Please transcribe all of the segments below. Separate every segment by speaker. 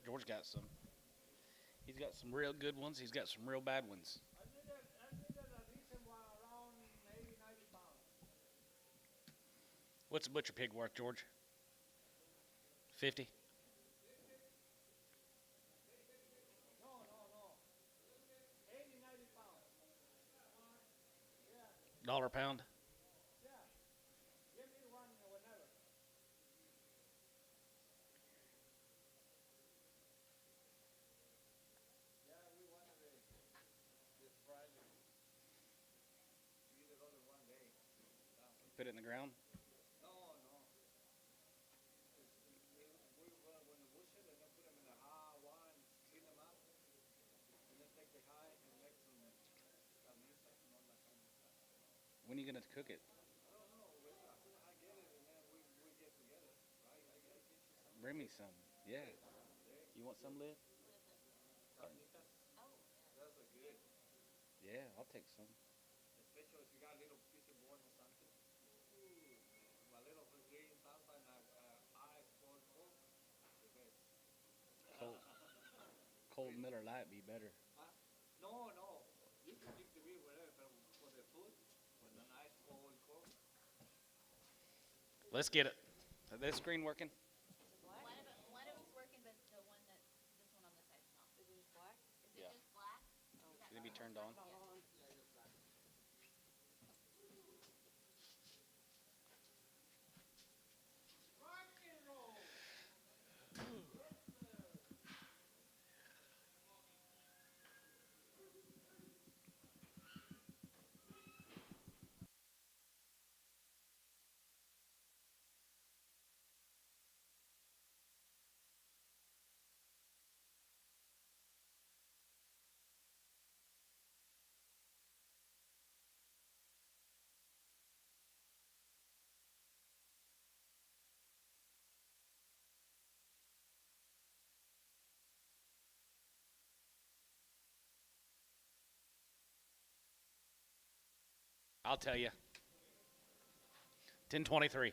Speaker 1: George got some. He's got some real good ones. He's got some real bad ones.
Speaker 2: A decent one around 80, 90 pounds.
Speaker 1: What's a butcher pig worth, George? 50
Speaker 2: No. 80, 90 pounds. Yeah,
Speaker 1: dollar a pound.
Speaker 2: yeah. Give me one whenever. Yeah, we wanted it this Friday. We eat it all in one day.
Speaker 1: Put it in the ground.
Speaker 2: No. We when the bush it and then put them in the hot one, clean them up, and then take the high and make some camisas and all that kind of stuff.
Speaker 1: When are you gonna cook it?
Speaker 2: I don't know. I get it and then we get together. Right? I get you some.
Speaker 1: Bring me some. Yeah.
Speaker 2: There.
Speaker 1: You want some, Liv?
Speaker 2: Carnitas. Those are good.
Speaker 1: Yeah, I'll take some.
Speaker 2: Especially if you got a little piece of bone or something. Ooh, man. A little green salsa and ice cold Coke. The best.
Speaker 1: Cold, cold Miller Lite be better.
Speaker 2: Huh? No. You can drink the beer whatever, but for the food, with a nice cold Coke.
Speaker 1: Let's get it. Is this screen working?
Speaker 3: One of them's working, but the one that this one on this side's not. Is it just black? Is
Speaker 1: Yeah.
Speaker 3: it just black?
Speaker 1: Can it be turned on?
Speaker 2: Rock and roll.
Speaker 1: 'I'll tell you. 10:23.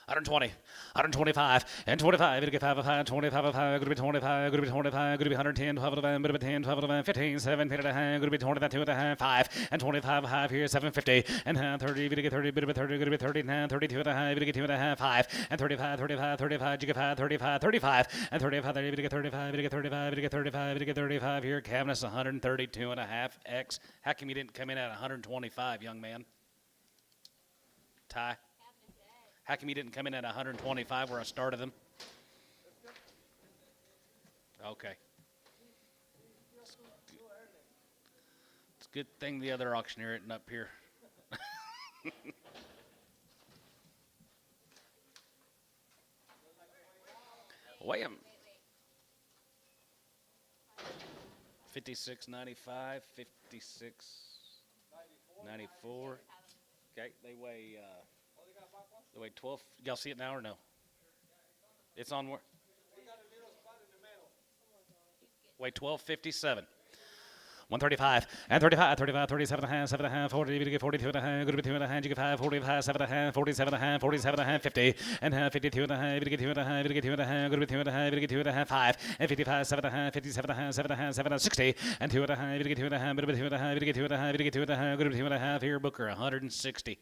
Speaker 1: 120, 125, and 25. It'll get 5 of 5, 25 of 5, going to be 25, going to be 25, going to be 110, 12 of 5, going to be 10, 12 of 5, 15, 17 and a half, going to be 20, 2 and a half, 5, and 25 of 5 here, 750, and 30, going to get 30, bit of 30, going to be 39, 32 and a half, going to get 2 and a half, 5, and 35, 35, 35, you get 5, 35, 35, and 35, there, you get 35, you get 35, you get 35, you get 35 here, cabinets 132 and a half, X. How come you didn't come in at 125, young man? Ty? How come you didn't come in at 125 where I started them? Okay. It's a good thing the other auctioneer isn't up here. Weigh 'em. 56.95, 56.94. Okay, they weigh 12. Y'all see it now or no? It's on where? Weigh 12.57. 135 and 35, 35, 37 and a half, 7 and a half, 40, you get 42 and a half, good to be 2 and a half, you get 5, 45, 7 and a half, 47 and a half, 47 and a half, 50 and a half, 52 and a half, you get 2 and a half, you get 2 and a half, good to be 2 and a half, you get 2 and a half, 5 and 55, 7 and a half, 57 and a half, 7 and a half, 7 and 60 and 2 and a half, you get 2 and a half, good to be 2 and a half, you get 2 and a half, you get 2 and a half, good to be 2 and a half, here, Booker, 160.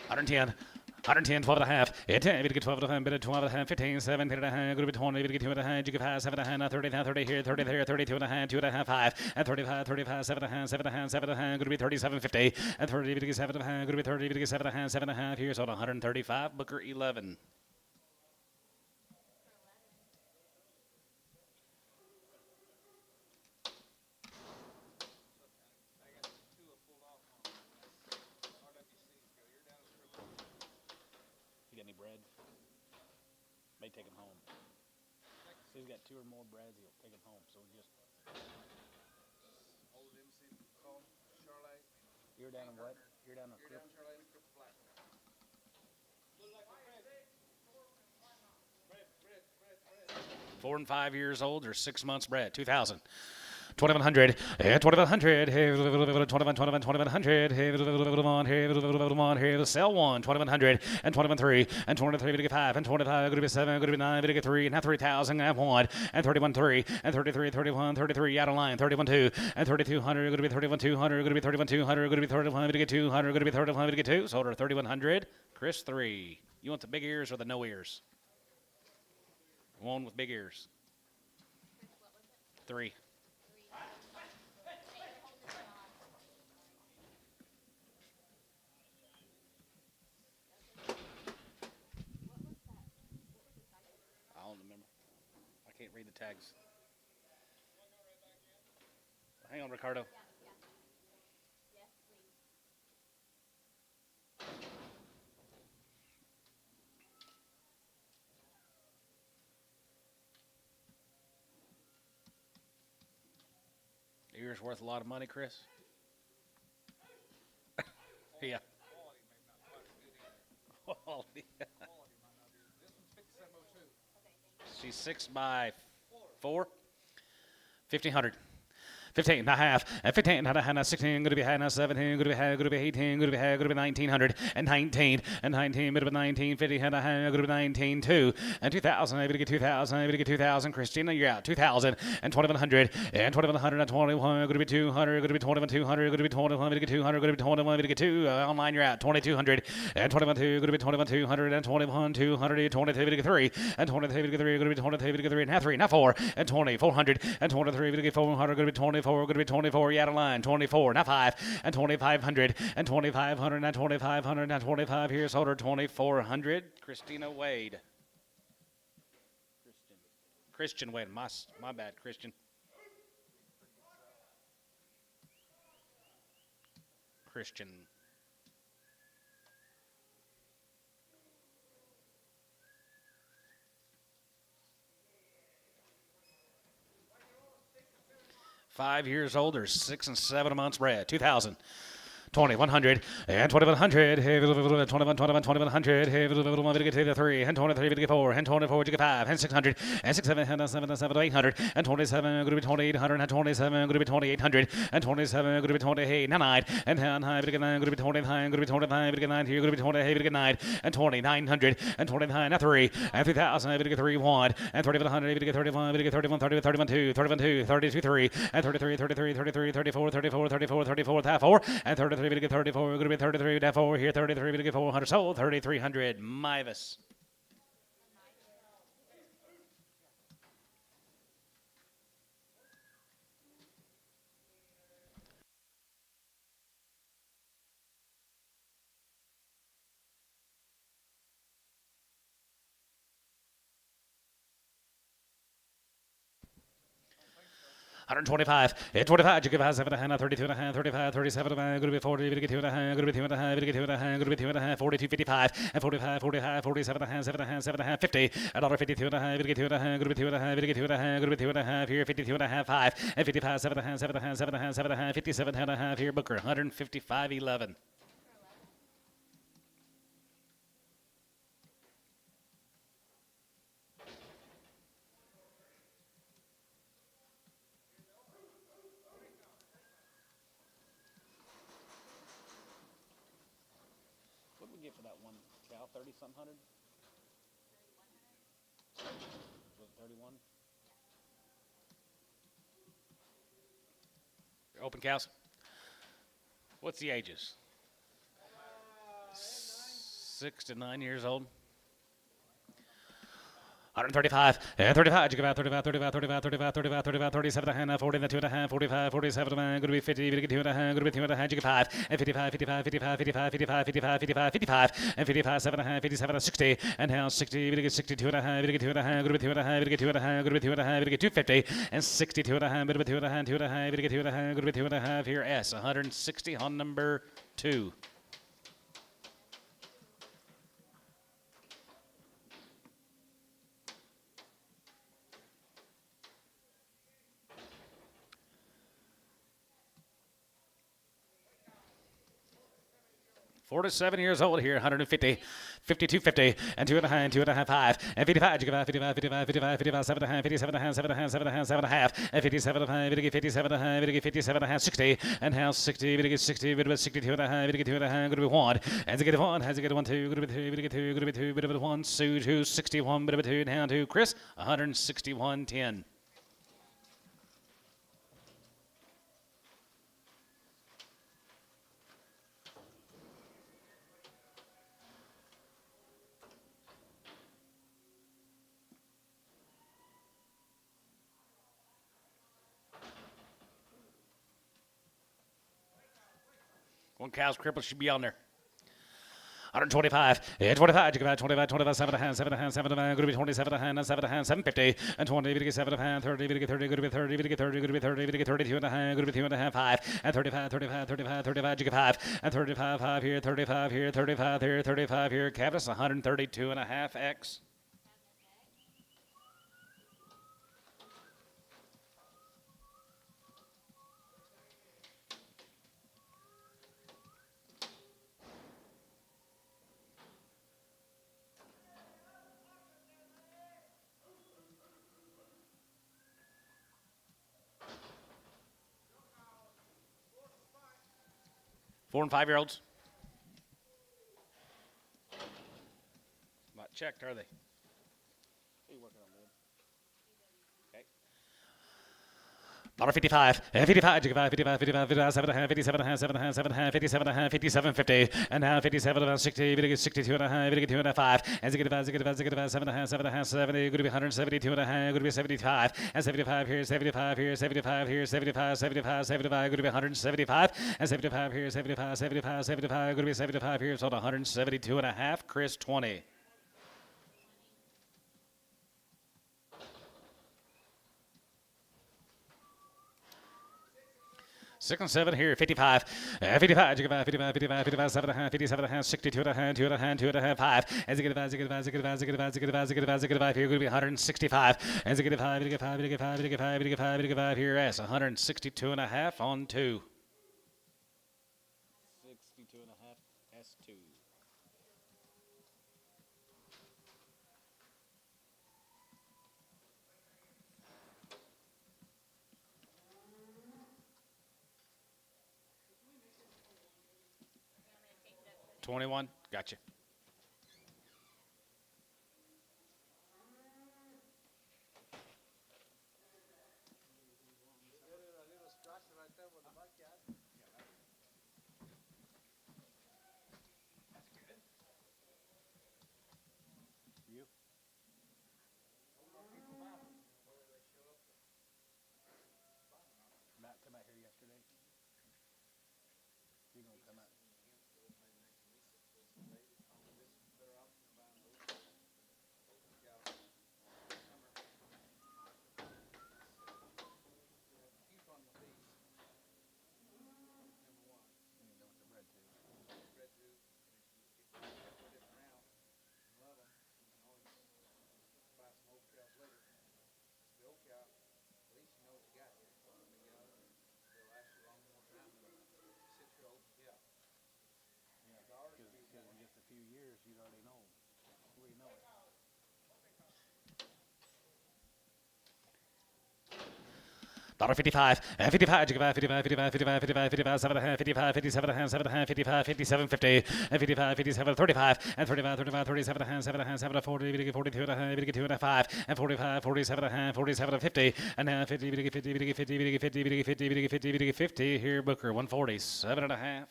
Speaker 1: Hundred ten. 110, 12 and a half, 10, you get 12 and a half, bit of 12 and a half, 15, 17 and a half, going to be 20, you get 2 and a half, you get 5, 7 and a half, 30, 30 here, 30 there, 32 and a half, 2 and a half, 5, and 35, 35, 7 and a half, 7 and a half, 7 and a half, going to be 37.50, and 30, you get 7 and a half, going to be 30, you get 7 and a half, 7 and a half here, so 135, Booker 11. You got any bread? May take them home. So he's got 2 or more breads, he'll take them home. So just.
Speaker 2: Old MC called Charlotte.
Speaker 1: You're down in what? You're down in
Speaker 2: You're down Charlotte Cripple Black.
Speaker 1: 4 and 5 years old or 6 months bred. 2,000. 2,100, 2,100, 2,100, sell one, 2,100, and 2,103, and 2,3, to get 5, and 25, going to be 7, going to be 9, to get 3, and now 3,000, and 1, and 31,3, and 33, 31, 33, out of line, 31,2, and 3,200, going to be 31,200, going to be 31,200, going to be 31, to get 200, going to be 31, to get 2, sold her 3,100, Chris 3. You want the big ears or the no ears? One with big ears. 3. I don't remember. I can't read the tags. Hang on, Ricardo.
Speaker 3: Yes, please.
Speaker 1: Ears worth a lot of money, Chris? Yeah. Quality. She's 6 by 4. 1,500. 15 and a half, and 15 and a half, 16, going to be high now, 17, going to be 18, going to be high, going to be 1,900, and 19, and 19, bit of 19, 50, and a high, going to be 19, 2, and 2,000, able to get 2,000, able to get 2,000, Christina, you're out, 2,000, and 2,100, and 2,100, and 21, going to be 200, going to be 21,200, going to be 21, going to get 200, going to be 21, going to get 2, online you're out, 2,200, and 21,200, going to be 21,200, and 21,200, 22, to get 3, and 23, to get 3, going to be 23, to get 3, and now 3, now 4, and 2,400, and 23, to get 400, going to be 24, going to be 24, you out of line, 24, now 5, and 2,500, and 2,500, now 2,500, now 25, here's holder 2,400, Christina Wade. Christian Wade, my bad, Christian. Christian. Five years old or 6 and 7 months bred. 2,000. 2,100, and 2,100, 21, 2,100, to get to the 3, and 23, to get 4, and 24, to get 5, and 600, and 6, 7, and 7, 7, 800, and 27, going to be 2,800, and 27, going to be 2,800, and 27, going to be 28, and 9, and 10, to get 9, going to be 29, going to be 25, to get 9, here, going to be 20, to get 9, and 2,900, and 29, and 3, and 3,000, to get 3, 1, and 3,100, to get 31, to get 31, 31, 2, 31, 2, 32, 3, and 33, 33, 33, 34, 34, 34, 34, 4, and 33, to get 34, going to be 33, to 4, here, 33, to get 400, sold, 3,300, Mavis. $125, 25, you give us 7 and a half, 32 and a half, 35, 37 and a half, going to be 40, to get 2 and a half, going to be 2 and a half, to get 2 and a half, going to be 2 and a half, 42, 55, and 45, 45, 47 and a half, 7 and a half, 7 and a half, 50, $1.52 and a half, to get 2 and a half, going to be 2 and a half, to get 2 and a half, going to be 2 and a half, here, 52 and a half, 5, and 55, 7 and a half, 7 and a half, 7 and a half, 7 and a half, 57 and a half, here, Booker, 155, 11. What did we get for that one cow? 30-something hundred? Was it 31? Open cows. What's the ages? 6 to 9 years old. 135, and 35, you give out 35, 35, 35, 35, 35, 35, 37 and a half, 40, and 2 and a half, 45, 47 and a half, going to be 50, going to get 2 and a half, going to be 2 and a half, you get 5, and 55, 55, 55, 55, 55, 55, 55, 55, and 55, 7 and a half, 57 and 60, and now 60, going to get 62 and a half, going to get 2 and a half, going to be 2 and a half, going to get 2 and a half, going to be 2 and a half, going to get 250, and 62 and a half, going to be 2 and a half, 2 and a half, going to get 2 and a half, going to be 2 and a half, here S, 160 on number 2. 47 years old here, 150, 52.50, and 2.5, 5, and 55, 55, 55, 55, 55, 7.5, 57.5, 7.5, 7.5, 7.5, and 57.5, 57.5, 57.5, 60, and house 60, 60, 62.5, 62.5, going to be 1, and to get 1, has to get 1, 2, going to be 2, going to get 2, going to be 2, bit of 1, Sue, 2, 61, bit of 2, down to Chris, 161.10. One cow's cripple should be on there. 125, 25, 25, 25, 7.5, 7.5, 7.5, going to be 27.5, 7.5, 750, and 20, 7.5, 30, 30, going to be 30, 30, going to be 30, 32 and a half, going to be 2.5, 5, and 35, 35, 35, 35, 5, and 35, 5 here, 35 here, 35 here, 35 here, Cavis, 132 and a half X. Four and 5 year olds. Not checked, are they? $55, 55, 55, 55, 55, 7.5, 57.5, 7.5, 7.5, 57.5, 57.50, and now 57, about 60, 62 and a half, 52 and a 5, and 65, 7.5, 7.5, 70, going to be 172 and a half, going to be 75, and 75 here, 75 here, 75 here, 75, 75, 75, going to be 175, and 75 here, 75, 75, 75, going to be 75 here, so 172 and a half, Chris 20. 6 and 7 here, 55, 55, 55, 55, 55, 7.5, 57.5, 62 and a half, 2.5, 5, and 65, here, going to be 165, and 55 here, S, 162 and a half on 2. 62 and a half, S2. $21, gotcha. Matt come out here yesterday. He gonna come out. In just a few years, you'd already know. We know it. $55, 55, 55, 55, 55, 55, 55, 7.5, 55, 57.5, 7.5, 55, 57.50, and 55, 57, 35, and 35, 35, 37.5, 7.5, 7, 40, 42 and a half, 2 and a 5, and 45, 47.5, 47 to 50, and now 50, 50, 50, 50, 50, 50, 50, 50, 50, here Booker, 147 and a half.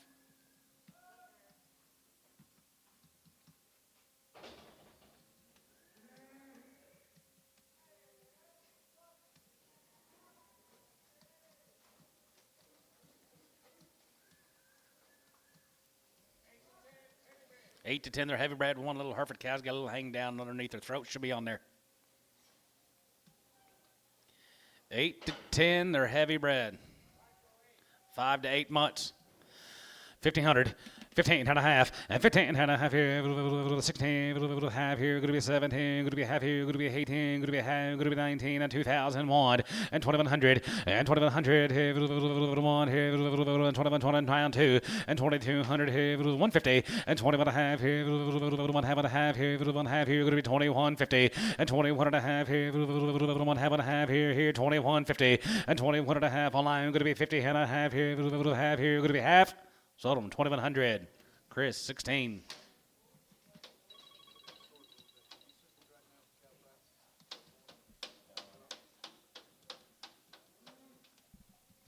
Speaker 1: Eight to 10, they're heavy bred. One little Hereford cow's got a little hang down underneath their throat. Should be on there. 8 to 10, they're heavy bred. 5 to 8 months. 1,500, 15 and a half, and 15 and a half here, 16, half here, going to be 17, going to be half here, going to be 18, going to be half, going to be 19, and 2001, and 2100, and 2100 here, 1 here, 2120 round 2, and 2200 here, 150, and 21 and a half here, 1 half and a half here, 1 half here, going to be 2150, and 21 and a half here, 1 half and a half here, 2150, and 21 and a half online, going to be 50 and a half here, half here, going to be half. Sold him 2100. Chris 16.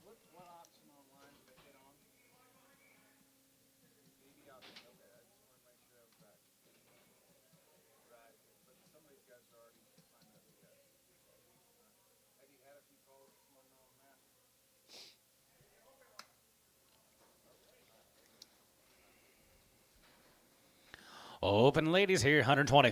Speaker 2: What auction online did they hit on? BB auction. Okay, I just want to make sure that was right. Right, but some of these guys are already signed up. Yeah. Have you had a few calls this morning on that?
Speaker 1: Open ladies here, 120.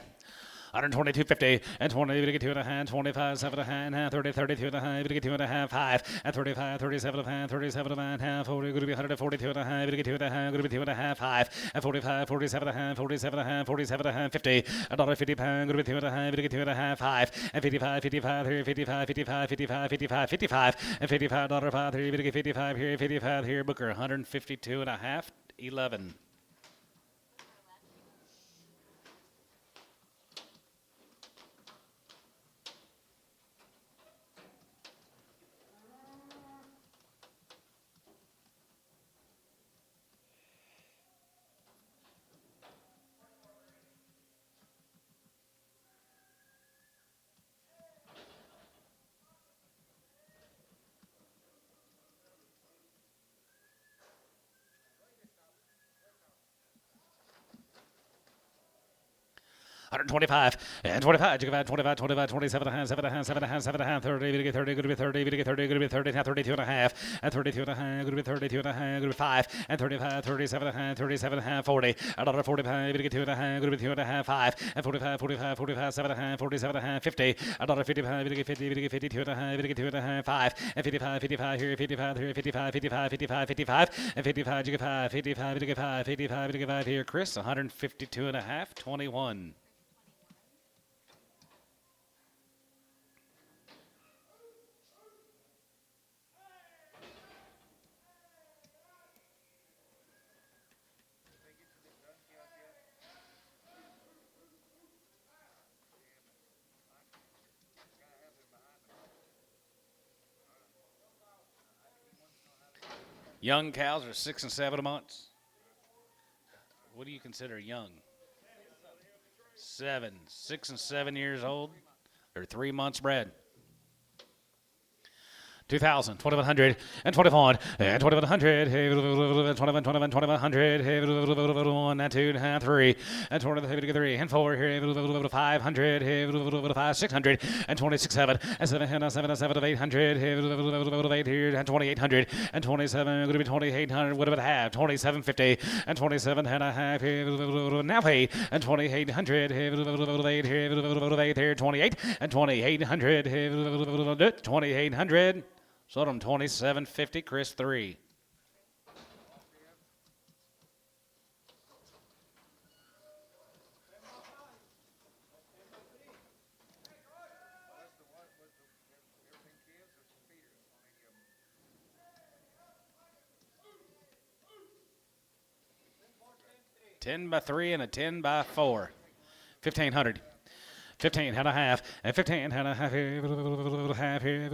Speaker 1: 122.50 and 20 to get 2 and a half, 25, 7 and a half, 30, 32 and a half, to get 2 and a half, 5 and 35, 37 and a half, 37 and a half, 40, going to be 142 and a half, to get 2 and a half, going to be 2 and a half, 5 and 45, 47 and a half, 47 and a half, 47 and a half, 50, $1.50 pound, going to be 2 and a half, to get 2 and a half, 5 and 55, 55 here, 55, 55, 55, 55, 55 and $55 here, to get 55 here, 55 here, Booker 152 and a half, 11. $125 and 25, 25, 25, 27 and a half, 7 and a half, 7 and a half, 7 and a half, 30, to get 30, going to be 30, to get 30, going to be 30, now 32 and a half, and 32 and a half, going to be 32 and a half, going to be 5, and 35, 37 and a half, 37 and a half, 40, $1.45, to get 2 and a half, going to be 2 and a half, 5, and 45, 45, 45, 7 and a half, 47 and a half, 50, $1.55, to get 50, to get 52 and a half, to get 2 and a half, 5, and 55, 55 here, 55 here, 55, 55, 55, 55, and 55, to get 5, 55, to get 5, 55, to get 5 here, Chris, 152 and a half, 21. Young cows are 6 and 7 months. What do you consider young? 7, 6 and 7 years old. They're 3 months bred. 2,000, 2,100, and 21, and 2,100, 21, 21, 2,100, 1, and 2, and 3, and 23, and 4, 500, 5, 600, and 26, 7, and 7, and 7, and 7, 800, 8 here, and 2,800, and 27, going to be 2,800, what about half? 2,750, and 27 and a half, now paid, and 2,800, 8 here, 28, and 2,800, 2,800. Sold him 27.50. Chris 3. $10 by 3 and a 10 by 4. 1,500. 15 and a half, and 15 and a half here, half here,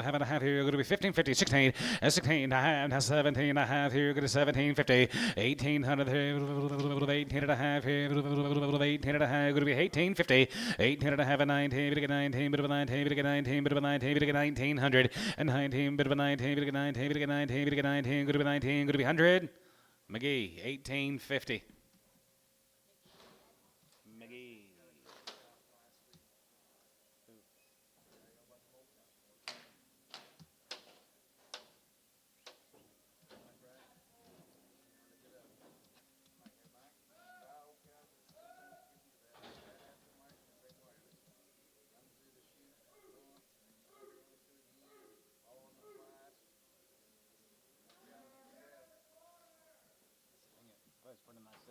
Speaker 1: half and a half here, going to be 1550, 16, and 16 and a half, and 17 and a half here, going to 1750, 1800 here, 18 and a half here, 18 and a half, going to be 1850, 18 and a half, and 19, bit of 19, bit of 19, bit of 19, bit of 19, bit of 1900, and 19, bit of 19, bit of 19, bit of 19, bit of 19, going to be 19, going to be 100. McGee, 1850.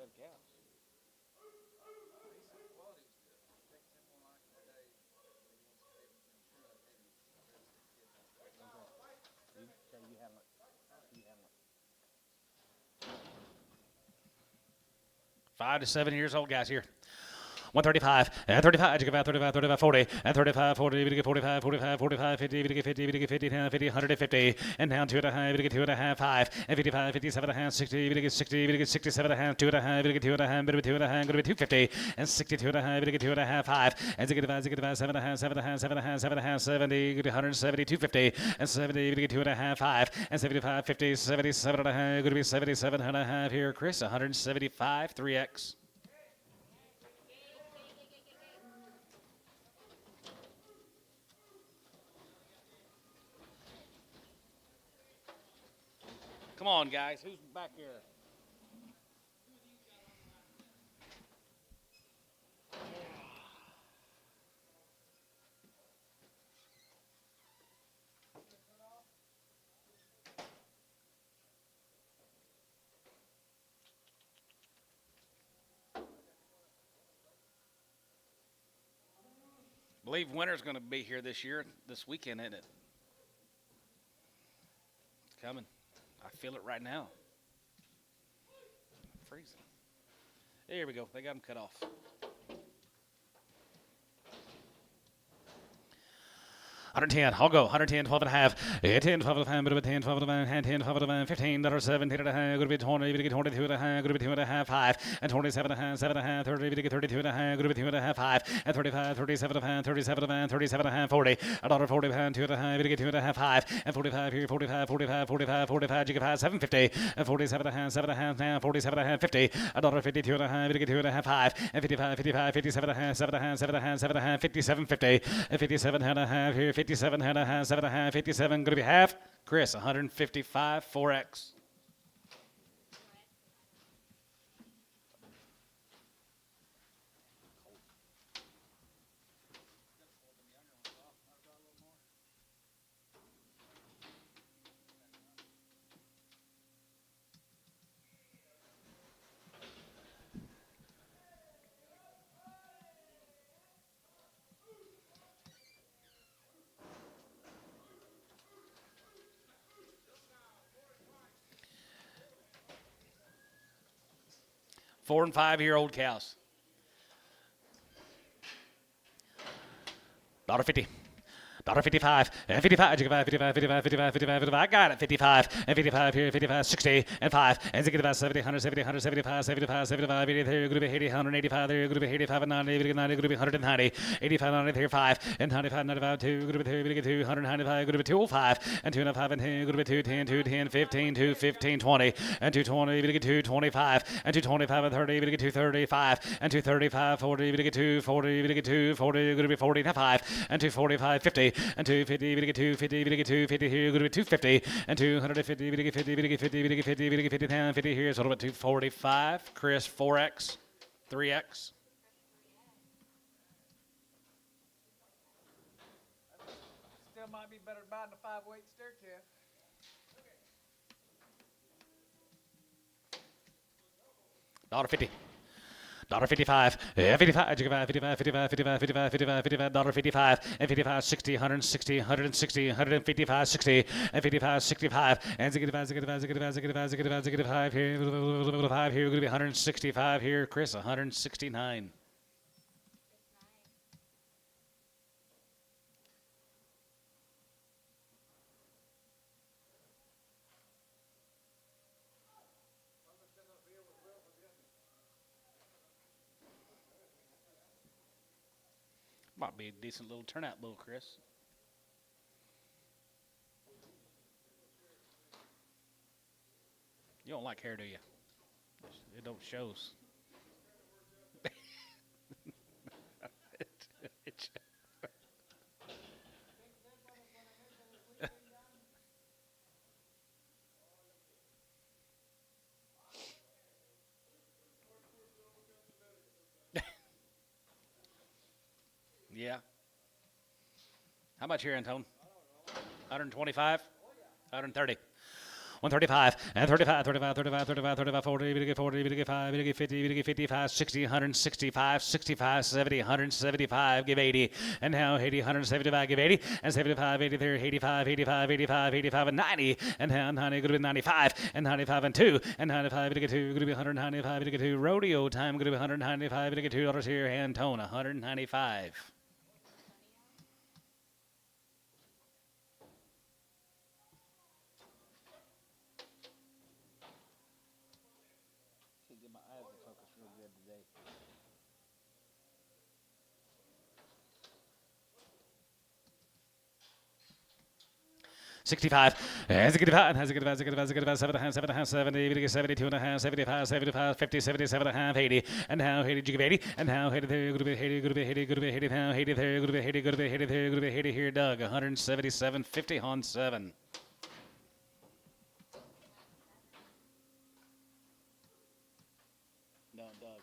Speaker 1: good cows.
Speaker 2: Decent quality's good. Take Tim one on today. He wants to pay me. I'm sure I paid him. I bet it's the kid.
Speaker 1: You handle it. You handle it. 5 to 7 years old guys here. 135, and 35, you get about 35, 35, 40, and 35, 40, you get 45, 45, 45, 50, you get 50, you get 50, 50, 150, and down 2.5, you get 2.5, 5, and 55, 57.5, 60, you get 60, you get 67.5, 2.5, you get 2.5, bit of 2.5, going to be 250, and 62.5, you get 2.5, 5, and 65, 7.5, 7.5, 7.5, 7.5, 70, you get 170, 250, and 70, you get 2.5, 5, and 75, 50, 77.5, going to be 77.5 here, Chris, 175, 3X. Come on, guys. Who's back here? I believe winter's going to be here this year, this weekend, isn't it? It's coming. I feel it right now. Freezing. Here we go. They got them cut off. 110. I'll go. 110, 12 and a half. 10, 12 and a half. Bit of a 10, 12 and a half. 10, 12 and a half. 15, $17 and a half. Going to be 20. Going to get 22 and a half. Going to be 2 and a half. 5 and 27 and a half. 7 and a half. 30. Going to get 32 and a half. Going to be 2 and a half. 5 and 35. 37 and a half. 37 and a half. 37 and a half. 40. $1.40 pound. 2 and a half. Going to get 2 and a half. 5 and 45 here. 45. 45. 45. 45. You get 5. 750 and 47 and a half. 7 and a half now. 47 and a half. 50. $1.50. 2 and a half. Going to get 2 and a half. 5 and 55. 55. 57 and a half. 7 and a half. 7 and a half. 7 and a half. 57. 50 and 57 and a half here. 57 and a half. 7.5, 57, going to be half. Chris, 155, 4X. Four and 5 year old cows. $1.50. $1.55 and 55, 55, 55, 55, 55, 55, I got it. 55 and 55 here, 55, 60 and 5 and 65, 70, 170, 175, 75, 75, 80 there, going to be 80, 185 there, going to be 85 and 90, 90, going to be 190, 85, 90 here, 5 and 95, 95, 2, going to be 2, going to get 2, 195, going to be 205 and 205 and 10, going to be 210, 210, 15, 215, 20 and 220, going to get 225 and 225 and 30, going to get 235 and 235, 40, going to get 240, going to get 240, going to be 45 and 245, 50 and 250, we get 250, we get 250 here, going to be 250 and 250, we get 50, we get 50, we get 50, we get 50 down, 50 here, so a little bit 245. Chris, 4X, 3X.
Speaker 2: Still might be better buying a 5-weight steer calf.
Speaker 1: $1.50. $1.55, 55, 55, 55, 55, 55, 55, $1.55, and 55, 60, 160, 160, 155, 60, and 55, 65, and 65, 65, 65, 65, 65, 65 here, 5 here, going to be 165 here, Chris, 169. Might be a decent little turnout bull, Chris. You don't like hair, do you? It don't shows. Yeah. How much here, Antone? 125? 130. 135 and 35, 35, 35, 35, 35, 40, 40, 50, 50, 55, 60, 165, 65, 70, 175, give 80, and now 80, 175, give 80, and 75, 83, 85, 85, 85, 85, and 90, and now 90, going to be 95, and 95 and 2, and 95, going to be 195, going to rodeo time, going to be 195, going to $2 here, and tone 195.
Speaker 2: Should get my eyes to focus real good today.
Speaker 1: 65, has a good about, has a good about, has a good about, has a good about, 7.5, 70, 72.5, 75, 75, 50, 77.5, 80, and now 80, you give 80, and now 80 there, good to be 80, good to be 80, good to be 80, now 80 there, good to be 80, good to be 80 there, good to be 80 here, Doug, 177, 50 on 7.
Speaker 2: No, Doug.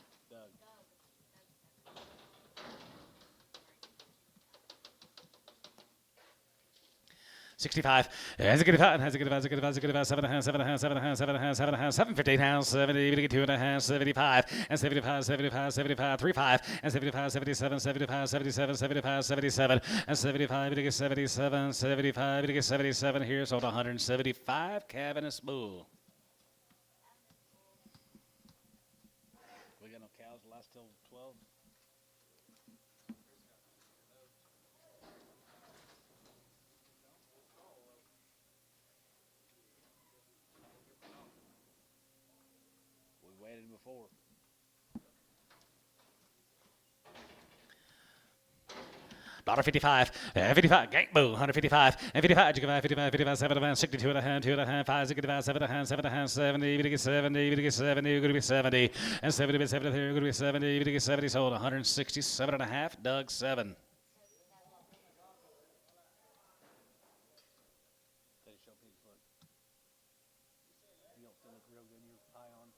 Speaker 1: 65, has a good about, has a good about, has a good about, has a good about, 7.5, 7.5, 7.5, 7.5, 7.5, 750 now, 70, 2.5, 75, and 75, 75, 75, 35, and 75, 77, 75, 77, 75, 77, and 75, 77, 75, 77 here, sold 175, Cavernous Bull.
Speaker 2: We got no cows last till 12. We waited before.
Speaker 1: $155, 55, gang boo, 155, and 55, 55, 55, 75, 62 and a half, 2 and a half, 5, 65, 7 and a half, 7 and a half, 70, going to get 70, going to get 70, going to be 70, and 70, 70, going to be 70, going to get 70, sold 167 and a half, Doug 7.
Speaker 2: Did it show Pete's foot? You don't still look real good. You're high on.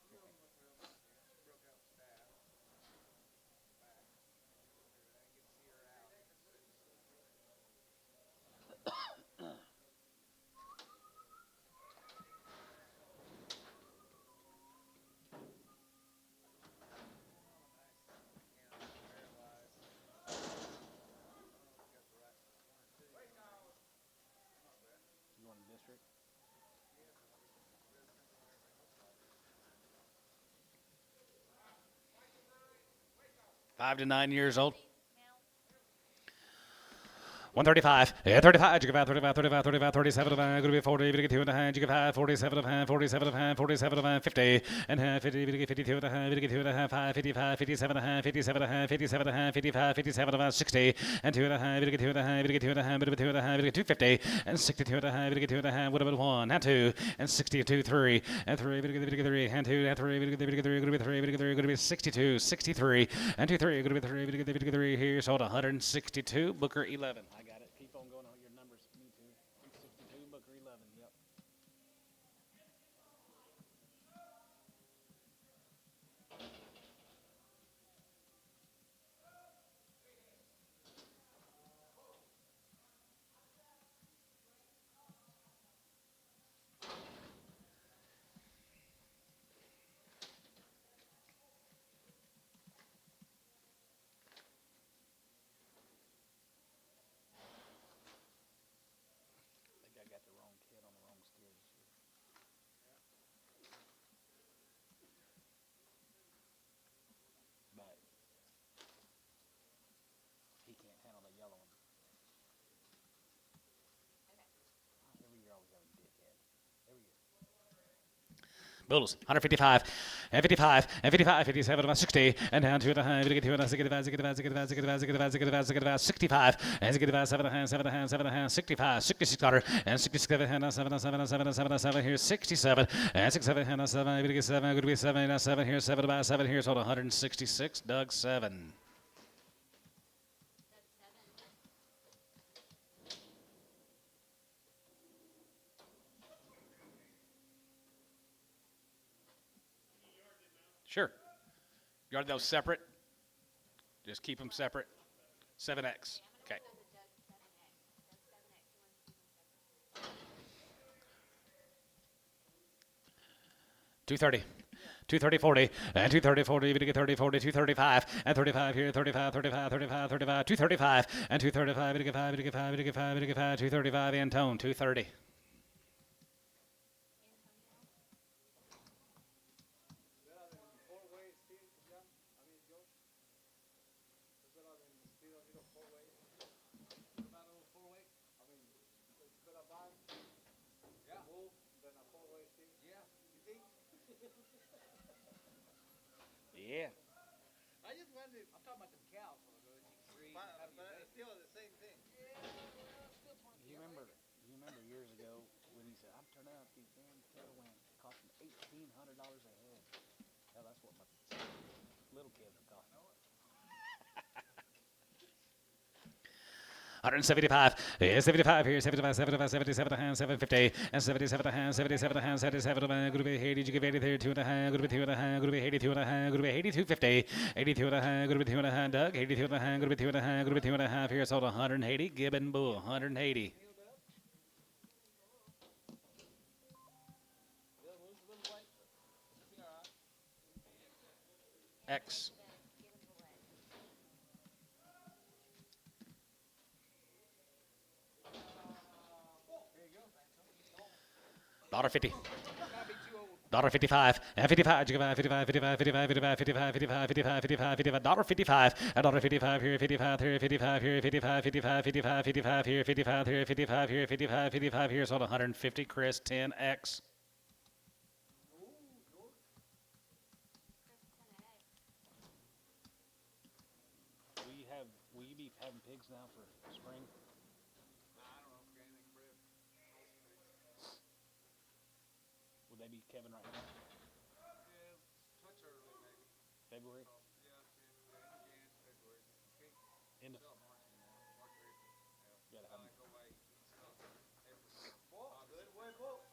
Speaker 2: You want a district?
Speaker 1: 5 to 9 years old. 135, 35, you give out 35, 35, 35, 37 of going to be 40, you get 2 and a half, you give 5, 47 of half, 47 of half, 47 of half, 50, and half, 50, you get 52 and a half, you get 2 and a half, 5, 55, 57 and a half, 57 and a half, 57 and a half, 55, 57 of half, 60, and 2 and a half, you get 2 and a half, you get 2 and a half, bit of 2 and a half, you get 250, and 62 and a half, you get 2 and a half, what about 1, and 2, and 62, 3, and 3, you get 3, and 2, and 3, you get 3, going to be 3, going to be 62, 63, and 2, 3, going to be 3, you get 3 here, sold 162, Booker 11.
Speaker 2: I got it. Keep on going on your numbers. Me too. 62, Booker 11. Yep. I think I got the wrong kid on the wrong steer this year. But he can't handle the yellow one. Every year I always have a dickhead. Every year.
Speaker 1: Bulls, 155, and 55, and 55, 57, about 60, and down 2 and a half, you get 2 and a half, 65, 65, and 7 and a half, 7 and a half, 7 and a half, 65, 66 $, and 67, and 7, 7, 7, 7, 7, here, 67, and 67, and 7, you get 7, good to be 7, and 7 here, 7 about 7 here, sold 166, Doug 7.
Speaker 2: Sure. Yard those separate. Just keep them separate. 7X. Okay.
Speaker 1: 230. 230, 40, and 230, 40, we get 30, 40, 235, and 35 here, 35, 35, 35, 35, 235, and 235, we get 5, we get 5, we get 5, we get 5, 235 in tone, 230.
Speaker 2: Four-way steel, John? I mean, Josh? Is that in steel, a little four-way? About a little four-way? I mean, it's better band, yeah, wool than a four-way steel? Yeah. You think?
Speaker 1: Yeah.
Speaker 2: I just wondered. I'm talking about the cows, so the green. But it's still the same thing.
Speaker 1: You remember years ago when he said, I'm turning out these damn cattle went costing $1,800 a head. Hell, that's what my little kids are costing. 175, 75 here, 75, 75, 77 and 750, and 77 and 77 and 77 and group 80, you give 83, 2 and a half, group 2 and a half, group 82 and a half, group 8250, 82 and a half, group 2 and a half, Doug, 82 and a half, group 2 and a half, group 2 and a half here, sold 180, Gibbon Bull, 180. X. $1.50. $1.55 and 55, $55, $55, $55, $55, $55, $55, $55, $55, $1.55, $1.55 here, 55 here, 55 here, 55, 55, 55, 55 here, 55 here, 55 here, 55, 55 here, sold 150, Chris, 10X. Will you be having pigs now for spring?
Speaker 2: I don't know, anything crib.
Speaker 1: Would they be Kevin right now?
Speaker 2: Yeah, touch early maybe.
Speaker 1: February?
Speaker 2: Yeah, January, February.
Speaker 1: End of
Speaker 2: Still March anymore. March or April. Yeah.
Speaker 1: Gotta have
Speaker 2: I go by stuff. April. Good way, book.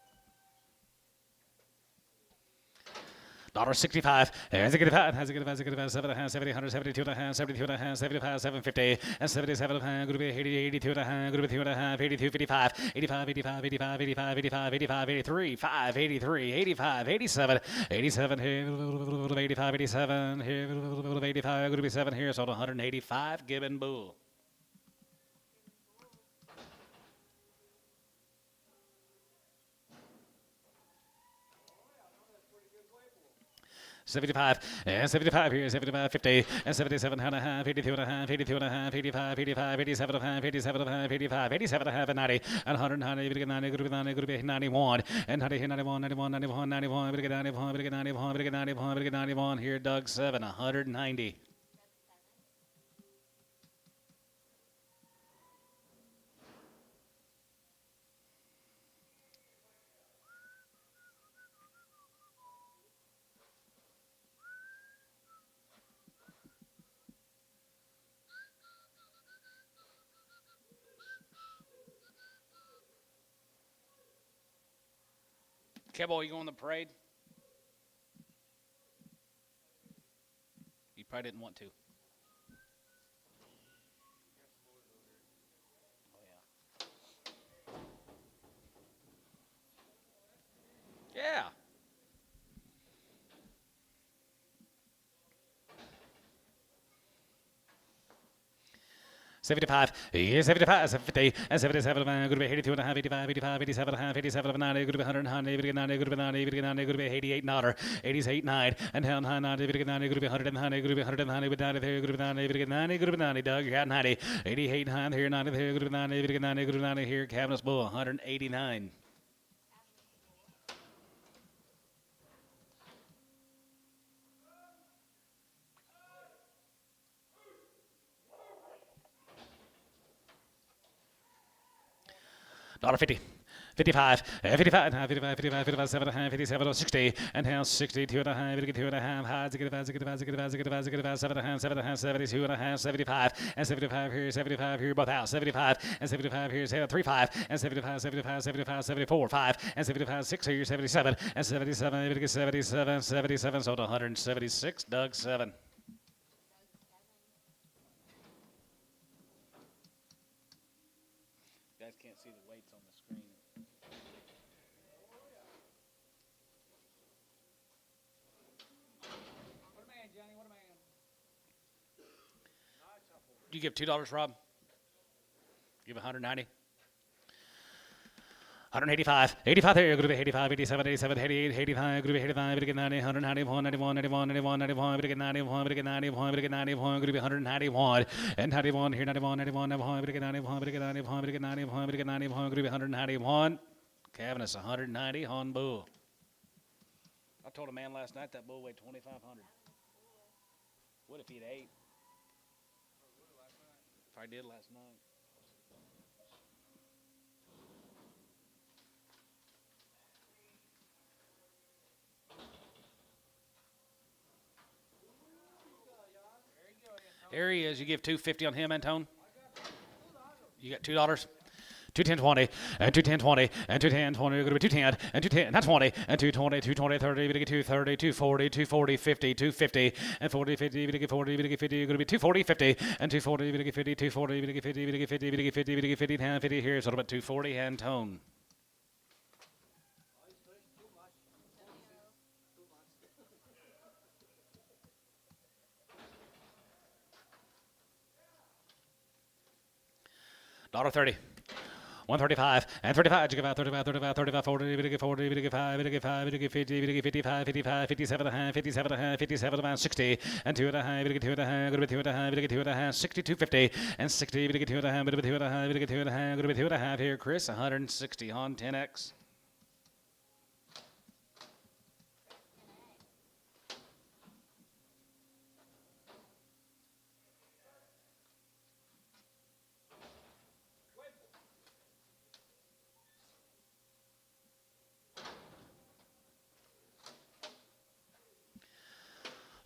Speaker 1: $1.65, and 65, has a good 7 and a half, 70, 172 and a half, 72 and a half, 75, 750, and 77 and a half, group 80, 82 and a half, group 2 and a half, 82, 55, 85, 85, 85, 85, 85, 85, 83, 5, 83, 85, 87, 87 here, 85, 87 here, 85, group 7 here, sold 185, Gibbon Bull. 75, and 75 here, 75, 50, and 77 and a half, 82 and a half, 82 and a half, 85, 85, 87 and a half, 87 and a half, 85, 87 and a half, and 90, and 190, 90, group 90, group 91, and 90, 91, 91, 91, 91, we get 91, we get 91, we get 91, we get 91 here, Doug 7, 190. Kibble, you going to the parade? You probably didn't want to. Oh, yeah. Yeah. 75, 75, 50, and 77, group 82 and a half, 85, 85, 87 and a half, 87, 90, group 100, 90, 90, group 90, 90, group 88, 9, 88, 9, and 10, 90, 90, group 190, group 190, with 90 there, group 90, 90, group 90, Doug, you got 90, 88, 9 here, 90 there, group 90, 90, group 90 here, Cabinets Bull, 189. $1.50. 55, 55, 55, 55, 55, 7 and a half, 57, 60, and now 62 and a half, 2 and a half, high, 65, 65, 65, 65, 65, 7 and a half, 7 and a half, 72 and a half, 75, and 75 here, both out, 75, and 75 here, 35, and 75, 75, 75, 74, 5, and 75, 6 here, 77, and 77, 77, 77, sold 176, Doug 7. You guys can't see the weights on the screen. You give $2, Rob? Give 190. 185, 85 here, gonna be 85, 87, 87, 88, 85, gonna be 85, gonna get 90, 191, 91, 91, 91, 91, gonna get 91, gonna get 91, gonna get 91, gonna be 191, and 91 here, 91, 91, 91, gonna get 91, gonna get 91, gonna get 91, gonna get 91, gonna be 191. Kevin, it's 190 on bull. I told a man last night that bull weighed 2,500. What if he'd ate? If I did last night. There he is. You give $250 on him, Antone? You got $2? 210.20 and 210.20 and 210.20. Going to be 210 and 210. Not 20 and 220, 220, 30. We get 230, 240, 240, 50, 250 and 40, 50. We get 40, we get 50. Going to be 240, 50 and 240. We get 50, 240. We get 50, we get 50, we get 50, we get 50, 10, 50 here. So about 240 Antone. $1.30. 135 and 35. You give out 35, 35, 35, 40. We get 40. We get 5. We get 5. We get 50. We get 55, 55, 57 and a half, 57 and a half, 57 and 60 and 2 and a half. We get 2 and a half. Going to be 2 and a half. We get 2 and a half. 62, 50 and 60. We get 2 and a half. We get 2 and a half. We get 2 and a half. Going to be 2 and a half here, Chris. 160 on 10x.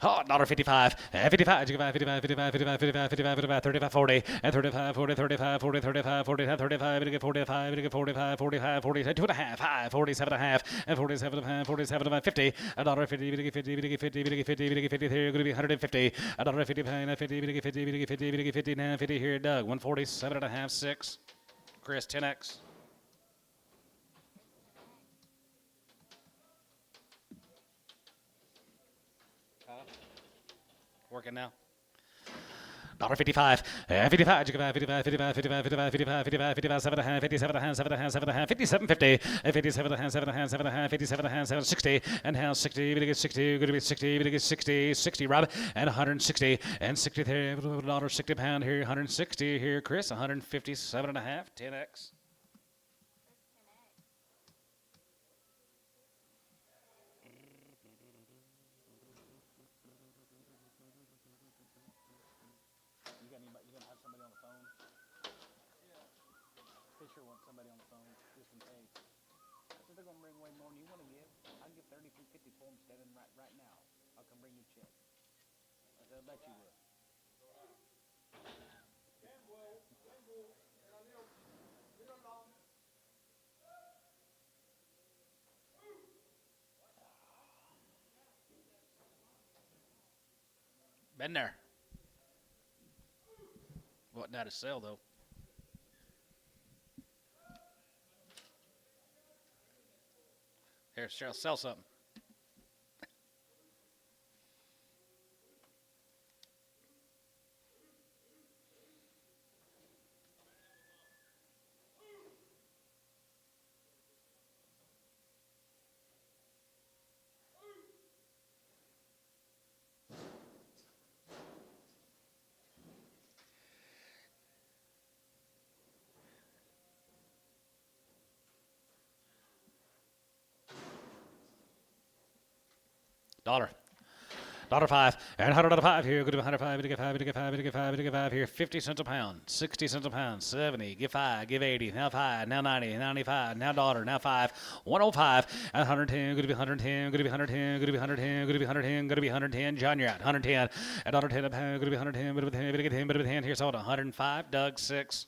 Speaker 1: Oh, $1.55 and 55. You give 55, 55, 55, 55, 55, 55, 35, 40 and 35, 40, 35, 40, 35, 40, 35. We get 45. We get 45, 45, 40, 2 and a half, high, 47 and a half, and 47 and a half, 47 and a half, 50. $1.50. We get 50. We get 50. We get 50. We get 50. Here, going to be 150. $1.50. And 50. We get 50. We get 50. We get 50. Now 50 here, Doug. 147 and a half, 6. Chris, 10x. Working now. $1.55 and 55. You give 55, 55, 55, 55, 55, 55, 57 and a half, 57 and a half, 7 and a half, 7 and a half, 57, 50 and 57 and a half, 7 and a half, 7 and a half, 57 and a half, 7, 60 and now 60. We get 60. Going to be 60. We get 60, 60, Rob, and 160 and 60 there. £60 here, 160 here, Chris. 157 and a half, 10x. Fisher wants somebody on the phone just in case. I said they're going to bring way more than you want to give. I'll give $33.50 for them standing right now. I'll come bring you a check. I said, I bet you will. Been there. Wasn't out of sale though. Here, Cheryl, sell something. $1.05 and $105 here. Go to 105. We get 5. We get 5. We get 5. We get 5 here. 50 cents a pound. 60 cents a pound. 70. Give 5. Give 80. Now 5. Now 90. 95. Now $1. Now 5. 105 and 110. Going to be 110. Going to be 110. Going to be 110. Going to be 110. Going to be 110. John, you're out. 110 and 110 a pound. Going to be 110. Bit of a 10. Bit of a 10. Bit of a 10. Here's all 105. Doug 6.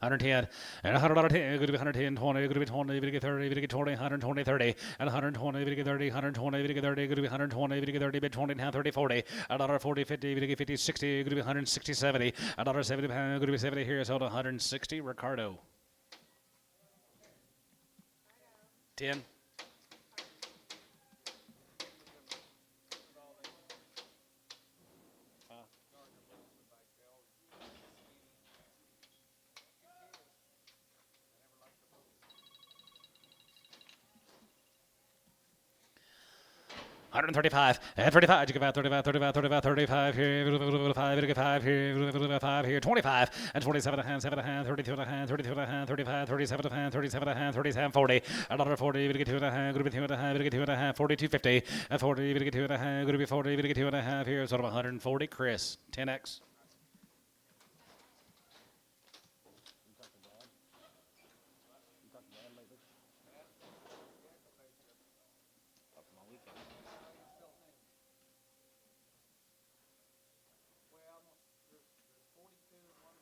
Speaker 1: 110, and $110, good to be 110, 20, good to be 20, good to get 30, good to get 20, 120, 30, and 120, good to get 30, 120, good to get 30, good to be 120, good to get 30, bid 20, now 30, 40, $140, 50, good to get 50, 60, good to be 160, 70, $170, good to be 70 here, so 160, Ricardo. 10. $135, and 35, you give out 35, 35, 35, 35 here, 5, 5 here, 5 here, 25, and 27 a hand, 7 a hand, 32 a hand, 32 a hand, 35, 37 a hand, 37 a hand, 37, 40, another 40, we get 2 and a hand, going to be 2 and a half, we get 2 and a half, 42, 50, and 40, we get 2 and a half, going to be 40, we get 2 and a half here, sort of 140, Chris, 10X.
Speaker 2: Well, there's 42 and one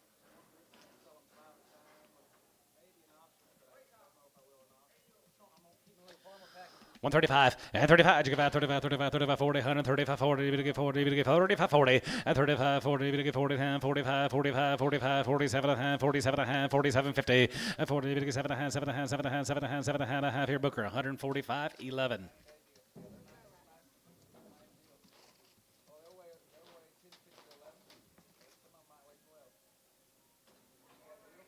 Speaker 2: group selling 5 at a time with maybe an option, but I don't know if I will or not. I'm gonna keep a little farmer package.
Speaker 1: 135, and 35, you give out 35, 35, 35, 40, 135, 40, we get 40, we get 35, 40, and 35, 40, we get 40, 45, 45, 45, 47 a hand, 47 a hand, 47, 50, and 40, we get 7 a hand, 7 a hand, 7 a hand, 7 a hand, 7 a hand, a half here, Booker, 145, 11.
Speaker 2: Oh, they'll weigh 10, 6 to 11. Some of them might weigh 12. You got a deal?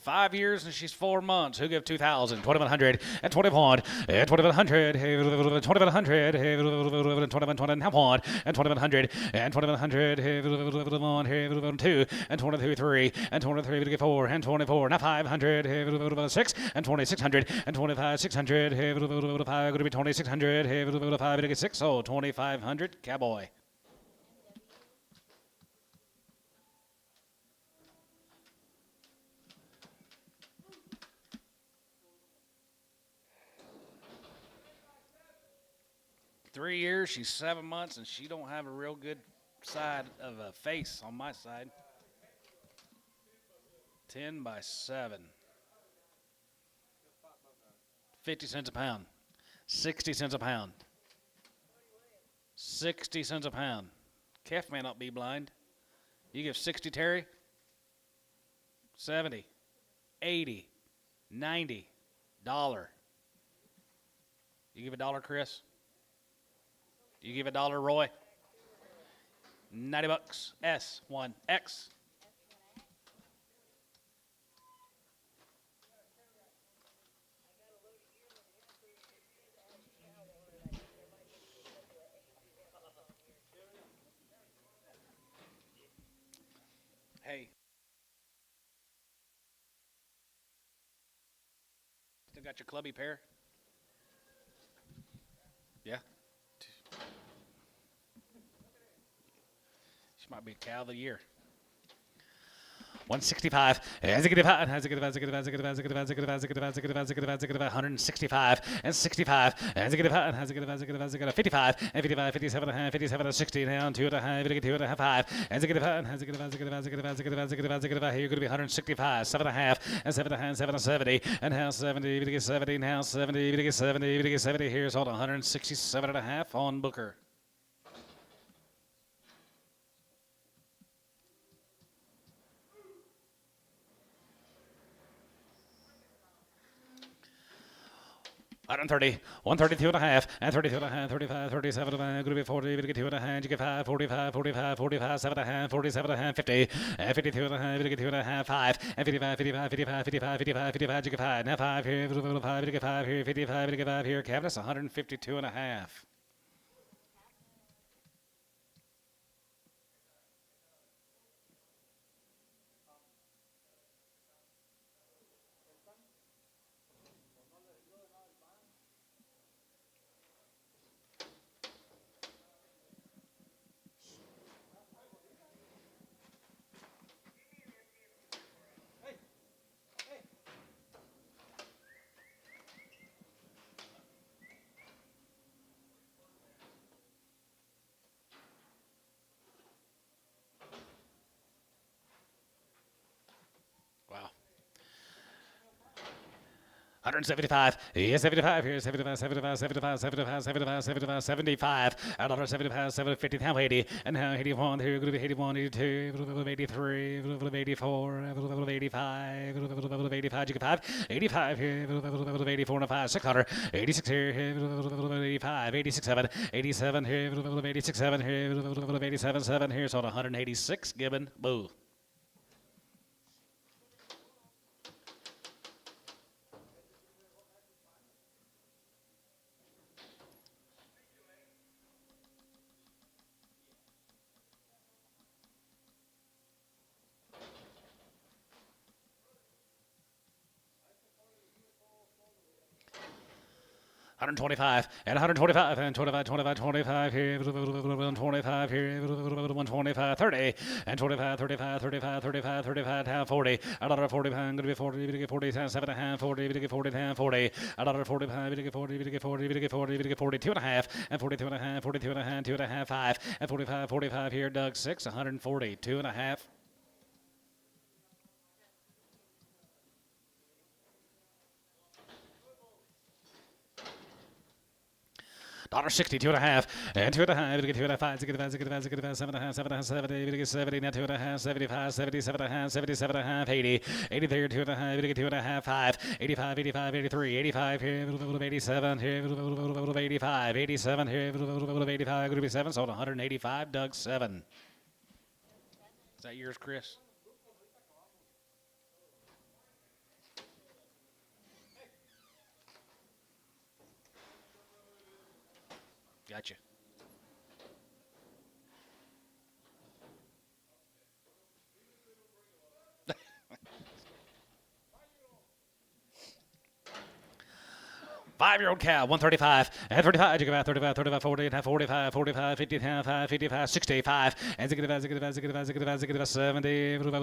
Speaker 1: 5 years and she's 4 months. Who give 2,000, 2,100, and 21, and 2,100, 2,100, 2,120, and 1, and 2,100, and 2,100, 2, and 22, 3, and 23, we get 4, and 24, now 500, 6, and 2,600, and 25, 600, 5, going to be 2,600, 5, we get 6, so 2,500, Cowboy. Three years, she's 7 months, and she don't have a real good side of a face on my side. 10 by 7. 50 cents a pound. 60 cents a pound. 60 cents a pound. Calf may not be blind. You give 60, Terry? 70. 80. 90. $1. You give $1, Chris? You give $1, Roy? 90 bucks. S1X. Hey. Still got your clubby pair? Yeah. She might be a cow of the year. 165, 165, and 65, and 65, and 55, and 55, 57, and 57, and 60, down 2 and a half, 2 and a half, 5, and 65, and 65, here you're going to be 165, 7 and a half, and 7 and a half, 7 and 70, and now 70, we get 70, now 70, we get 70, we get 70, here's all 167 and a half on Booker. $130, 132 and a half, and 32 and a half, 35, 37 and a half, going to be 40, we get 2 and a half, you get 5, 45, 45, 45, 7 and a half, 47 and a half, 50, and 52 and a half, we get 2 and a half, 5, and 55, 55, 55, 55, 55, 55, you get 5, now 5 here, 5, you get 5 here, 55, you get 5 here, Cabinet, 152 and a half. 175. Yes, 75 here. 75, 75, 75, 75, 75, 75, 75. Another 75, 750, now 80. And now 81 here. Going to be 81, 82, 83, 84, 85, 85, 85 here. 84 and a 5, 600. 86 here. 85, 86, 7. 87 here. 86, 7 here. 87, 7 here. So 186, Gibbon. Boo. 125 and 125 and 25, 25, 25 here, 125 here, 125, 30 and 25, 35, 35, 35, 35, half 40, another 40 pound, going to be 40, we get 40, 7 and a half, 40, we get 40, 40, another 40 pound, we get 40, we get 40, we get 40, we get 42 and a half, and 42 and a half, 42 and a half, 2 and a half, 5, and 45, 45 here, Doug 6, 140, 2 and a half. $1.62 and a half, and 2 and a half, we get 2 and a half, 5, 6, 5, 7 and a half, 7 and a half, 70, we get 70, now 2 and a half, 75, 77 and a half, 77 and a half, 80, 80 there, 2 and a half, we get 2 and a half, 5, 85, 85, 83, 85 here, 87 here, 85, 87 here, 85, going to be 7, so 185, Doug 7. Is that yours, Chris? Gotcha. Five-year-old cow, 135, and 35, you about 35, 35, 40, and 45, 45, 50, 55, 65, and 65, 70,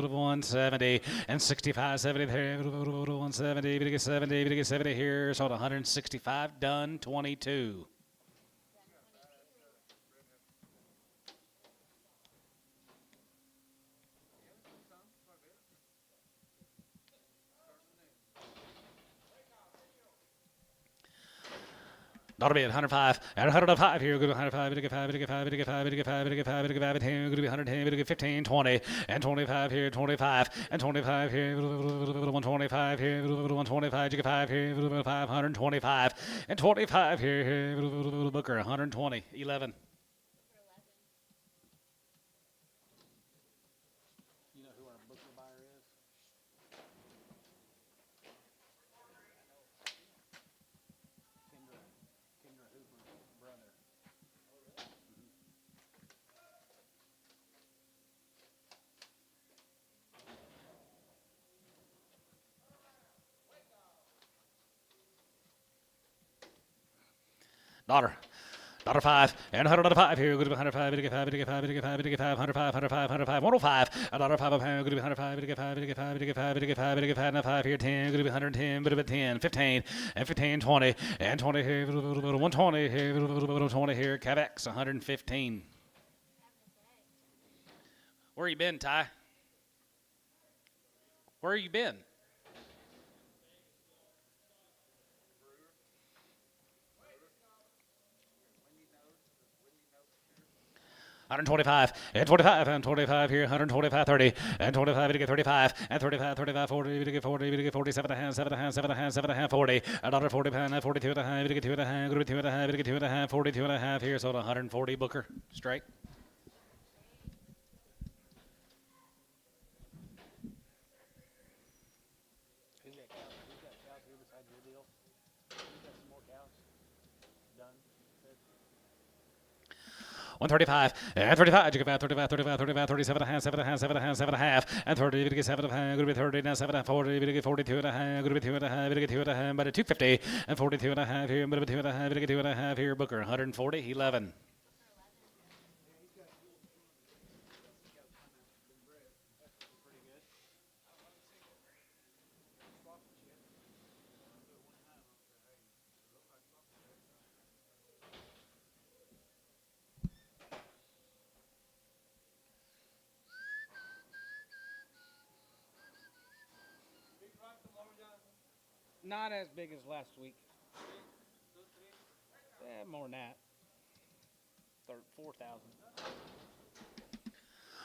Speaker 1: 170, and 65, 70 there, 170, we get 70, we get 70 here, so 165, done, 22. That'll be at 105 and 105 here. Go to 105. We get 5. We get 5. We get 5. We get 5. We get 5. We get 5. 10. Going to be 110. We get 15, 20, and 25 here. 25 and 25 here. 125 here. 125. You get 5 here. 525 and 25 here. Booker 120. 11.
Speaker 2: You know who our Booker buyer is? Kendra Hooper's brother.
Speaker 1: Daughter 5 and 105 here. Good to be 105. We get 5. We get 5. We get 5. We get 5. 105. 105. 105. 105. Another 5 of pound. Good to be 105. We get 5. We get 5. We get 5. We get 5. We get 5. And 5 here. 10. Good to be 110. But a bit 10. 15 and 15. 20 and 20 here. 120 here. 120 here. Cavex 115. Where you been, Ty? Where you been? $125 and 25 and 25 here, 125, 30 and 25 to get 35 and 35, 35, 40 to get 40 to get 47 and a half, 7 and a half, 7 and a half, 7 and a half, 40, another 40 pound, 42 and a half, to get 2 and a half, 2 and a half, to get 2 and a half, 42 and a half here, so 140 Booker straight.
Speaker 2: Who's got cows here besides your deal? Who's got some more cows? Done.
Speaker 1: 135 and 35, you get 35, 35, 35, 37 and a half, 7 and a half, 7 and a half, 7 and a half, and 30, to get 7 and a half, going to be 30, now 7 and 40, to get 42 and a half, going to be 2 and a half, to get 2 and a half, but a 250, and 42 and a half here, but a 2 and a half, to get 2 and a half here, Booker, 140, 11. Not as big as last week. More than that. 4,000.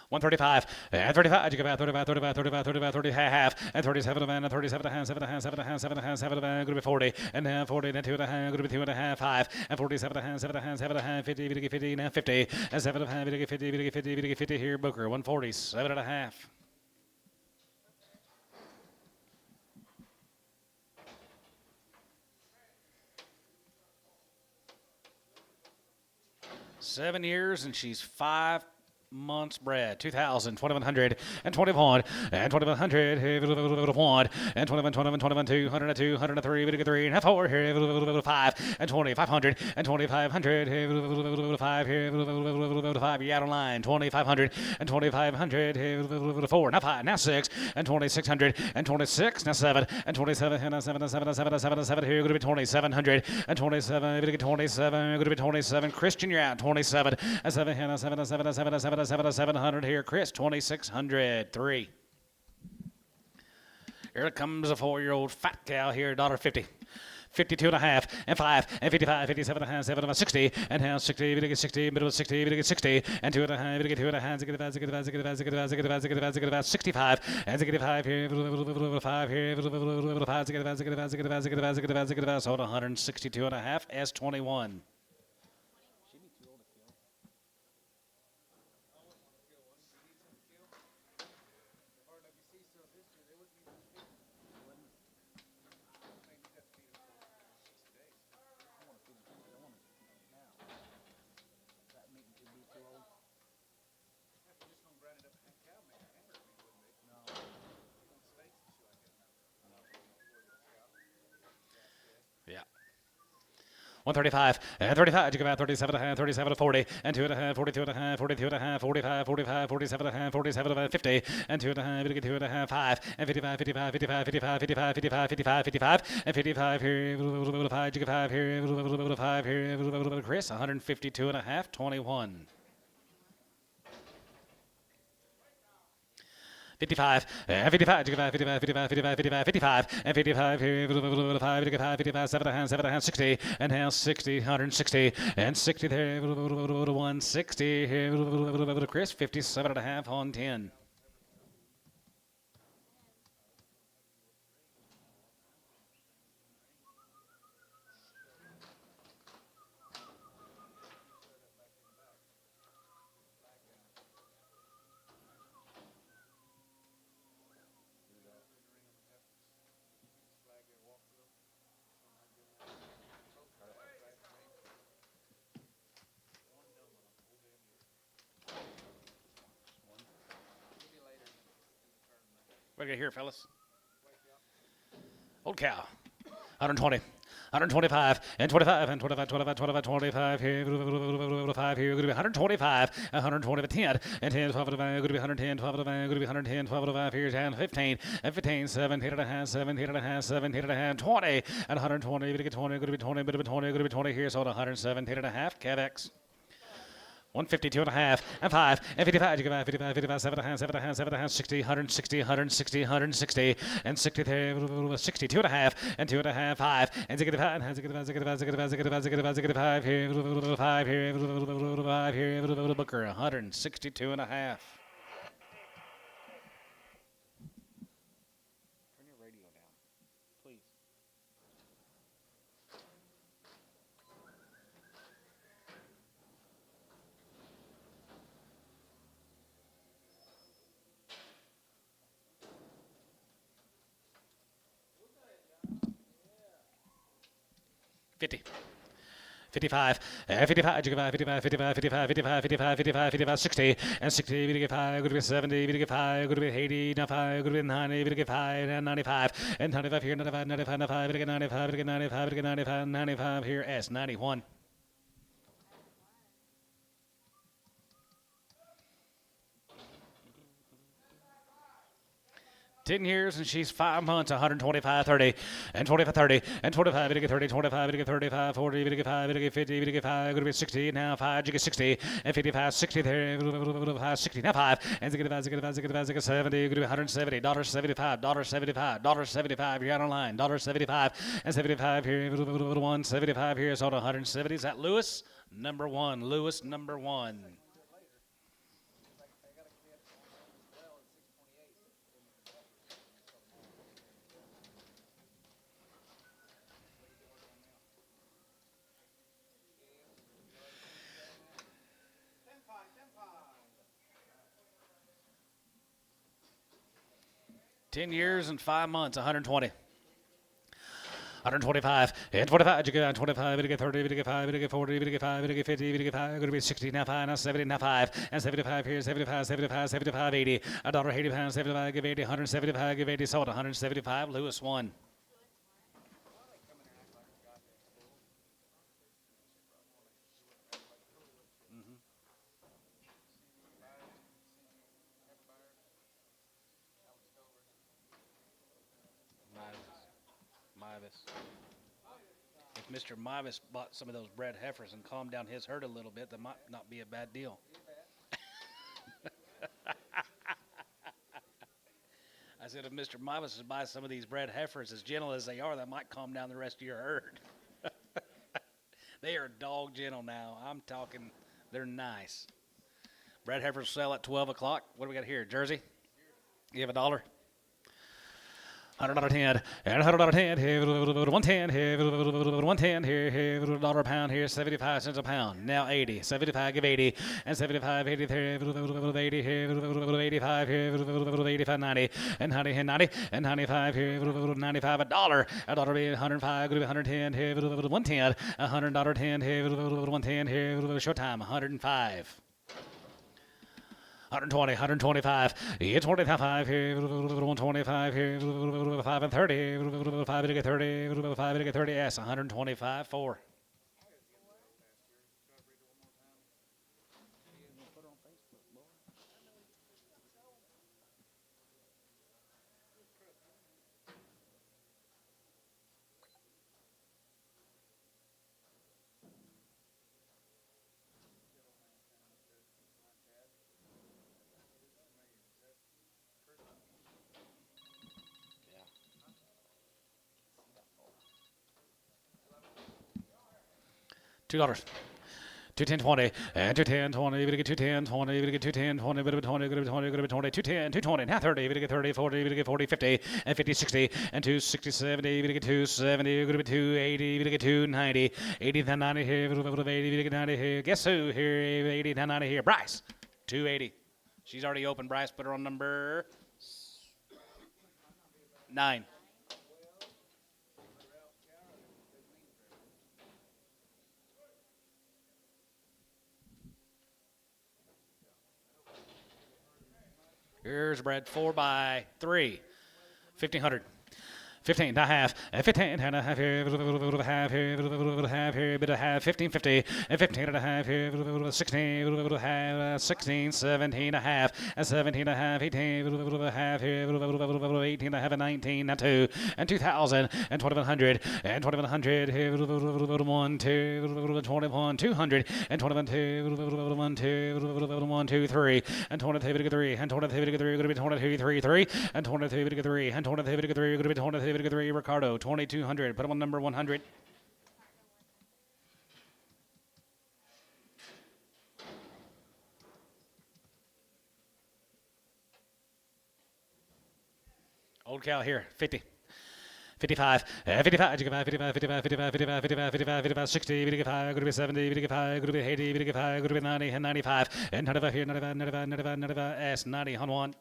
Speaker 1: 135 and 35. You go back 35, 35, 35, 35, 30 half and 37 of and 37 and 7 and 7 and 7 and 7 and going to be 40 and then 40 and 2 and a half going to be 2 and a half 5 and 47 and 7 and 7 and 50 50 and 50 and 7 and 50 50 50 50 here Booker 147 and a half. Seven years and she's 5 months bred. 2,000, 2,100, and 21, and 2,100, one, and 21, 21, 21, 200, 203, 3, and 4, 5, and 2,500, and 2,500, 5, 5, you out of line, 2,500, and 2,500, 4, now 5, now 6, and 2,600, and 26, now 7, and 27, and 7, and 7, and 7, and 7, and 7, here, going to be 2,700, and 27, 27, going to be 27, Christian, you're out, 27, and 7, and 7, and 7, and 7, and 7, 700 here, Chris, 2,600, 3. Here comes a 4-year-old fat cow here, $1.50. 52 and a half, and 5, and 55, 57 and a half, 7 and a 60, and now 60, we get 60, middle of 60, we get 60, and 2 and a half, we get 2 and a half, 65, and 65 here, 5 here, 5, so 162 and a half, S21. Yeah. 135 and 35. You go back 37 and a half, 37 to 40 and 2 and a half, 42 and a half, 42 and a half, 45, 45, 47 and a half, 47 and a half, 50 and 2 and a half, 2 and a half, 5 and 55, 55, 55, 55, 55, 55, 55, 55 and 55 here, 5, you go 5 here, 5 here, Chris, 152 and a half, 21. 55, and 55, 55, 55, 55, 55, 55, and 55 here, 5, 55, 7 and 7 60, and now 60, 160, and 60 there, 160 here, Chris, 57 and a half on 10. What do you hear, fellas? Old cow. 120. 125 and 25 and 25, 25, 25, 25 here, 5 here, going to be 125, 120 10 and 10, 12 going to be 110, 12 going to be 110, 12 here, 10, 15 and 15, 17 and a half, 17 and a half, 17 and a half, 20 and 120, going to get 20, going to be 20, bit of a 20, going to be 20 here, so 117 and a half, Cavex. 152 and a half, and 5, and 55, you go back 55, 55, 7 and a half, 7 and a half, 7 and a half, 60, 160, 160, 160, and 60 there, 62 and a half, and 2 and a half, 5, and 65, and 65, 65, 65, 65, 65 here, 5 here, 5 here, Booker, 162 and a half. Turn your radio down, please. $50. 55, 55, 55, 55, 55, 55, 55, 55, 55, 60, and 60, we get 5, going to be 70, we get 5, going to be 80, 95, going to be 90, we get 5, and 95, and 95 here, 95, 95, 95, we get 95, we get 95, we get 95, 95 here, S, 91. 10 years and she's 5 months, 125, 30, and 25, 30, and 25, it'll get 30, 25, it'll get 35, 40, it'll get 5, it'll get 50, it'll get 5, it'll get 60, now 5, you get 60, and 55, 60, there, 60, now 5, and 65, 65, 65, 70, it'll be 170, $75, $75, $75, you're out on line, $75, and 75 here, 175 here, so 170, is that Lewis? Number 1, Lewis, number 1. $10 years and 5 months, 120. 125, and 25, you get 25, you get 30, you get 5, you get 40, you get 5, you get 50, you get 5, going to be 60, now 5, now 70, now 5, and 75 here, 75, 75, 75, 80, $1.80, 75, give 80, 175, give 80, sold 175, Lewis won. If Mr. Mivis bought some of those bred heifers and calmed down his herd a little bit, that might not be a bad deal. I said, if Mr. Mivis buys some of these bred heifers as gentle as they are, that might calm down the rest of your herd. They are dog gentle now. I'm talking, they're nice. Bred heifers sell at 12 o'clock. What do we got here? Jersey? You have $1? $100.10, and $100.10 here, $110 here, $110 here, $1 a pound here, 75 cents a pound. Now 80, 75, give 80, and 75, 80 here, 80 here, 85 here, 85, 90, and 90, and 90, and 95 here, 95, $1 be 105, going to be 110 here, 110, $100.10 here, 110 here, showtime, 105. 120, 125, it's 25 here, 125 here, 5 and 30, 5 to get 30, 5 to get 30, yes, 125, 4. $2. 210.20 and 210.20. You get 210.20. You get 210.20. Bit of 20. Good 20. Good 20. 210. 220. Now 30. You get 30. 40. You get 40. 50 and 50. 60 and 260. 70. You get 270. Good 280. You get 290. 80 to 90 here. 80. You get 90 here. Guess who here? 80 to 90 here. Bryce. 280. She's already open. Bryce, put her on number 9. Here's Brad 4 by 3, 1,500. 15 and a half, and 15 and a half here, half here, half here, bit of half, 15.50, and 15 and a half here, 16, 16, 17 and a half, and 17 and a half, 18, half here, 18 and a half, and 19, now 2, and 2,000, and 2,100, and 2,100 here, 1, 2, 21, 200, and 21, 2, 1, 2, 1, 2, 3, and 22, 3, and 22, 3, going to be 22, 3, 3, and 22, 3, and 22, 3, going to be 22, 3, Ricardo, 2,200. Put him on number 100. Old cow here, 50. 55, 55, 55, 55, 55, 55, 55, 55, 55, 60, 55, going to be 70, 55, going to be 80, 55, going to be 90, and 95, and 95 here, 95, 95, 95, 95, S, 90, on 1.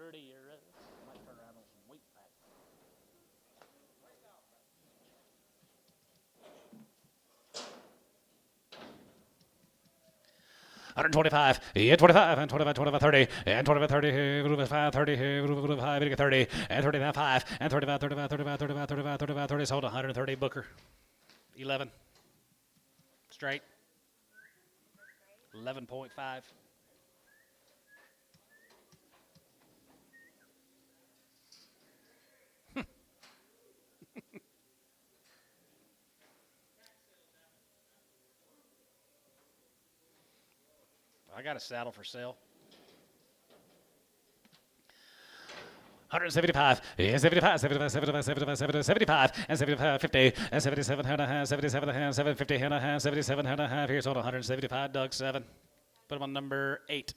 Speaker 1: 30 or might turn around on some wheat pack. $125, yeah, 25, and 25, 25, 30, and 25, 30, group of 5, 30, group of 5, 30, and 35, 5, and 35, 35, 35, 35, 35, 35, 30, sold 130, Booker. 11. Straight. 11.5. I got a saddle for sale. 175, yeah, 75, 75, 75, 75, 75, 75, and 75, 50, and 77 and a half, 77 and a half, 750 and a half, 77 and a half. Here's sold 175, Doug 7. Put him on number 8.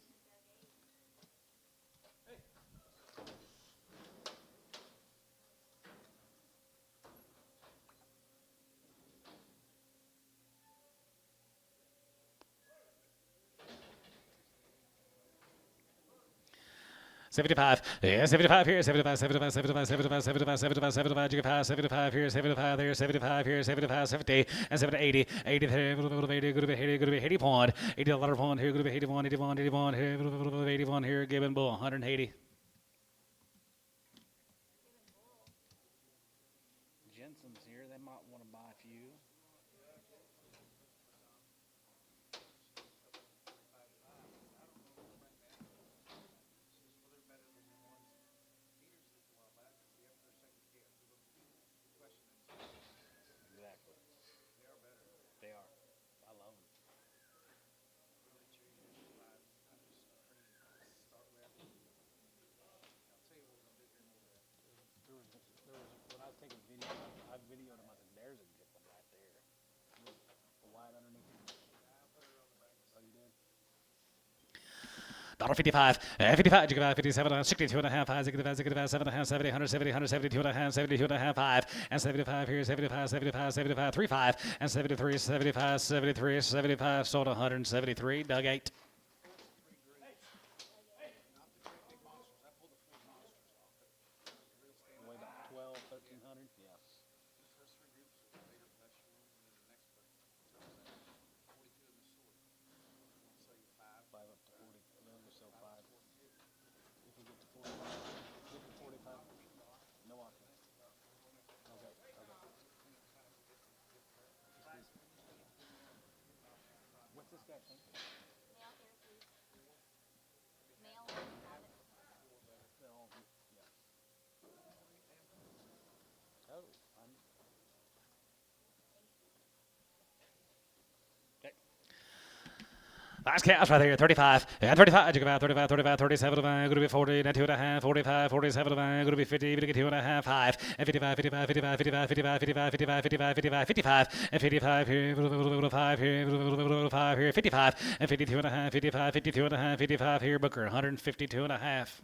Speaker 1: $75, yeah, 75 here, 75, 75, 75, 75, 75, 75, 75, you can 75 here, 75 there, 75 here, 75, 70, and 70, 80, 80 there, 80, good to be 80, good to be 80 point, 80 dollar point here, good to be 81, 81, 81 here, 81 here, Gibbon Bull, 180. Jensen's here, they might want to buy a few. Exactly. They are. I love them. When I was taking video, I videoed them. I said, "There's a good one right there." The white underneath. Oh, you did? $55, 55, 57, 62 and a half, 65, 7 and a half, 70, 170, 172 and a half, 72 and a half, 5, and 75 here, 75, 75, 75, 35, and 73, 75, 73, 75, sold 173, Doug 8. Weigh about 12, 1,300, yeah. Five up to 40, they'll sell 5. If we get to 45, get to 45, no auction. Okay, okay. What's this guy think?
Speaker 3: Nail therapy. Nail private.
Speaker 1: Yeah. Oh, okay. Last cash right there, 35, and 35, you go about 35, 35, 37, going to be 40, and 2 and a half, 45, 47, going to be 50, going to get 2 and a half, 5, and 55, 55, 55, 55, 55, 55, 55, 55, 55, 55, and 55 here, 5 here, 5 here, 55, and 52 and a half, 55, 52 and a half, 55 here, Booker, 152 and a half.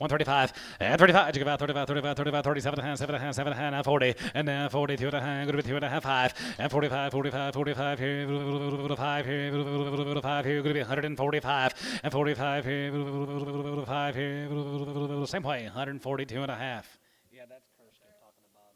Speaker 1: $135, and 35, you go about 35, 35, 35, 37 and a half, 7 and a half, 7 and a half, 40, and now 42 and a half, going to be 2 and a half, 5, and 45, 45, 45 here, 5 here, 5 here, going to be 145, and 45 here, 5 here, same way, 142 and a half. Yeah, that's Kirsten talking about.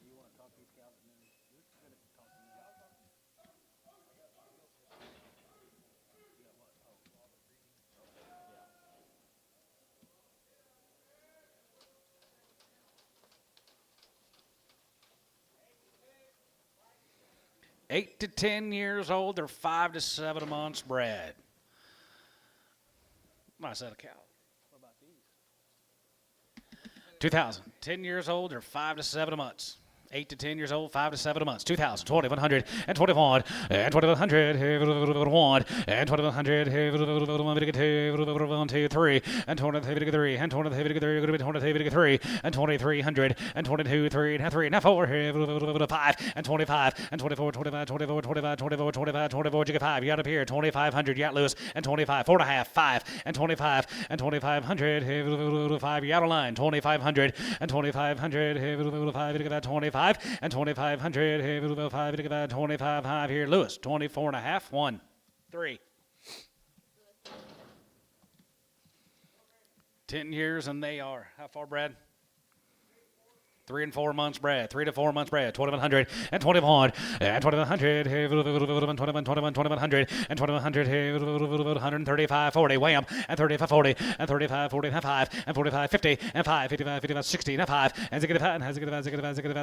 Speaker 1: You want to talk to these gals at noon? You're good at talking to them. Yeah, what? Oh. Yeah. 8 to 10 years old. They're 5 to 7 months bred. Nice set of cows.
Speaker 2: What about these?
Speaker 1: 2,000. 10 years old. They're 5 to 7 months. 8 to 10 years old, 5 to 7 months. 2,000, 2,100, and 21, and 2,100, and 2,100, 1, 2, 3, and 23, and 23, and 2,300, and 22, 3, and 3, and 4, 5, and 25, and 24, 25, 24, 25, 24, 25, 24, you get 5, you got up here, 2,500, you got loose, and 25, 4.5, 5, and 25, and 2,500, 5, you out of line, 2,500, and 2,500, 5, you get 25, and 2,500, 5, you get 25, 5 here, Lewis, 24.5, 1, 3. 10 years, and they are, how far, Brad? 3 and 4 months bred, 3 to 4 months bred, 2,100 and 21, and 2,100, 21, 2,100, and 2,100, 135, 40, wham, and 35, 40, and 35, 40, and 5, and 45, 50, and 5, 55, 55, 60, and 5, and 65, and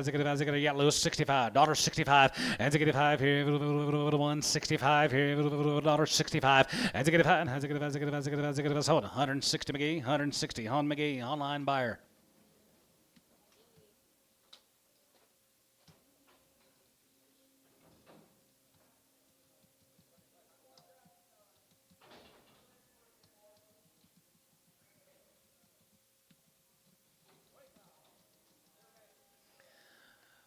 Speaker 1: 65, yeah, Lewis, 65, daughter 65, and 65 here, 165 here, daughter 65, and 65, and 65, sold 160 McGee, 160 on McGee, online buyer.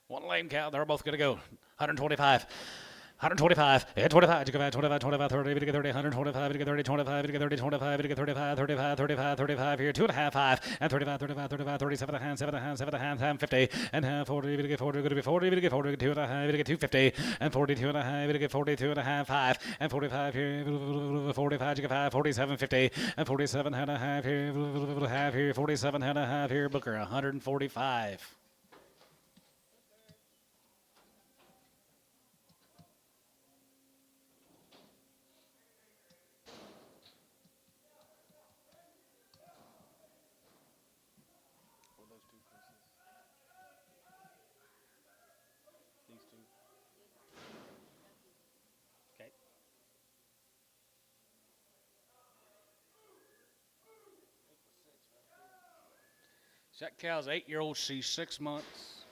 Speaker 1: One lame cow, they're both going to go. 125. 125, and 25, you get 25, 25, 30, you get 30, 125, you get 30, 25, you get 30, 25, you get 35, 35, 35, 35 here, 2.5, 5, and 35, 35, 35, 37 and a half, 7 and a half, 7 and a half, 50, and half 40, you get 40, you get 40, you get 40, you get 2.5, you get 250, and 42 and a half, you get 42 and a half, 5, and 45 here, 45, you get 5, 47, 50, and 47 and a half here, 47 and a half here, Booker, 145. That cow's 8-year-old. She's 6 months.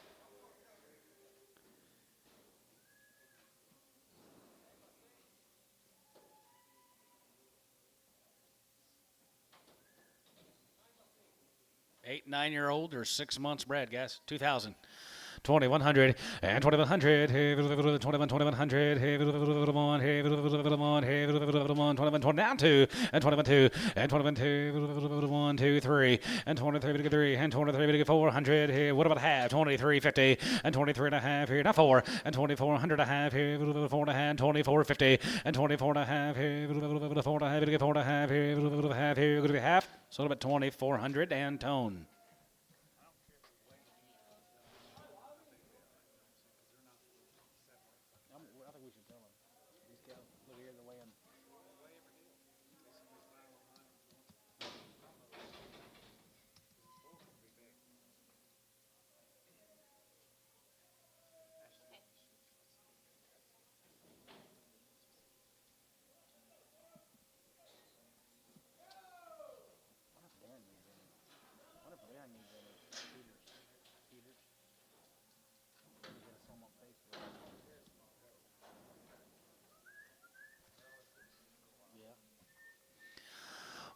Speaker 1: Eight, 9-year-old or 6 months bred, guys. 2,000. 2,100 and 2,100, 21, 2,100, 21, down 2, and 22, and 22, 1, 2, 3, and 23, 3, and 23, 400, what about half? 23.50, and 23 and a half here, now 4, and 2,400 and a half here, 4 and a half, 24.50, and 24 and a half here, 4 and a half, 4 and a half here, half here, going to be half, so about 2,400 and tone.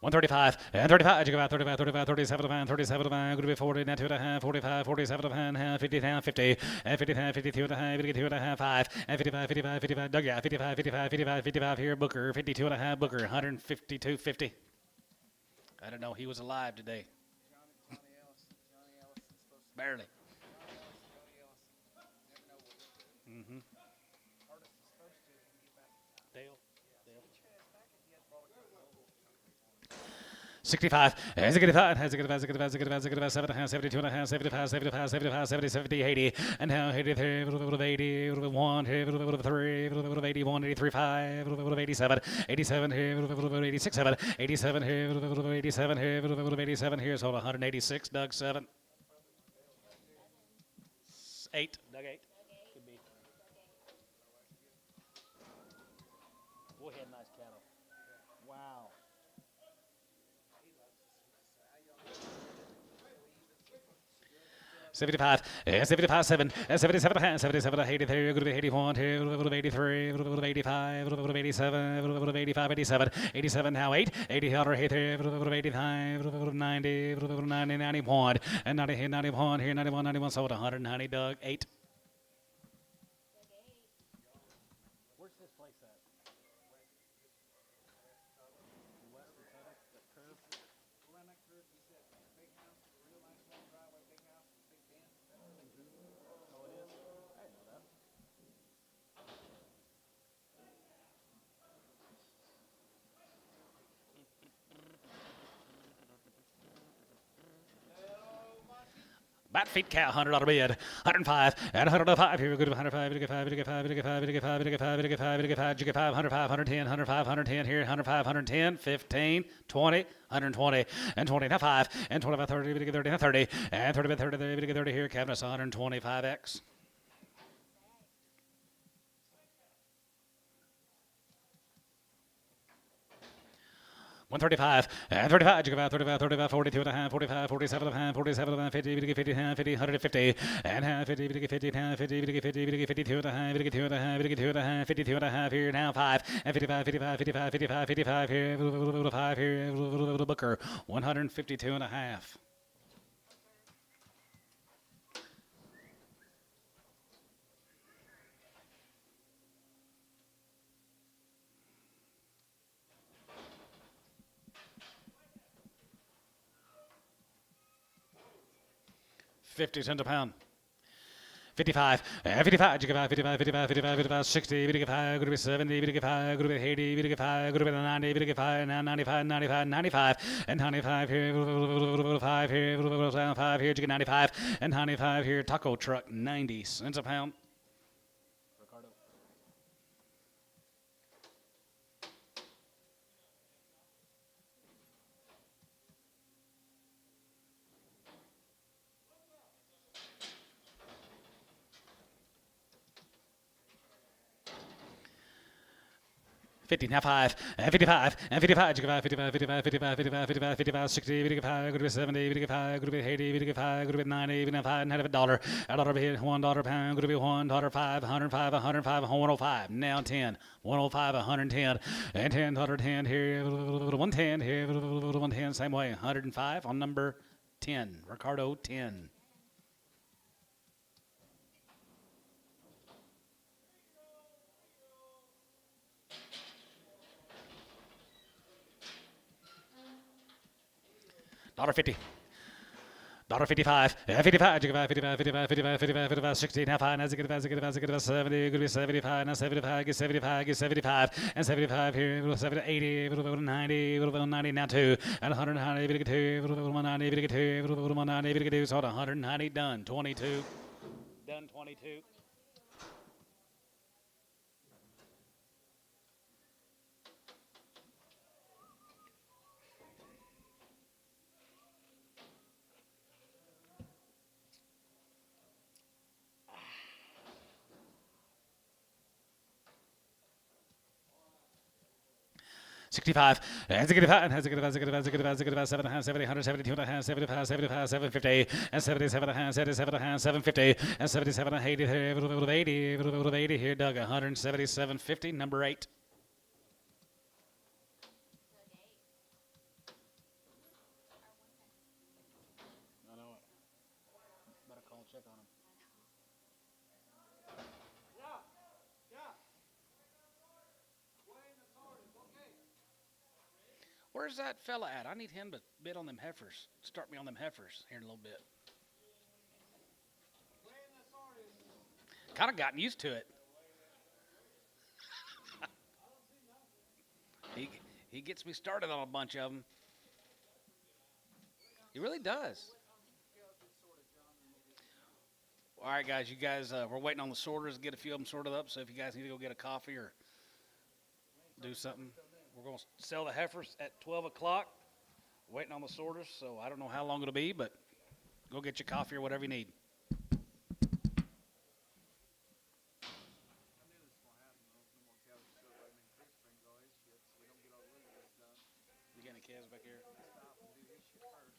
Speaker 1: $135 and 35. You go about 35, 35, 37 and 37 going to be 40, now 2.5, 45, 47 and a half, 50 down, 50 and 55, 52 and a half, 52 and a half, 5 and 55, 55, 55. Doug, yeah, 55, 55, 55, 55 here. Booker, 52 and a half. Booker, 152.50. I don't know. He was alive today.
Speaker 2: Johnny Ellison. Johnny Ellison's supposed to.
Speaker 1: Barely.
Speaker 2: Johnny Ellison. Never know what he'll do.
Speaker 1: Mm-hmm.
Speaker 2: Artist is supposed to when you get back to town.
Speaker 1: Dale.
Speaker 2: Back if he had brought it to the local.
Speaker 1: 65, and 65, 7 and a half, 72 and a half, 75, 75, 75, 70, 70, 80, and now 83, 80, 1, 3, 81, 83, 5, 87, 87 here, 86, 7, 87 here, 87 here, 87 here, so 186, Doug 7. 8, Doug 8. Could be. We had nice cattle. Wow. 75, 75, 7, 77, 77, 83, 81, 83, 85, 87, 85, 87, 87, now 8, 80, 85, 90, 90, 91, and 90, 91, here 91, 91, sold 190, Doug, 8. Where's this place at?
Speaker 2: Around that curve, he said, big house, real nice long driveway, big house, big den.
Speaker 1: Oh, it is? I didn't know that. Bat feet cow, $100 bid, 105, and 105. Here we go to 105, you get 5, you get 5, you get 5, you get 5, you get 5, you get 5, you get 5, you get 5, 105, 110, 105, 110 here, 105, 110, 15, 20, 120, and 20, now 5, and 25, 30, you get 30, now 30, and 30, 30, you get 30 here, cabinet 125X. $135, and 35, you go about 35, 35, 42 and a half, 45, 47 and a half, 47 and a half, 50, you get 50, 50, 150, and half, 50, you get 50, 50, you get 50, you get 52 and a half, you get 2 and a half, you get 2 and a half, 52 and a half here, now 5, and 55, 55, 55, 55, 55 here, 5 here, Booker, 152 and a half. $0.50 a pound. 55, 55, you get 5, 55, 55, 55, 55, 60, you get 5, going to be 70, you get 5, going to be 80, you get 5, going to be 90, you get 5, now 95, 95, 95, and 95 here, 5 here, 5 here, you get 95, and 95 here, taco truck, 90 cents a pound. Ricardo. $50, now 5, and 55, and 55, you get 5, 55, 55, 55, 55, 55, 55, 60, you get 5, going to be 70, you get 5, going to be 80, you get 5, going to be 90, you get 5, and have $1, $1 be $1 pound, going to be $1, 5, 105, 105, 105, now 10, 105, 110, and $10 here, 110 here, 110, same way, 105 on number 10, Ricardo 10. $1.50. $1.55, 55, you get 5, 55, 55, 55, 55, 55, 60, now 5, now 65, 65, 65, 70, you get 75, now 75, get 75, get 75, and 75 here, 70, 80, 90, 90, now 2, and 190, you get 2, 190, you get 2, 190, you get 2, so 190, done, 22, done, 22. $65, and 65, and 65, 65, 65, 65, 7 and a half, 70, 172 and a half, 75, 75, 750, and 77 and a half, 77 and a half, 750, and 77 and 80, 80 here, Doug, 177.50, number 8. I know it. Better call and check on him. Where's that fella at? I need him to bid on them heifers. Start me on them heifers here in a little bit. Kind of gotten used to it. He gets me started on a bunch of them. He really does. All right, guys. You guys, we're waiting on the sorters to get a few of them sorted up. So if you guys need to go get a coffee or do something. We're going to sell the heifers at 12 o'clock. Waiting on the sorters, so I don't know how long it'll be, but go get your coffee or whatever you need. Kev's back here.
Speaker 2: Stop and do his shit first.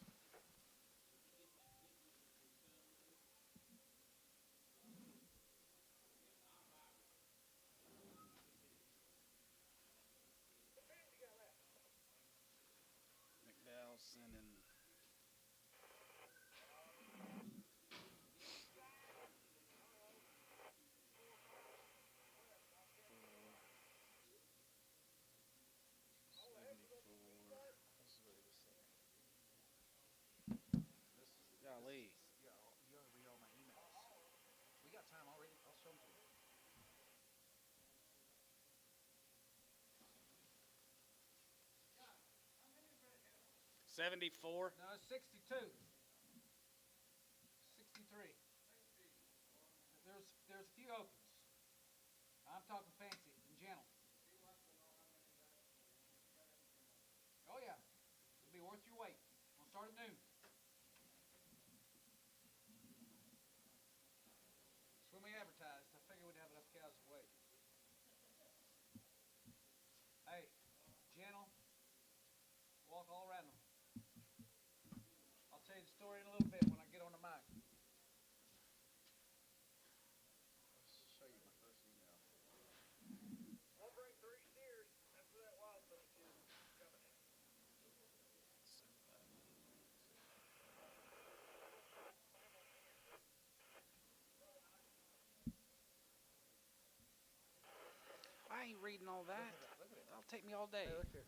Speaker 1: McDowell sending. Golly.
Speaker 2: Yeah, you gotta read all my emails. We got time already. I'll show them to you.
Speaker 1: 74.
Speaker 2: No, it's 62. 63. There's a few opens. I'm talking fancy and gentle. Oh yeah. It'll be worth your wait. We'll start at noon. That's when we advertised. I figured we'd have enough cows to wait. Hey, gentle. Walk all around them. I'll tell you the story in a little bit when I get on the mic. I'll show you my first email.
Speaker 4: I'll bring 3 steers after that wild finish is coming in.
Speaker 1: I ain't reading all that.
Speaker 2: Look at it.
Speaker 1: That'll take me all day.
Speaker 2: Hey, look here.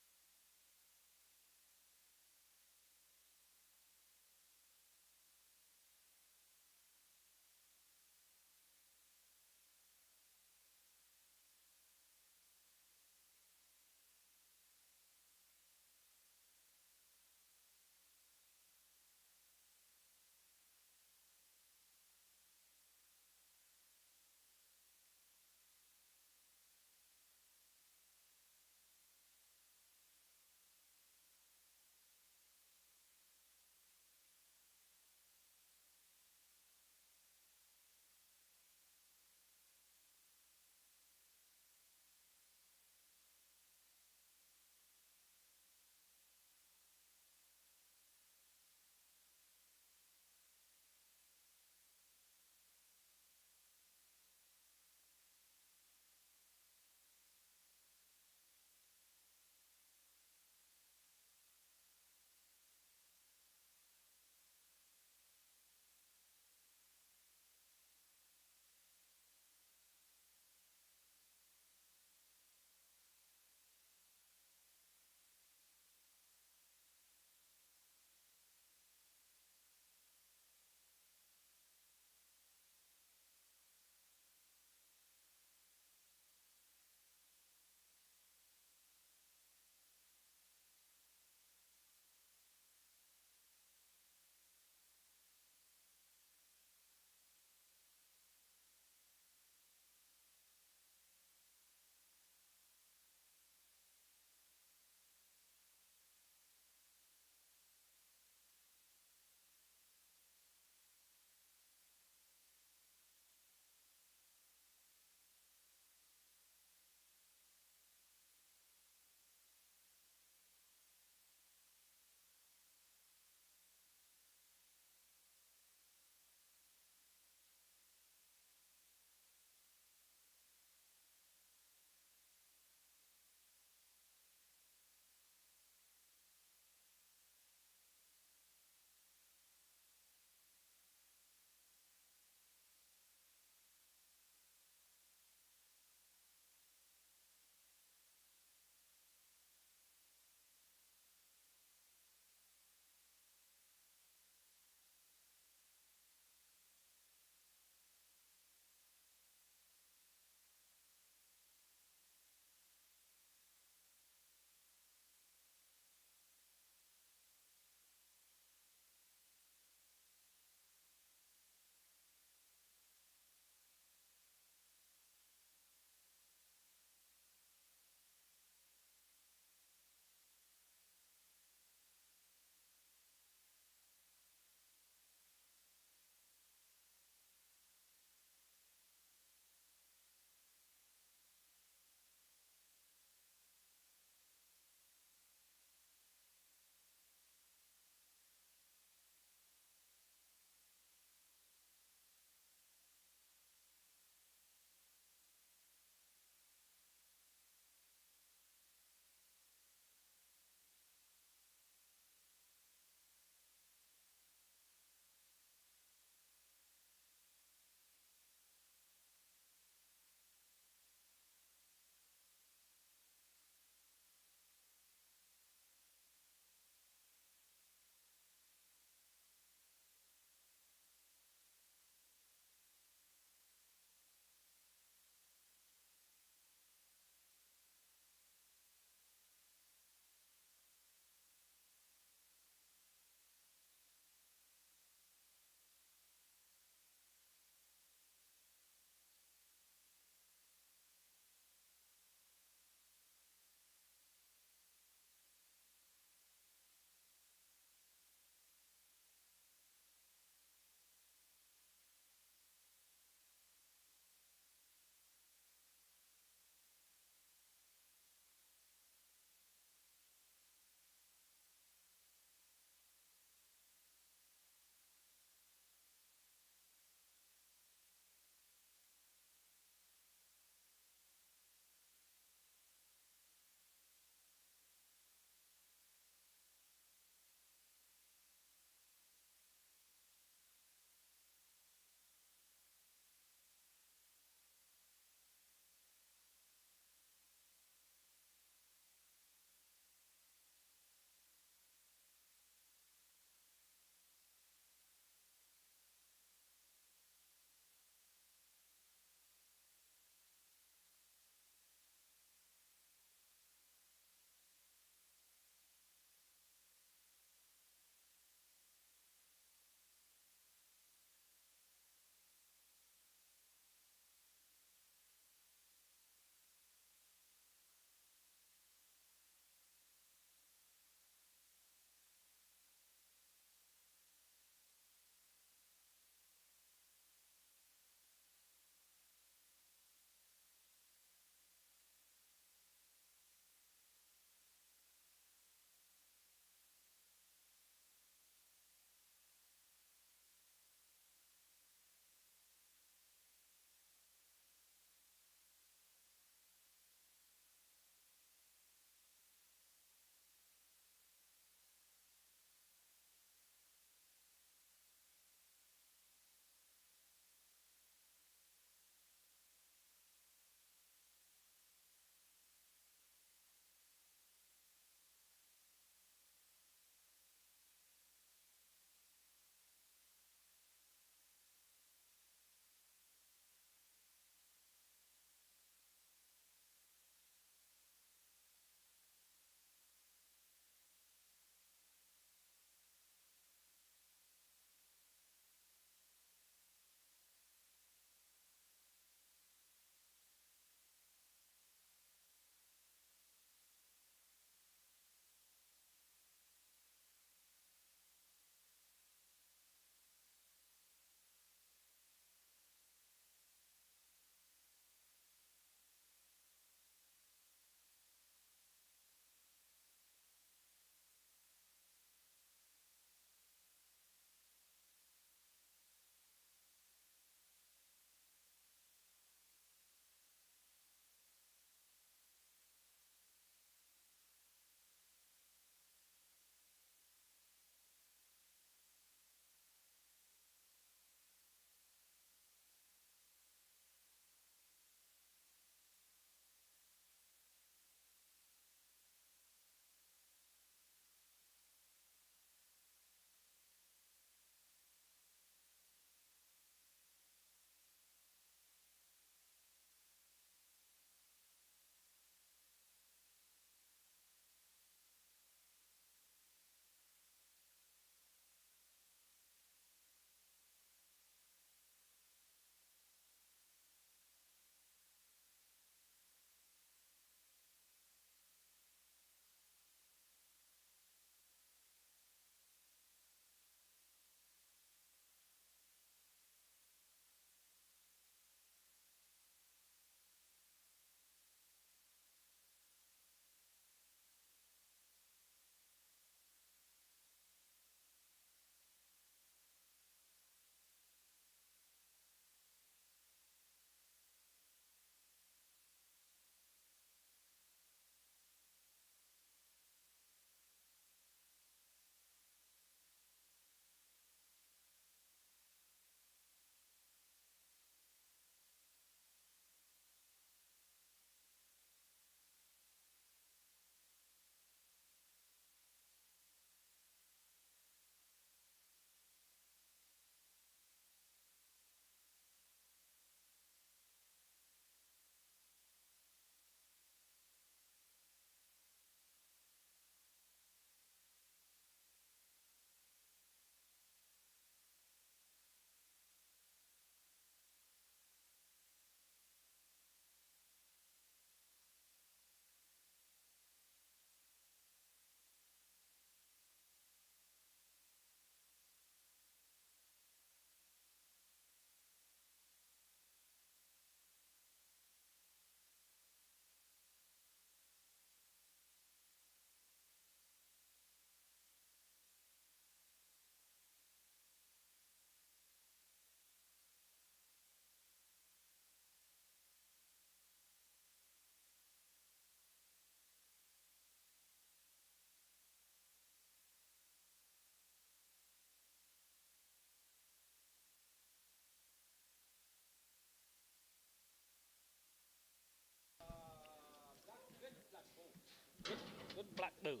Speaker 1: clock, move.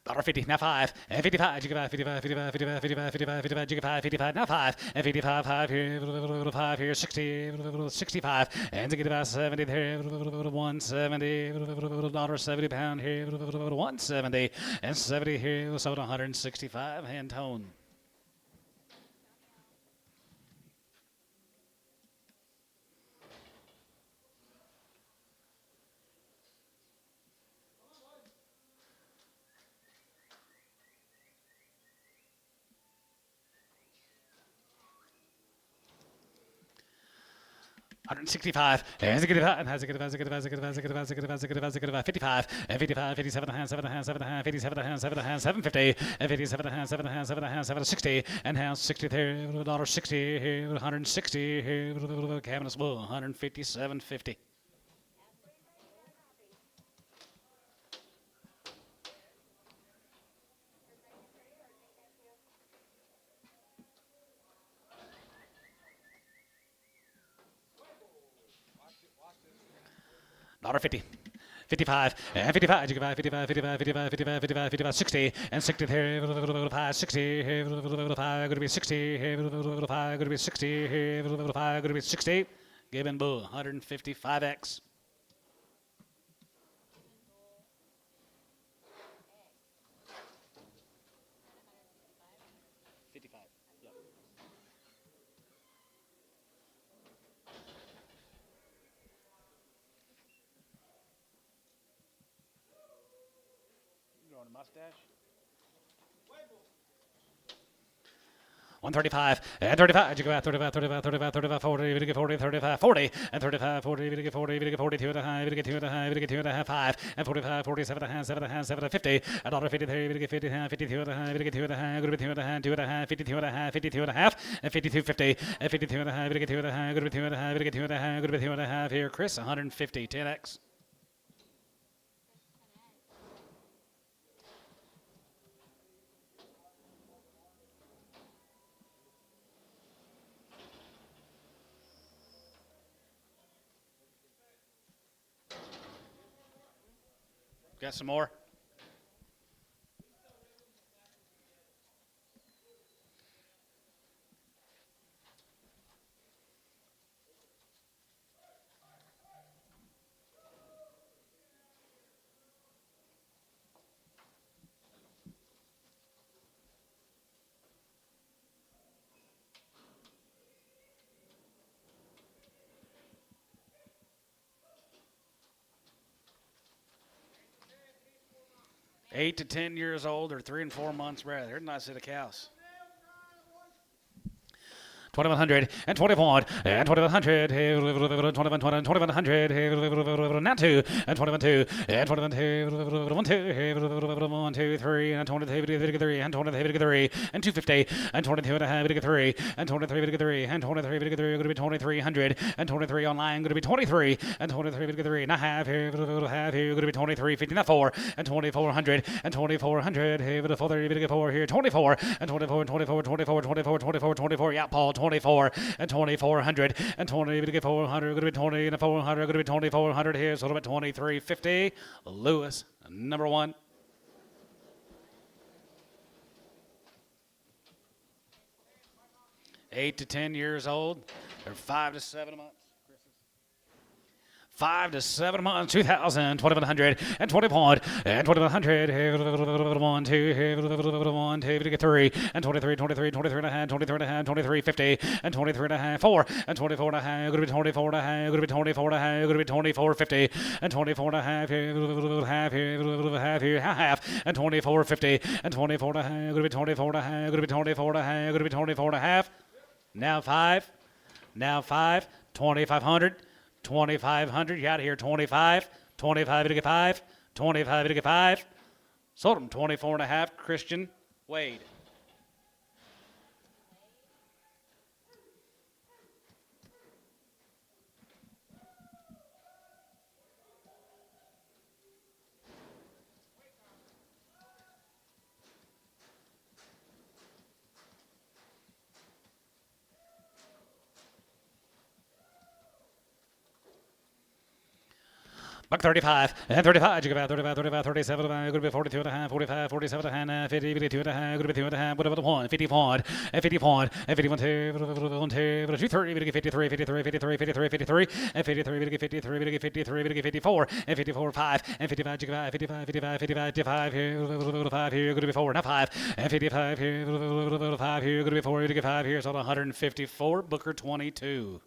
Speaker 1: $1.50, now 5, and 55, you get 5, 55, 55, 55, 55, 55, 55, you get 5, 55, now 5, and 55, 5 here, 5 here, 60, 65, and to get about 70 there, 170, $1.70 pound here, 170, and 70 here, sold 165, hand tone. $165, and 55, and 55, and 55, 57 and 7 and 7 and 57 and 7 and 750, and 57 and 7 and 7 and 7 60, and house 60 there, $1.60 here, 160 here, cabinets wool, 157.50. $1.50. 55, and 55, you get 5, 55, 55, 55, 55, 55, 55, 60, and 60 there, 5, 60, 5, going to be 60, 5, going to be 60, 5, going to be 60, given bull, 155X. Mustache. 135, and 35, you go out 35, 35, 35, 35, 40, you get 40, 35, 40, and 35, 40, you get 40, you get 42 and a half, you get 2 and a half, you get 2 and a half, 5, and 45, 47 and a half, 7 and a half, 7 and 50, $1.50 there, you get 50 and a half, 52 and a half, you get 2 and a half, you get 2 and a half, 2 and a half, 52 and a half, 52 and a half, and 52.50, and 52 and a half, you get 2 and a half, you get 2 and a half, you get 2 and a half, you get 2 and a half here, Chris, 150, 10X. Got some more? Eight to 10 years old or 3 and 4 months, rather. There's a nice set of cows. 2,100 and 21 and 2,100, 2,100, not 2 and 21 and 1 2 3 and 23 and 23 and 250 and 22 and a half 3 and 23 and 23 going to be 2,300 and 23 online going to be 23 and 23 and a half here going to be 23.50 not 4 and 2,400 and 2,400 here 4 here 24 and 24 yeah Paul 24 and 2,400 and 20 to get 400 going to be 20 and 400 going to be 2,400 here so about 23.50 Lewis number 1. Eight to 10 years old or 5 to 7 months. 5 to 7 months, 2,000, 2,100, and 21, and 2,100, 1, 2, 1, 2, to get 3, and 23, 23, 23 and a half, 23 and a half, 23, 50, and 23 and a half, 4, and 24 and a half, going to be 24 and a half, going to be 24 and a half, going to be 24, 50, and 24 and a half, half, and 24, 50, and 24 and a half, going to be 24 and a half, going to be 24 and a half, going to be 24 and a half. Now 5, 2,500. 2,500, you out of here, 25, 25 to get 5, 25 to get 5. Sold him 24 and a half, Christian Wade. Buck 35, and 35, you give out 35, 35, 37, going to be 42 and a half, 45, 47 and a half, 50, 52 and a half, going to be 2 and a half, whatever the one, 50 point, and 50 point, and 51, 2, 1, 2, 30, 53, 53, 53, 53, 53, and 53, 53, 53, 54, and 54, 5, and 55, you give out 55, 55, 55, 55, here, 5 here, going to be 4, not 5, and 55 here, 5 here, going to be 4, you get 5 here, so 154, Booker 22.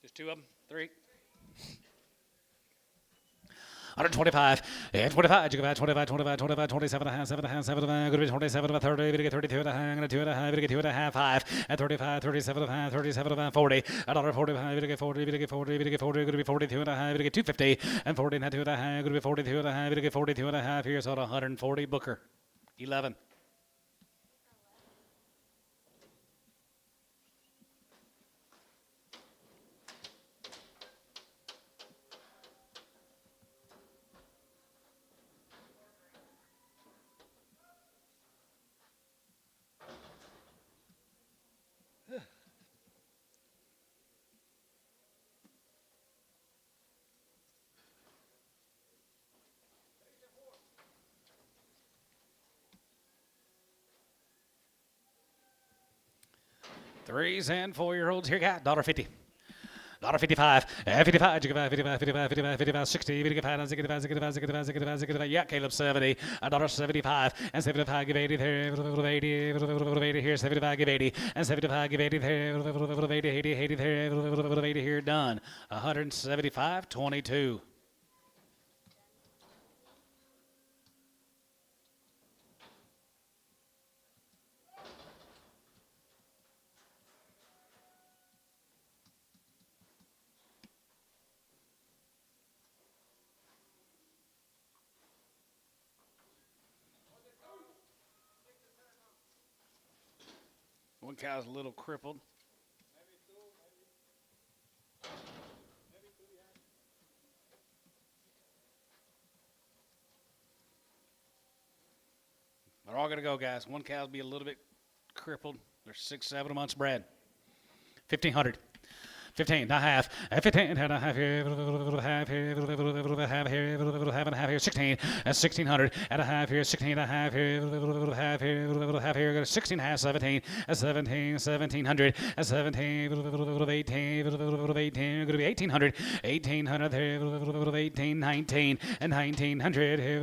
Speaker 1: Just 2 of them, 3. 125, and 25, you go back 25, 25, 25, 27 and a half, 7 and a half, 7 and a half, going to be 27 and 30, we get 32 and a half, going to 2 and a half, we get 2 and a half, 5, and 35, 37 and a half, 37 and a half, 40, $1.45, we get 40, we get 40, we get 40, going to be 42 and a half, we get 250, and 40 and 2 and a half, going to be 42 and a half, we get 42 and a half, here's on 140, Booker, 11. Threes and 4-year-olds here got $1.50. $1.55, 55, 55, 55, 55, 55, 60, 55, 65, 65, 65, 65, 65, yeah, Caleb 70, $1.75, and 75, give 80 there, 80 here, 75, give 80, and 75, give 80 there, 80 there, 80 here, done. 175, 22. One cow's a little crippled. They're all going to go, guys. One cow's be a little bit crippled. There's 6, 7 months bred. 1,500. 15 and a half, 15 and a half here, half here, half and a half here, 16, and 1,600 and a half here, 16 and a half here, half here, half here, 16 half, 17, and 17, 1,700, and 17, 18, 18, going to be 1,800, 1,800 here, 18, 19, and 1,900 here,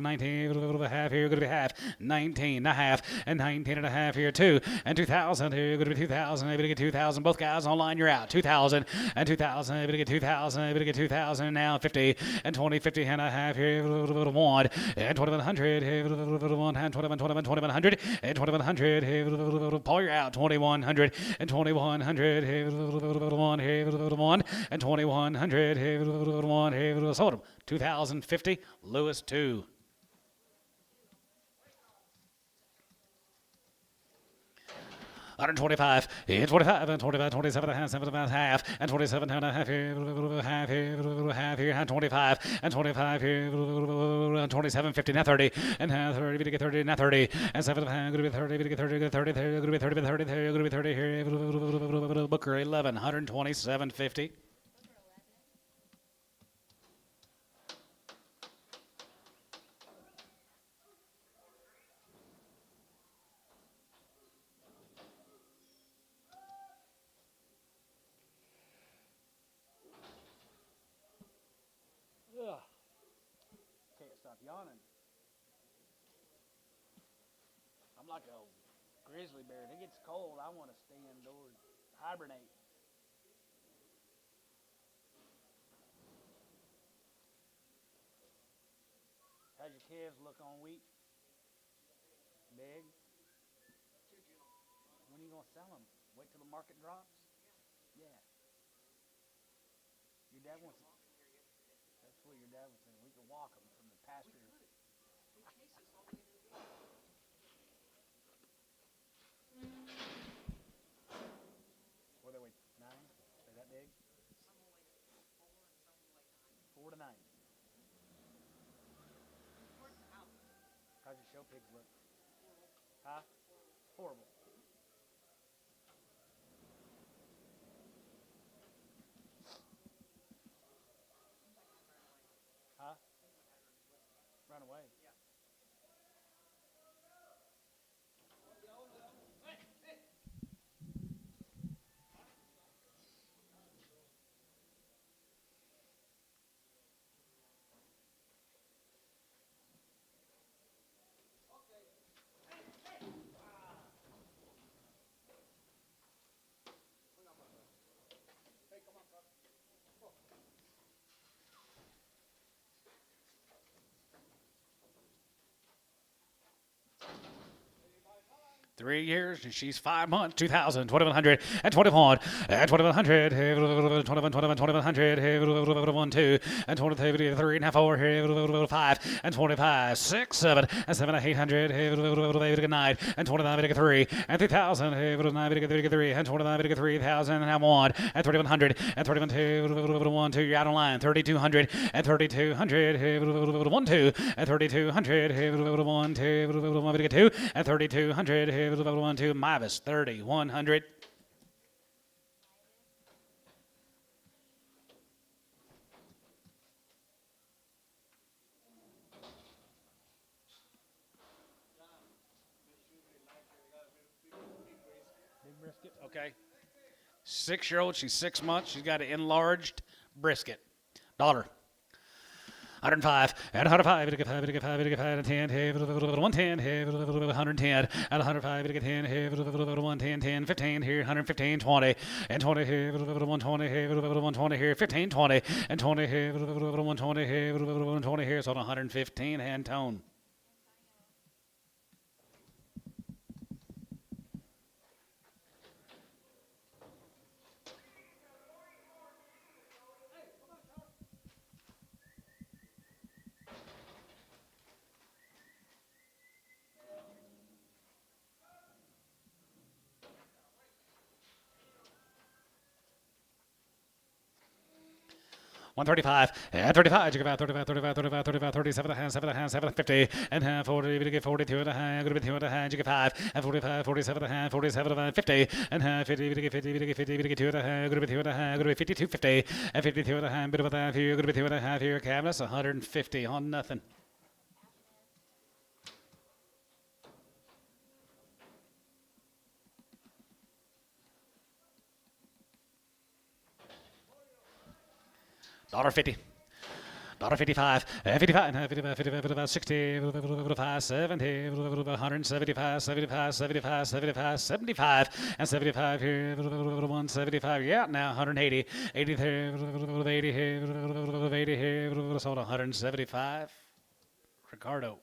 Speaker 1: 19, half here, going to be half, 19 and a half, and 19 and a half here, 2, and 2,000 here, going to be 2,000, able to get 2,000, both guys online, you're out, 2,000. And 2,000, able to get 2,000, able to get 2,000, now 50, and 20, 50 and a half here, 1, and 2,100 here, 1, and 2,100, and 2,100 here, Paul, you're out, 2,100, and 2,100 here, 1 here, 1, and 2,100 here, 1 here, sold him, 2,050, Lewis 2. 125, and 25, and 25, 27 and a half, 7 and a half, and 27 and a half here, half here, and 25, and 25 here, and 27, 50, now 30, and 30, we get 30, now 30, and 7 and a half, going to be 30, we get 30, 30, going to be 30, 30, going to be 30 here, Booker 11, 127, 50. Can't stop yawning. I'm like a grizzly bear. If it gets cold, I want to stay indoors, hibernate. How's your calves look on wheat? Big? When are you going to sell them? Wait till the market drops? Yeah. Your dad wants to. That's what your dad was saying. We could walk them from the pasture. What are they weigh? 9? Are that big? 4 to 9. show pigs look? Huh? Horrible. Huh? Run away. Yeah.
Speaker 2: Hey, come on, bro. Oh.
Speaker 1: 3 years, and she's 5 months, 2,000, 2,100, and 21, and 2,100, 2,100, 1, 2, and 23, and 4, 5, and 25, 6, 7, and 7, 800, 9, and 29, 3, and 3,000, 9, 3, and 29, 3,000, and 1, and 3,100, and 31, 2, 1, 2, you're out of line, 3,200, and 3,200, 1, 2, and 3,200, 1, 2, 2, and 3,200, 1, 2, Mavis, 3,100. Big brisket, okay. 6-year-old, she's 6 months. She's got an enlarged brisket. $1. 105, and 105, and 10, 110, and 105, 10, 110, 10, 15 here, 115, 20, and 20 here, 120 here, 120 here, 15, 20, and 20 here, 120 here, 120 here, so 115 hand tone. $135, and 35, you give out 35, 35, 35, 35, 37 and a half, 7 and a half, 7, 50, and half, 40, you get 42 and a half, going to be 2 and a half, you get 5, and 45, 47 and a half, 47 and a half, 50, and half, 50, you get 50, you get 50, you get 2 and a half, going to be 2 and a half, going to be 52, 50, and 52 and a half, bit of a half here, going to be 2 and a half here, cabinets, 150 on nothing. $1.50. $1.55, 55, 55, 55, 60, 55, 70, 175, 75, 75, 75, 75, and 75 here, 175, yeah, now 180, 80 here, 80 here, 80 here, sold 175. Ricardo.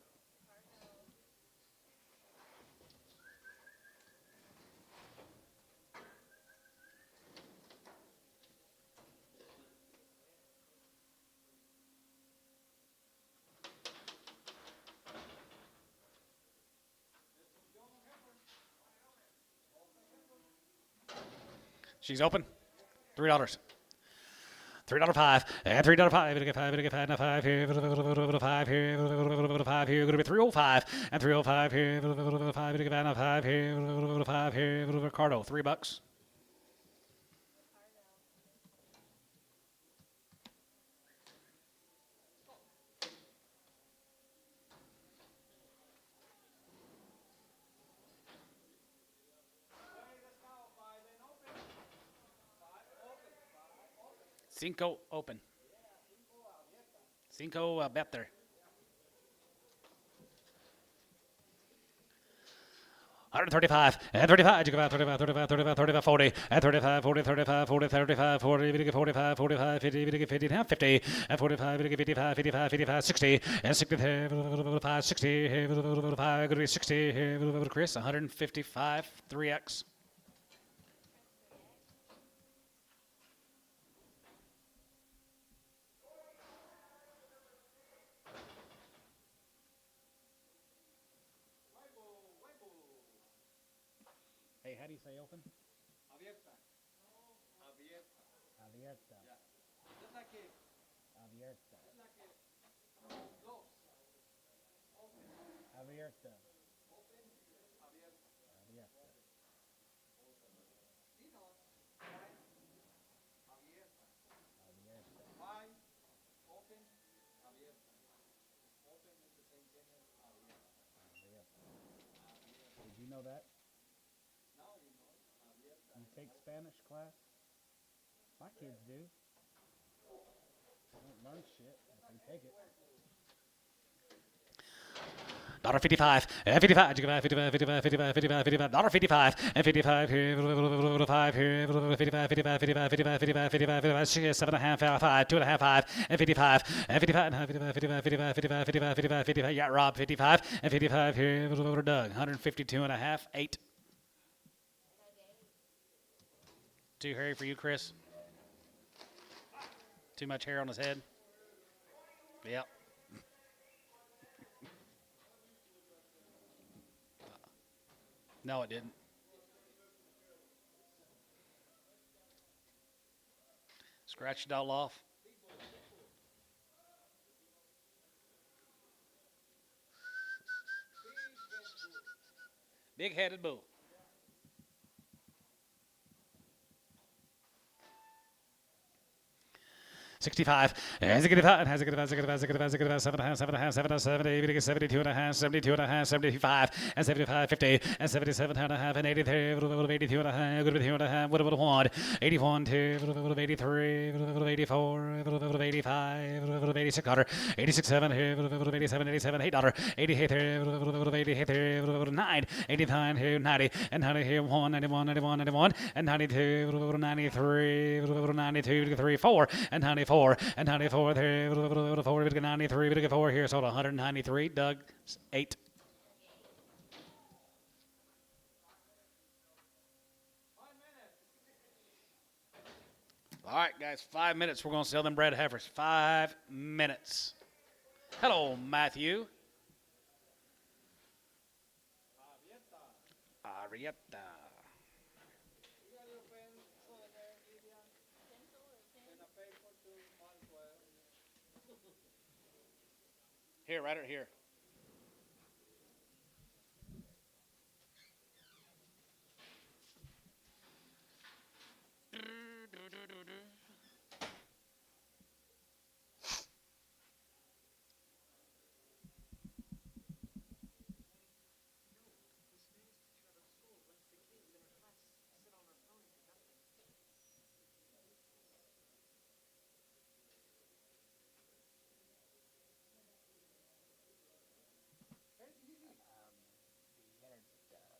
Speaker 1: She's open. $3. $3.05, and $3.05, get 5, get 5, now 5 here, 5 here, 5 here, going to be 305, and 305 here, 5, get 5, now 5 here, 5 here, Ricardo, $3. Cinco open. Cinco better. $135, and 35, you go out 35, 35, 35, 35, 40, and 35, 40, 35, 40, 35, 40, 45, 45, 50, 50, now 50, and 45, 55, 55, 55, 60, and 65, 60, 5, going to be 60, Chris, 155, 3X. Hey, how do you say open?
Speaker 2: Abierta. Abierta.
Speaker 1: Abierta.
Speaker 2: Yeah. Just like it.
Speaker 1: Abierta.
Speaker 2: Just like it. Close. Open.
Speaker 1: Abierta.
Speaker 2: Abierta. Wide, open, abierta. Open is the same thing as abierta. Did you know that? Now you know. Abierta. You take Spanish class? My kids do. They don't learn shit, but they take it.
Speaker 1: $55, and 55, 55, 55, 55, 55, 55, $55, and 55 here, 5 here, 55, 55, 55, 55, 55, 55, 55, 6, 7.5, 5, 2.5, 5, and 55, and 55, 55, 55, 55, 55, 55, 55, 55, yeah, Rob, 55, and 55 here, Doug, 152.5, 8. Too hairy for you, Chris? Too much hair on his head? Yep. No, it didn't. Scratch it all off. Big-headed bull. $65, and 65, has a good 7.5, 70, 72.5, 72.5, 75, and 75, 50, and 77.5, and 83, 82.5, good 82.5, would have won, 81, 2, 83, 84, 85, 86, 86, 7, 87, 87, $8, 88, 88, 9, 89, 90, and 90, 1, 91, 91, 91, and 92, 93, 92, 3, 4, and 94. And 94, 4, 93, 4 here, so 193. Doug, 8. All right, guys, 5 minutes. We're going to sell them bred heifers. 5 minutes. Hello, Matthew. Arietta. Here, right here.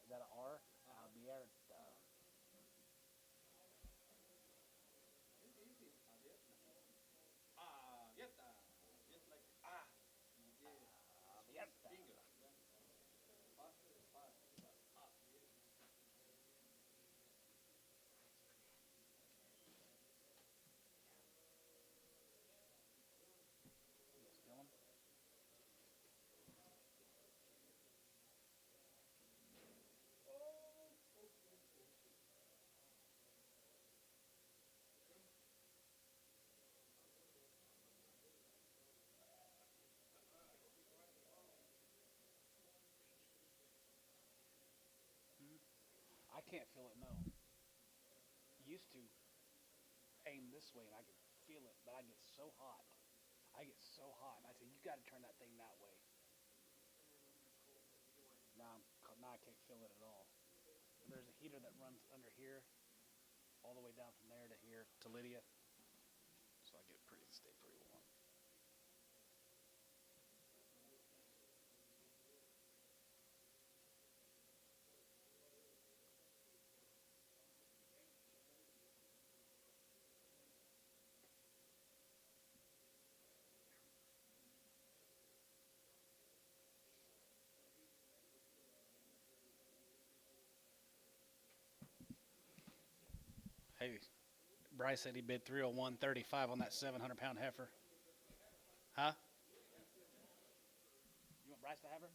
Speaker 2: Is that an R? Abierta. I can't feel it, no. Used to aim this way and I could feel it, but I get so hot. And I said, you got to turn that thing that way. Now I can't feel it at all. And there's a heater that runs under here, all the way down from there to here to Lydia. So I get stay pretty warm. Hey, Bryce said he bid 301.35 on that 700-pound heifer. Huh? You want Bryce to have her?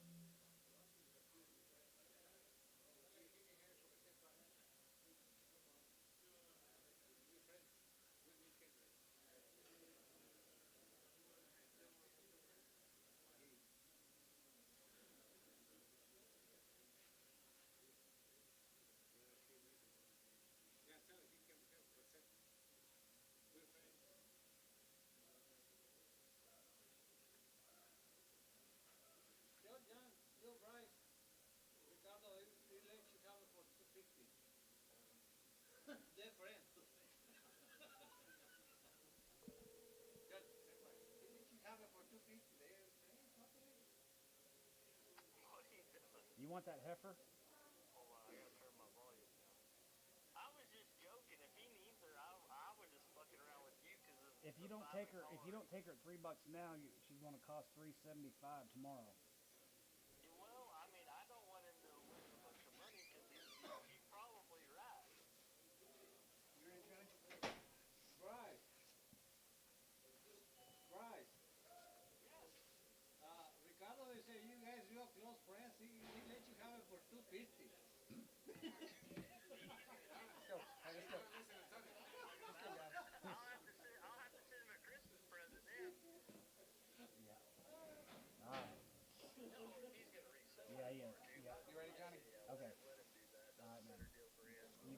Speaker 5: want that heifer?
Speaker 4: Hold on, I gotta turn my volume down. I was just joking. If he needs her, I was just fucking around with you because
Speaker 5: If you don't take her, at $3 now, she's going to cost $3.75 tomorrow.
Speaker 4: Well, I mean, I don't want him to lose a bunch of money because he's probably right.
Speaker 2: You ready, Johnny? Bryce. Bryce.
Speaker 4: Yes.
Speaker 2: Ricardo is you guys real close friends. He let you have it for $2.50. Let's go. Hey, let's go. Let's go, guys.
Speaker 4: I'll have to send him a Christmas present then.
Speaker 5: All right.
Speaker 4: He's gonna resell
Speaker 5: Yeah,
Speaker 4: it
Speaker 5: yeah,
Speaker 4: for it,
Speaker 5: yeah.
Speaker 2: You ready, Johnny?
Speaker 5: Okay.
Speaker 4: Let him do that.
Speaker 5: All right, man.
Speaker 4: Better deal for him.
Speaker 5: You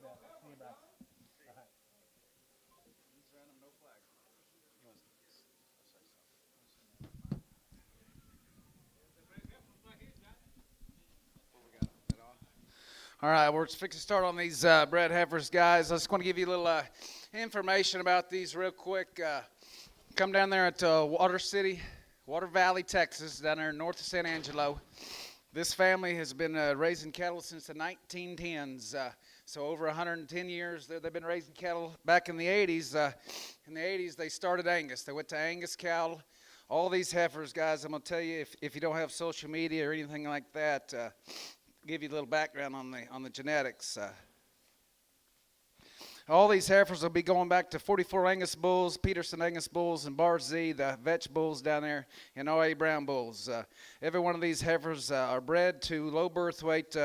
Speaker 5: bet. See you, Bryce. All right.
Speaker 2: He's random, no flag. All right, we're fixing to start on these bred heifers, guys. I just want to give you a little information about these real quick. Come down there at Water Valley, Texas, down there north of San Angelo. This family has been raising cattle since the 1910s, so over 110 years they've been raising cattle. Back in the 80s, they started Angus. They went to Angus cattle. All these heifers, guys, I'm going to tell you, if you don't have social media or anything like that, give you a little background on the genetics. All these heifers will be going back to 44 Angus bulls, Peterson Angus bulls, and Bar Z, the vetch bulls down there, and OA Brown bulls. Every one of these heifers are bred to low birth weight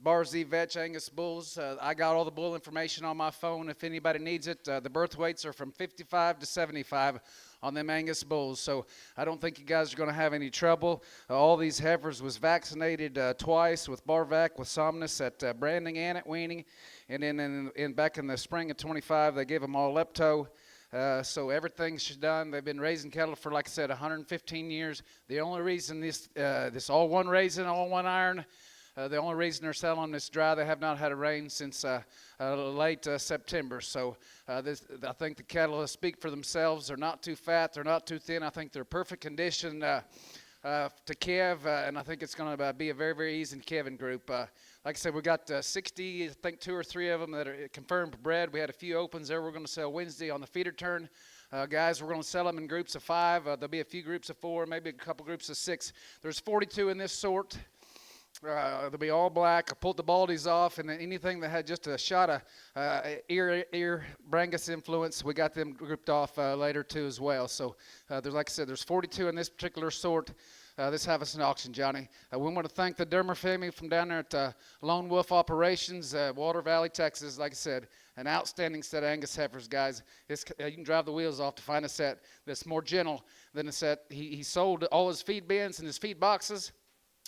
Speaker 2: Bar Z vetch Angus bulls. I got all the bull information on my phone if anybody needs it. The birth weights are from 55 to 75 on them Angus bulls, so I don't think you guys are going to have any trouble. All these heifers was vaccinated twice with Barvac, with Somnus at branding and at weaning, and then back in the spring of 25 they gave them all Lepto. So everything's done. They've been raising cattle for, like I said, 115 years. The only reason this all one raising, all one iron, the only reason they're selling this dry, they have not had a rain since late September. So I think the cattle speak for themselves. They're not too fat. They're not too thin. I think they're perfect condition to calve, and I think it's going to be a very, very easy calving group. Like I said, we got 60, I think 2 or 3 of them that are confirmed bred. We had a few opens there we're going to sell Wednesday on the feeder turn. Guys, we're going to sell them in groups of 5. There'll be a few groups of 4, maybe a couple groups of 6. There's 42 in this sort. They'll be all black. I pulled the baldies off, and anything that had just a shot of ear Brangus influence, we got them grouped off later too as well. So there's, like I said, there's 42 in this particular sort. This harvesting auction, Johnny. We want to thank the Dermer family from down there at Lone Wolf Operations, Water Valley, Texas. Like I said, an outstanding set of Angus heifers, guys. You can drive the wheels off to find a set that's more gentle than a set. He sold all his feed bins and his feed boxes.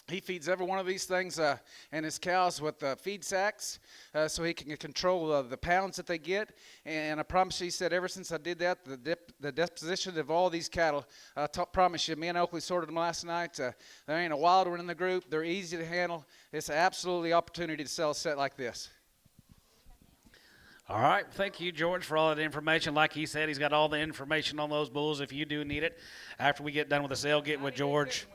Speaker 2: He feeds every one of these things and his cows with feed sacks so he can control the pounds that they get. And I promise you, he said, ever since I did that, the disposition of all these cattle, I promise you, me and Oakley sorted them last night. There ain't a wild one in the group. They're easy to handle. It's absolutely opportunity to sell a set like this.
Speaker 1: All right. Thank you, George, for all that information. Like he said, he's got all the information on those bulls if you do need it. After we get done with the sale, get with George.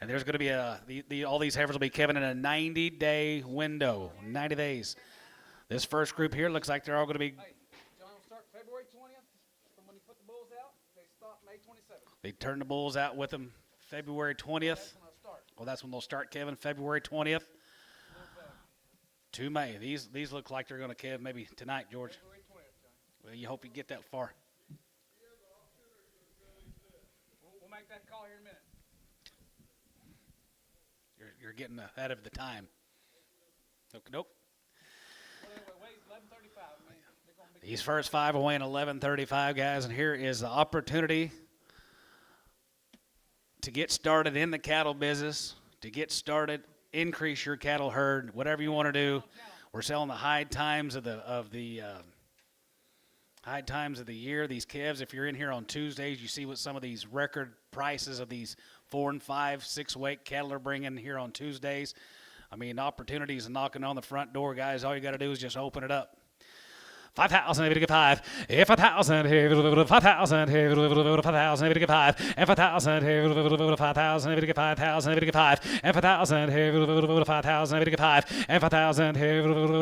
Speaker 1: And there's going to be all these heifers will be calving in a 90-day window, 90 days. This first group here looks like they're all going to be.
Speaker 2: Hey, John will start February 20th from when he put the bulls out. They stop May 27th.
Speaker 1: They turn the bulls out with them February 20th.
Speaker 2: That's when I'll start.
Speaker 1: Well, that's when they'll start calving, February 20th to May. These look like they're going to calve maybe tonight, George.
Speaker 2: February 20th, John.
Speaker 1: Well, you hope you get that far.
Speaker 2: We'll make that call here in a minute.
Speaker 1: You're getting ahead of the time. Nope.
Speaker 2: Well, weighs 1135. I mean, they're gonna be
Speaker 1: These first 5 are weighing 1135, guys, and here is the opportunity to get started in the cattle business, to get started, increase your cattle herd, whatever you want to do. We're selling the high times of the year. These calves, if you're in here on Tuesdays, you see what some of these record prices of these 4 and 5, 6 weight cattle are bringing here on Tuesdays. I mean, opportunities are knocking on the front door, guys. All you got to do is just open it up. 5,000, if you get 5, if 1,000, 5,000, 5,000, if you get 5, and 5,000, 5,000, if you get 5,000, if you get 5, and 5,000, 5,000, if you get 5, and 5,000,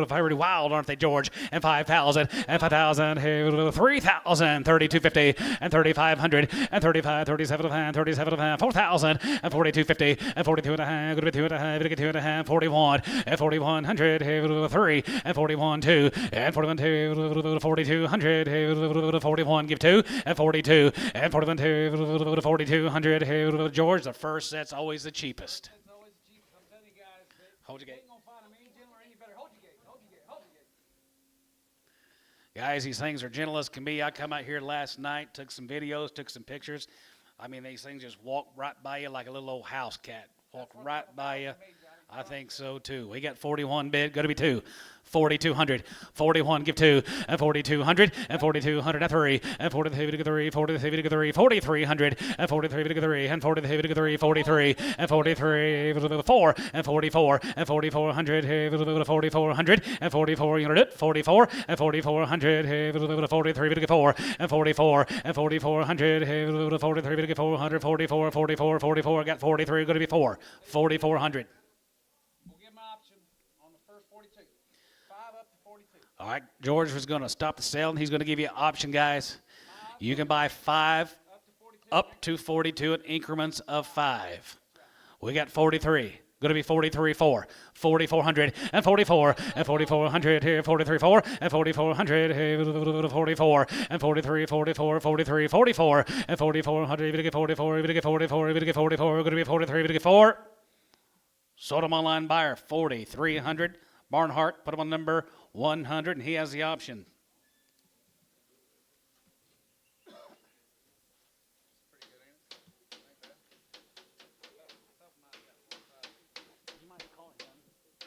Speaker 1: very wild, aren't they, George? And 5,000, and 5,000, 3,000, 3,250, and 3,500, and 35, 37, and 37, 4,000, and 4,250, and 42 and a half, going to be 2 and a half, if you get 2 and a half, 41, and 4,100, 3, and 41, 2, and 41, 2, 4,200, 41, give 2, and 42, and 41, 2, 4,200, George, the first set's always the cheapest.
Speaker 2: It's always the cheapest. I'm telling you guys.
Speaker 1: Hold your
Speaker 2: You
Speaker 1: gate.
Speaker 2: ain't gonna find them any gentler, any better. Hold your gate. Hold your gate. Hold your gate.
Speaker 1: Guys, these things are gentle as can be. I come out here last night, took some videos, took some pictures. I mean, these things just walk right by you like a little old house cat. Walk right by you. I think so too. We got 41 bid, going to be 2. 4,200, 41, give 2, and 4,200, and 4,200, and 3, and 43, to 3, 43, to 3, 4,300, and 43, to 3, and 43, to 3, 43, and 43, 4, and 44, and 4,400, 4,400, and 44, unit, 44, and 4,400, 43, to 4, and 44, and 4,400, 43, to 400, 44, 44, 44, got 43, going to be 4, 4,400.
Speaker 2: We'll give them an option on the first 42. 5 up to 42.
Speaker 1: All right, George was going to stop the sale, and he's going to give you an option, guys. You can buy 5
Speaker 2: Up to 42.
Speaker 1: up to 42 in increments of 5. We got 43. Going to be 43, 4, 4,400, and 44, and 4,400 here, 43, 4, and 4,400 here, 44, and 43, 44, 43, 44, and 4,400, even to get 44, even to get 44, even to get 44, going to be 43, even to get 4. Sold him online buyer, 4,300. Barnhart, put him on number 100, and he has the option.
Speaker 5: You might call him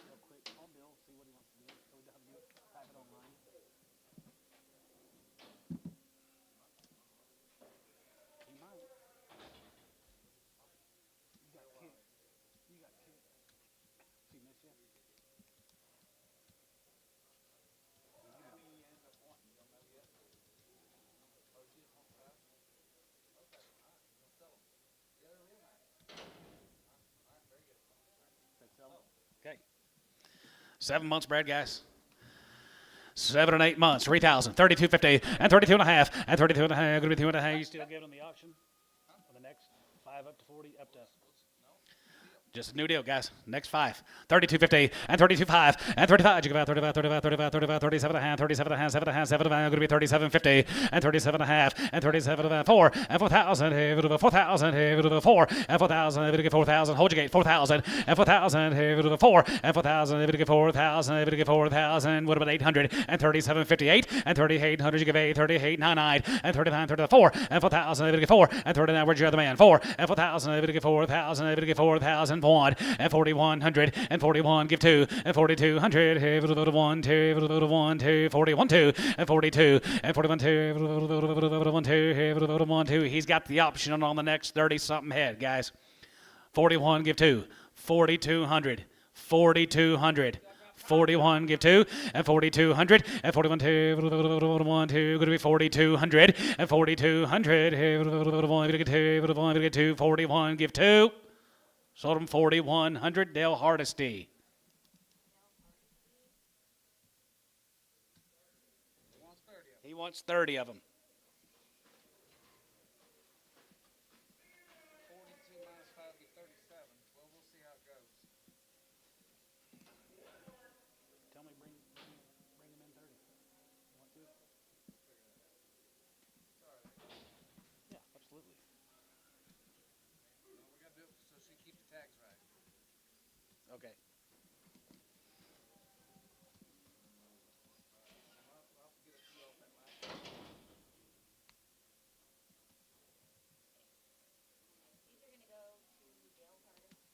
Speaker 5: real quick. Call Bill, see what he wants to do. So we don't have to type it online. He might. You got Kit. You got Kit. She miss you?
Speaker 1: Okay. 7 months, Brad, guys. 7 and 8 months, 3,000, 32.50, and 32 and a half, and 32 and a half, going to be 2 and a half. You still giving them the option on the next 5 up to 40, up to. Just a new deal, guys. Next 5. 32.50 and 32.5 and 35. You give out 35, 35, 35, 35, 37 and a half, 37 and a half, 7 and a half, 7 and a half. Going to be 37.50 and 37 and a half and 37 and a half. 4 and 4,000. 4,000. 4 and 4,000. If you get 4,000, hold your gate. 4,000 and 4,000. 4 and 4,000. If you get 4,000. If you get 4,000. What about 800 and 37.58 and 3,800? You give 8, 38.99 and 39, 34 and 4,000. If you get 4 and 39. Where's your other man? 4 and 4,000. If you get 4,000. If you get 4,000. 1 and 4,100 and 41, give 2 and 4,200, 1, 2, 1, 2, 41, 2 and 42 and 41, 2, 1, 2, 1, 2. He's got the option on the next 30 something head, guys. 41, give 2, 4,200, 4,200. 41, give 2, and 4,200, and 41, 2, 1, 2, going to be 4,200, and 4,200, 1, get 2, get 2, 41, give 2. Sold him 4,100, Dale Hardesty. He wants 30 of them.
Speaker 2: 42 minus 5 would be 37. Well, we'll see how it goes.
Speaker 5: Tell me, bring him in 30. You want to? Yeah, absolutely.
Speaker 2: We got to do it so she keeps the tags right.
Speaker 1: Okay.
Speaker 3: These are gonna go to Dale Hardesty.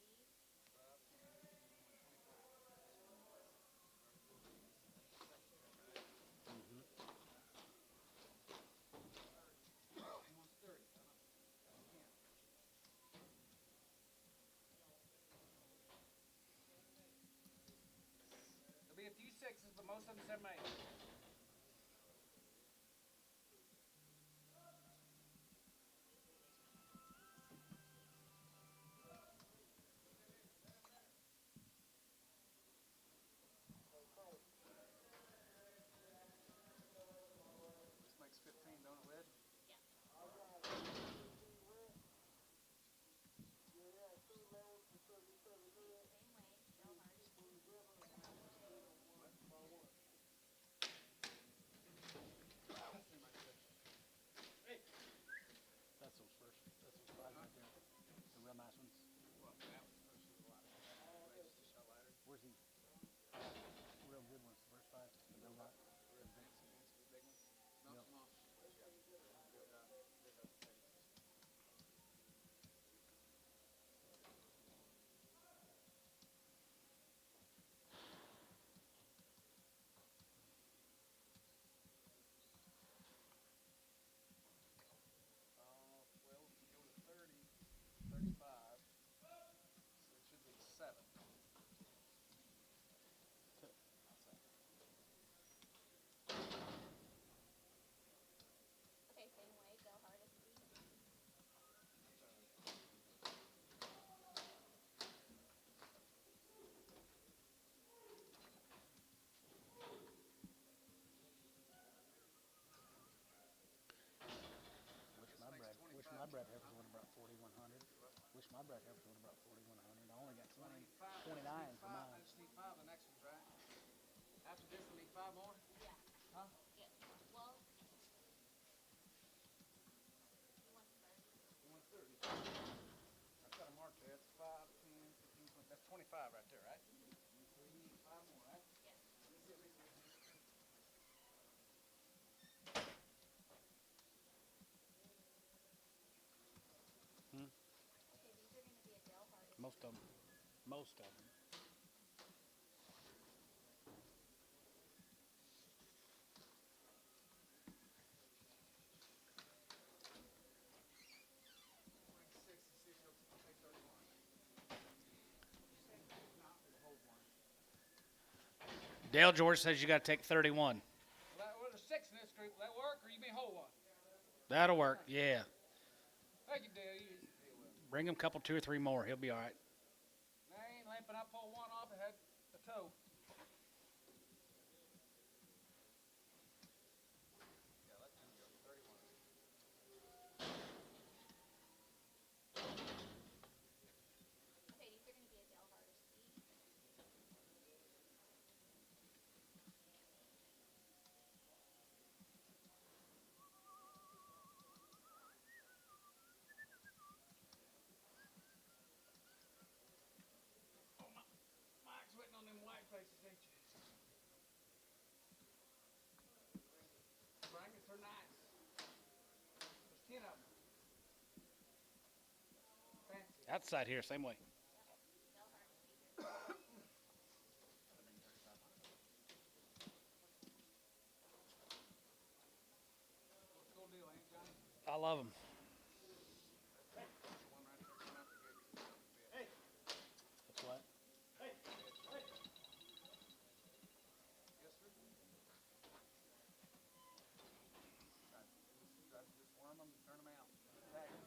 Speaker 5: bred heifers went about 4,100. Wish my bred heifers went about 4,100. I only got 29 for mine.
Speaker 2: I just need 5 the next ones, right? After this, we need 5 more?
Speaker 3: Yeah.
Speaker 2: Huh?
Speaker 3: Yeah. Well, you want 30?
Speaker 2: You want 30? I've got a mark there. That's 5, 10, 15, 20. That's 25 right there, right? So you need 5 more, right?
Speaker 3: Yeah.
Speaker 2: Let me see at least.
Speaker 3: Okay, these are going to be a Dale harvest.
Speaker 5: Most of them. Most of them.
Speaker 2: Bring 6 and see if he'll take 31.
Speaker 1: Dale George says you got to take 31.
Speaker 2: Well, there's 6 in this group. Will that work, or you may hold one?
Speaker 1: That'll work. Yeah.
Speaker 2: Thank you, Dale. You deal with it.
Speaker 1: Bring him a couple, 2 or 3 more. He'll be all right.
Speaker 2: Now, I ain't limping. I pulled one off. It had a toe. Yeah, let him go. 31.
Speaker 3: Okay, these are going to be a Dale harvest feed.
Speaker 2: Mike's waiting on them white faces, ain't you? Bring it. They're nice. There's 10 of them. Fancy.
Speaker 1: Outside here, same way.
Speaker 3: Dale harvest feed.
Speaker 2: Cool deal, ain't it, Johnny?
Speaker 1: I love him.
Speaker 2: One right there coming out the gate.
Speaker 5: That's what?
Speaker 2: Yes, sir. Try to just worm them and turn them out. Tag them.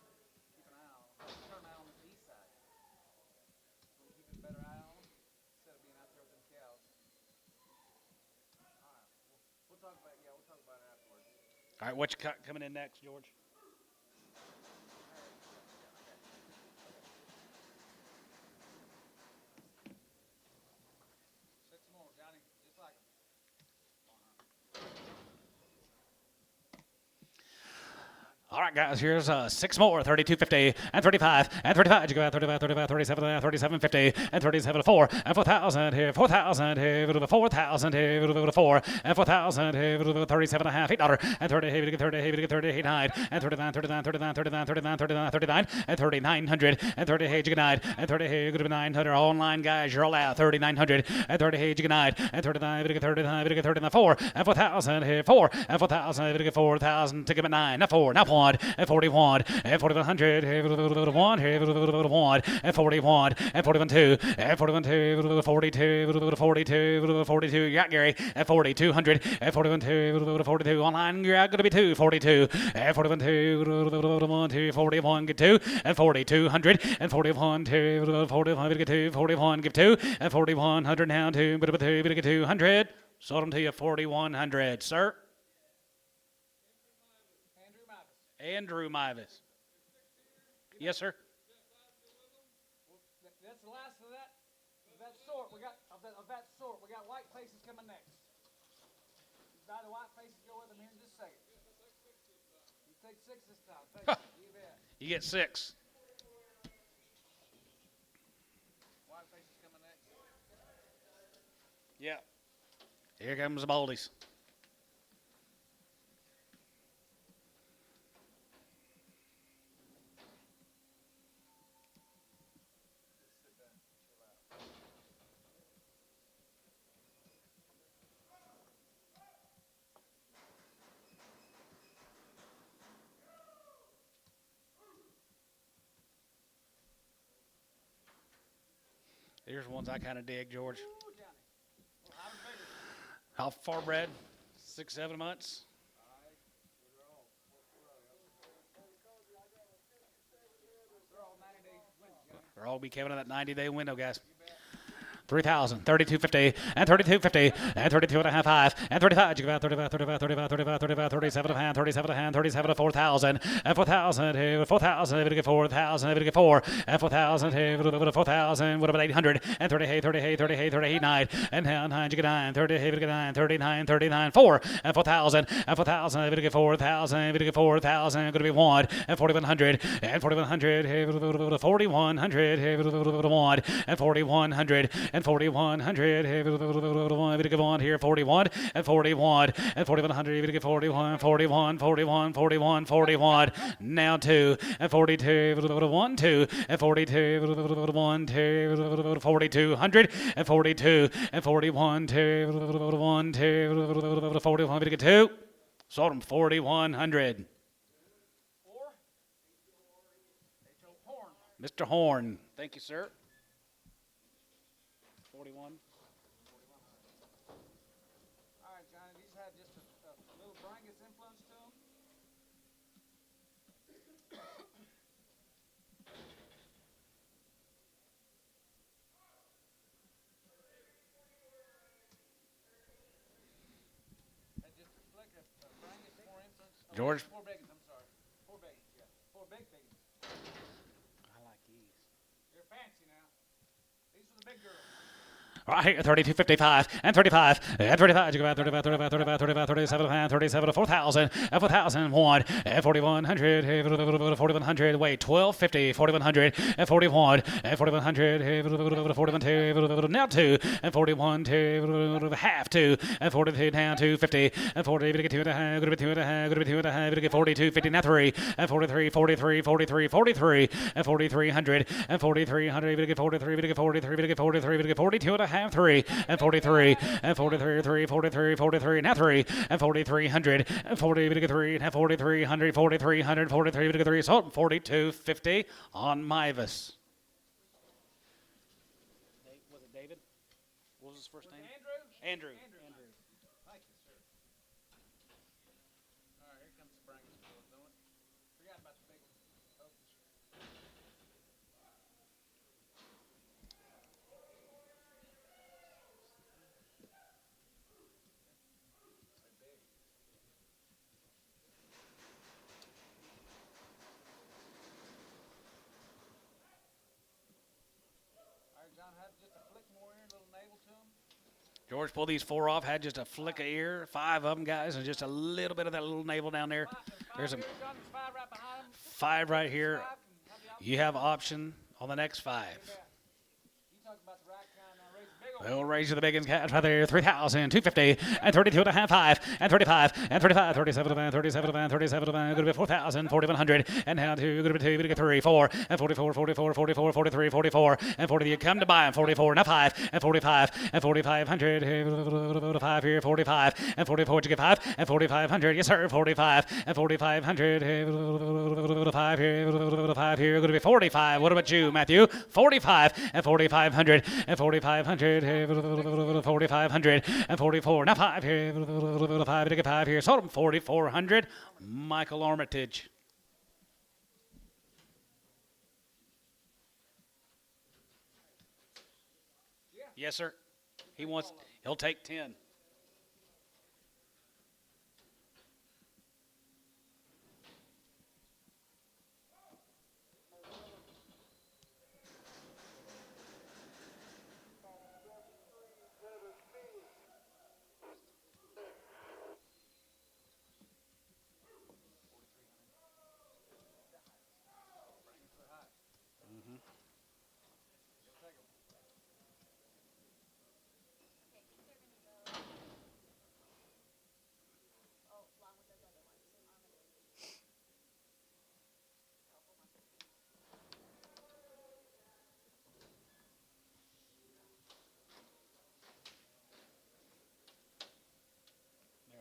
Speaker 2: Keep an eye on them. Turn them out on the east side. So we keep a better eye on them instead of being out there with them cows. All right. We'll talk about it afterwards.
Speaker 1: All right, what you got coming in next, George?
Speaker 2: Six more, Johnny. Just like them.
Speaker 1: All right, guys, here's 6 more, 32.50 and 35 and 35. You go out 35, 35, 37, 37.50 and 37.4 and 4,000 here, 4,000 here, 4,000 here, 4 and 4,000 here, 37 and a half, $8 and 30 here, 30 here, 39 and 39, 39, 39, 39, 39, 39, 39 and 3,900 and 30 here, you can hide and 30 here, you 900. All online, guys, you're all out 3,900 and 30 here, you can hide and 39, 39, 39, 4 and 4,000 here, 4 and 4,000, 4,000 to give it 9, now 4, now 1 and 41 and 4,100 and 1 and 41 and 41 2 and 41 2 42 42 42 you got Gary and 4,200 and 41 2 42 online you're going to be 2 42 and 41 2 1 2 41 get 2 and 4,200 and 41 2 41 get 2 41 give 2 and 4,100 now 2 but 2 get 200 sold them to you 4,100 sir. Andrew Mivis. Yes, sir.
Speaker 2: Well, that's the last of that sort. We got of that sort. We got white faces coming next. Buy the white faces. Go with them here in just a second. You take 6 this time. Thank you. You bet.
Speaker 1: You get 6.
Speaker 2: White faces coming next.
Speaker 1: Yeah. Here comes the Baldies. Here's ones I kind of dig, George.
Speaker 2: Ooh, Johnny. Well, how bigger?
Speaker 1: How far bred? 6, 7 months.
Speaker 2: They're all 90 days wins, Johnny.
Speaker 1: They'll all be coming in that 90-day window, guys. 3,000, 32.50, and 32.50, and 32 and a half, 5, and 35. You give out 35, 35, 35, 35, 35, 37 a hand, 37 a hand, 37 to 4,000, and 4,000, 4,000, able to get 4,000, able to get 4, and 4,000, 4,000, what about 800, and 38, 38, 38, 38, 9, and 9, you get 9, 30, able to get 9, 39, 39, 4, and 4,000, and 4,000, able to get 4,000, able to get 4,000, going to be 1, and 4,100, and 4,100, 4,100, 1, and 4,100, and 4,100, able to get 1 here, 41, and 41, and 4,100, able to get 41, 41, 41, 41, 41, now 2, and 42, 1, 2, and 42, 1, 2, 4,200, and 42, and 41, 2, 1, 2, 41, able to get 2, sold them 4,100. Mr. Horn, thank you, sir. 41.
Speaker 2: All right, Johnny, these had just a little Brangus influence to them. Had just a flick of Brangus, more influence. Oh,
Speaker 1: George?
Speaker 2: 4 biggins, I'm sorry. 4 biggins, yeah. 4 big biggins.
Speaker 5: I like these.
Speaker 2: You're fancy now. These are the big girls.
Speaker 1: Right here, 32, 55, and 35, and 35, you go out 35, 35, 35, 35, 37, and 37 to 4,000, and 4,000, 1, and 4,100, 4,100, wait, 1250, 4,100, and 41, and 4,100, 41, 2, now 2, and 41, 2, half 2, and 42, down 250, and 40, going to get 2 and a half, going to be 2 and a half, going to be 2 and a half, going to get 42, 50, now 3, and 43, 43, 43, 43, and 4,300, and 4,300, going to get 43, going to get 43, going to get 43, going to get 42 and a half, 3, and 43, and 43, 3, 43, 43, now 3, and 4,300, and 40, going to get 3, and 4,300, 4,300, 43, going to get 3, so 42.50 on Mivus.
Speaker 5: Was it David? What was his first name?
Speaker 2: Andrew?
Speaker 5: Andrew.
Speaker 2: Thank you, sir. All right, here comes the Brangus girls, don't it? Forgot about the big one. All right, John, had just a flick more here, a little navel to him.
Speaker 1: George pulled these 4 off, had just a flick of ear, 5 of them, guys, and just a little bit of that little navel down there. There's a
Speaker 2: Here, John, there's 5 right behind him.
Speaker 1: 5 right here.
Speaker 2: 5, and have the option.
Speaker 1: You have option on the next 5.
Speaker 2: You talk about the right kind, now raise the big old
Speaker 1: We'll raise you the biggins cash right there. 3,000, 250, and 32 and a half, 5, and 35, and 35, 37 of 37 of 37 of going to be 4,000, 4,100, and now 2, going to be 2, going to get 3, 4, and 44, 44, 44, 43, 44, and 40. You come to buy them. 44, now 5, and 45, and 4,500, 5 here, 45, and 44. You get 5, and 4,500. Yes, sir, 45, and 4,500, 5 here, 5 here. Going to be 45. What about you, Matthew? 45, and 4,500, and 4,500. 4,500 and 44. Now 5 here. 5 to get 5 here. Sold him 4,400. Michael Armitage. Yes, sir. He'll take 10.
Speaker 3: Oh,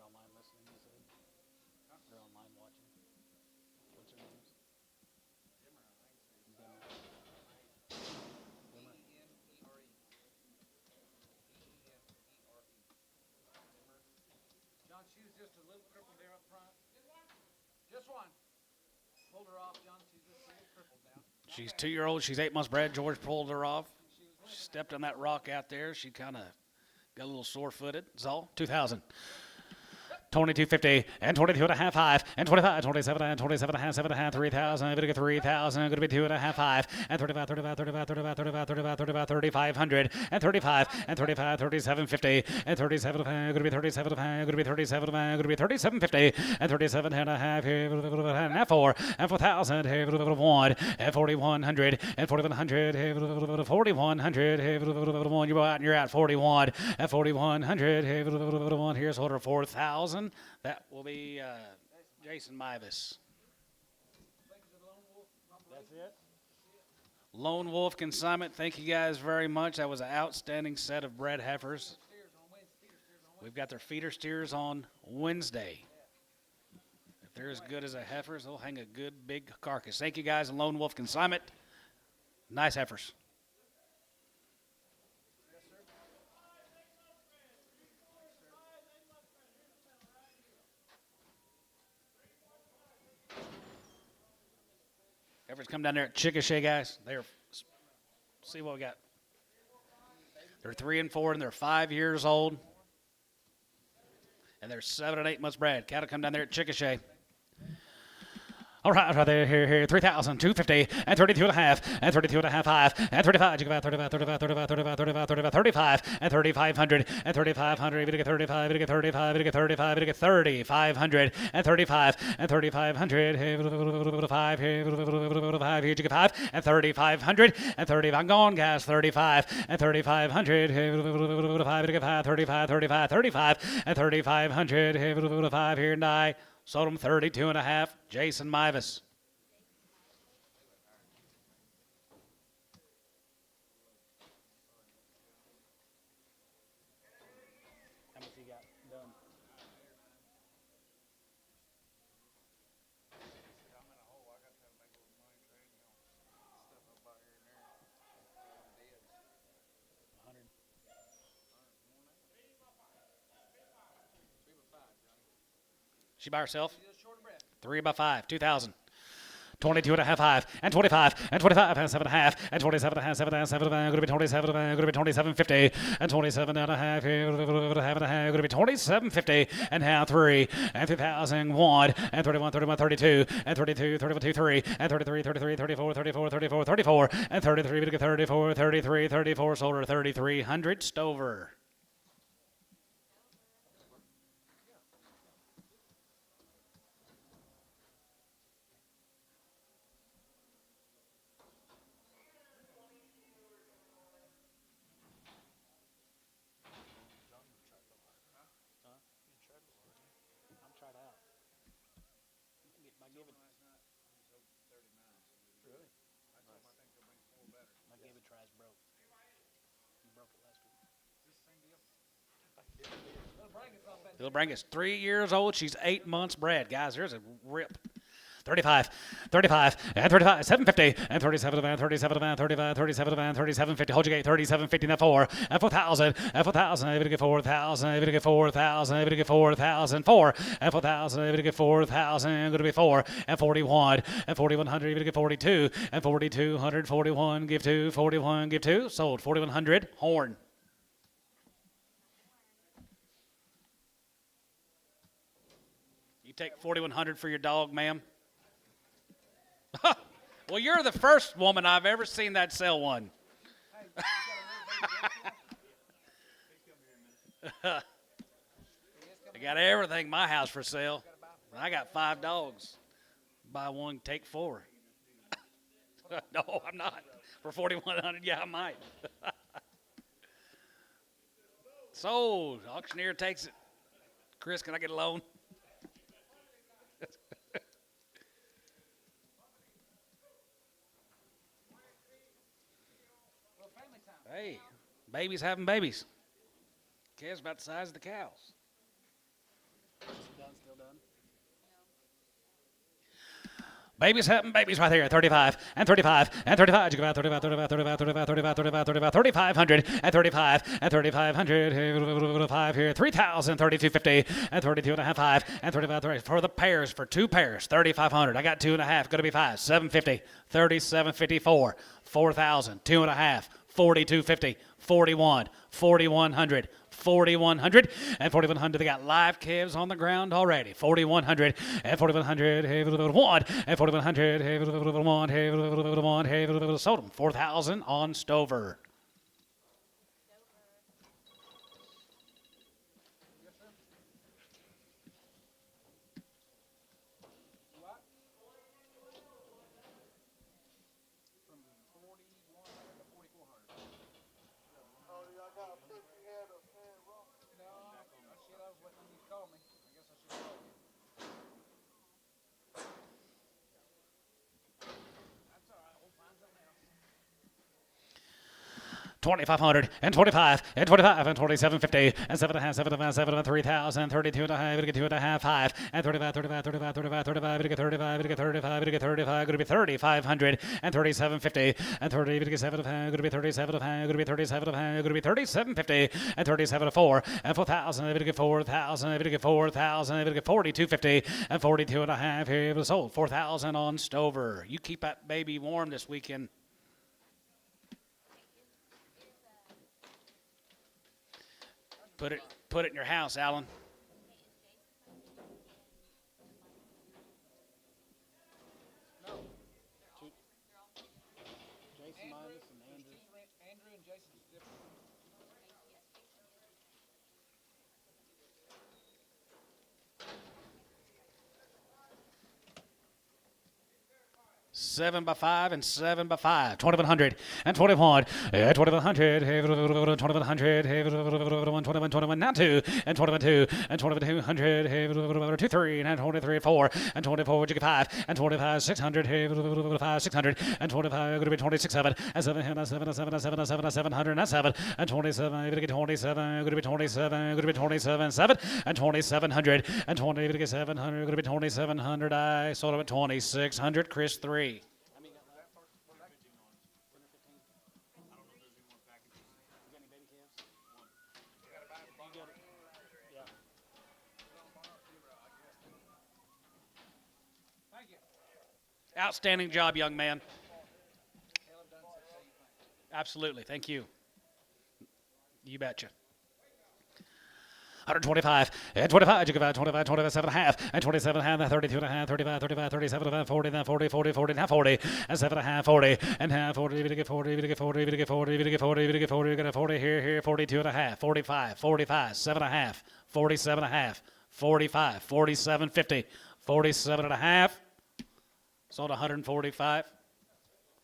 Speaker 3: along with those other ones.
Speaker 5: They're online listening, you said? They're online watching. What's their names? Dimmer.
Speaker 2: John, she was just a little crippled there up front. Just one. Pulled her off, John. She's just a little crippled down.
Speaker 1: She's 2-year-old. She's 8 months bred. George pulled her off. Stepped on that rock out there. She kind of got a little sore-footed. That's all. 2,000. 22.50 and 22 and a half 5 and 25 27 and 27 and a half 7 and a half 3,000 going to get 3,000 going to be 2 and a half 5 and 35 3,500 and 35 and 35 37.50 and 37 going to be 37 going to be 37 going to be 37.50 and 37 and a half and 4 and 4,000 1 and 4,100 and 4,100 4,100 you're out and you're out 41 and 4,100 here's order 4,000. That will be Jason Mivas.
Speaker 5: That's it?
Speaker 1: Lone Wolf Consignment, thank you guys very much. That was an outstanding set of bred heifers. We've got their feeder steers on Wednesday. If they're as good as the heifers, they'll hang a good big carcass. Thank you guys, Lone Wolf Consignment. Nice heifers. Heifers come down there at Chickasha, guys. See what we got. They're 3 and 4, and they're 5 years old. And they're 7 and 8 months bred. Cattle come down there at Chickasha. All right, right there, here, 3,000, 250, and 32 and a half, and 32 and a half 5, and 35, you got 35, 35, and 3,500, and 3,500, you get 35, you get 35, you get 35, you get 3,500, and 35, and 3,500, 5, here you get 5, and 3,500, and 30, I'm gone, guys, 35, and 3,500, 5, you get 5, 35, 35, 35, and 3,500, 5 here and I. Sold him 32 and a half. Jason Mivas.
Speaker 5: How much you got done?
Speaker 2: I'm in a hole. I got to make a little money trading on stuff up out here and there. Dead.
Speaker 5: 100.
Speaker 2: 3 by 5, Johnny.
Speaker 1: She by herself.
Speaker 2: Just short of breath.
Speaker 1: 3 by 5. 2,000. 22 and a half 5 and 25 and 25 and 7 and a half and 27 and a half 7 and 7 going to be 27 going to be 27.50 and 27 and a half going to be 27.50 and half 3 and 2,000 1 and 31 31 32 and 32 31 23 and 33 33 34 34 34 34 and 33 34 33 34 sold her 3,300 Stover.
Speaker 5: I'm tried out. You can get my Gibbon.
Speaker 2: Last night, he sold 39. So
Speaker 5: Really?
Speaker 2: I told him I think he'll bring 4 better.
Speaker 5: My Gibbon tries broke. He broke it last week.
Speaker 2: Is this the same deal? Little Brangus off that.
Speaker 1: Little Brangus, 3 years old. She's 8 months bred. Guys, there's a rip. 35, 35, and 35, 750, and 37 and 37 and 35, 37 and 37.50. Hold your gate, 37.50, and 4, and 4,000, and 4,000, able to get 4,000, able to get 4,000, able to get 4,000, 4, and 4,000, able to get 4,000, going to be 4, and 41, and 4,100, able to get 42, and 4,200, 41, give 2, 41, give 2, sold, 4,100, horn. You take 4,100 for your dog, ma'am? Well, you're the first woman I've ever seen that sell one. I got everything in my house for sale. I got 5 dogs. Buy one, take 4. No, I'm not. For 4,100, yeah, I might. Sold. Auctioneer takes it. Chris, can I get a loan? Hey, babies having babies. Cares about the size of the cows.
Speaker 5: Still done.
Speaker 1: Babies having babies right there. 35 and 35 and 35. You go out 35, 35, 35, 35, 35, 35, 35, 3,500 and 35 and 3,500. 5 here. 3,000, 32.50 and 32 and a half 5 and 35 30. For the pairs, for 2 pairs, 3,500. I got 2 and a half. Going to be 5. 750, 37.54. 4,000, 2 and a half. 4250, 41, 4100, 4100, and 4100. They got live calves on the ground already. 4100 and 4100. Hey, one and 4100. Hey, one. Hey, sold them 4,000 on Stover.
Speaker 2: From 4100 to 4400. Oh, y'all got a picture here of raw? No, shit, I was waiting on you to call me. I guess I should call you. That's all right. We'll find something else.
Speaker 1: 2,500 and 25 and 25 and 2750 and 7.5, 7.5, 7.5, 3,000, 32 and a half, 2 and a half, 5 and 35, 35, 35, 35, 35, 35, 35, 35, going to be 3,500 and 3750 and 30, 7 going to be 37 going to be 37 going to be 3750 and 37 4 and 4,000, 4,000, 4,000, 4250 and 42 and a half. Here it was sold 4,000 on Stover. You keep that baby warm this weekend. Put it in your house, Alan.
Speaker 5: Jason Minus and Andrew.
Speaker 2: Andrew and Jason's different.
Speaker 1: Seven by 5 and 7 by 5. 2,100 and 21. 2,100. 2,100. 21. Now 2 and 22 and 2,200. 2 3 and 23 4 and 24. 5 and 25 600. 5 600 and 25. Going to be 26 7 and 7 and 7 and 7 and 7 and 7 and 700 and 7 and 27. Going to get 27. Going to be 27. Going to be 27 7 and 2,700 and 20. Going to get 700. Going to be 2,700. I sold them at 2,600. Chris 3.
Speaker 2: Thank you.
Speaker 1: Outstanding job, young man.
Speaker 2: Hell, I've done so you think.
Speaker 1: Absolutely. Thank you. You betcha. 125 and 25, you give out 25, 27 and a half, and 27 and a half, 32 and a half, 35, 35, 37 and a half, 40, then 40, 40, 40 and a half, 40, and 7 and a half, 40, and half, 40, you get 40, you get 40, you get 40, you get 40, you get 40, you get a 40 here, 42 and a half, 45, 45, 7 and a half, 47 and a half, 45, 47, 50, 47 and a half, sold 145.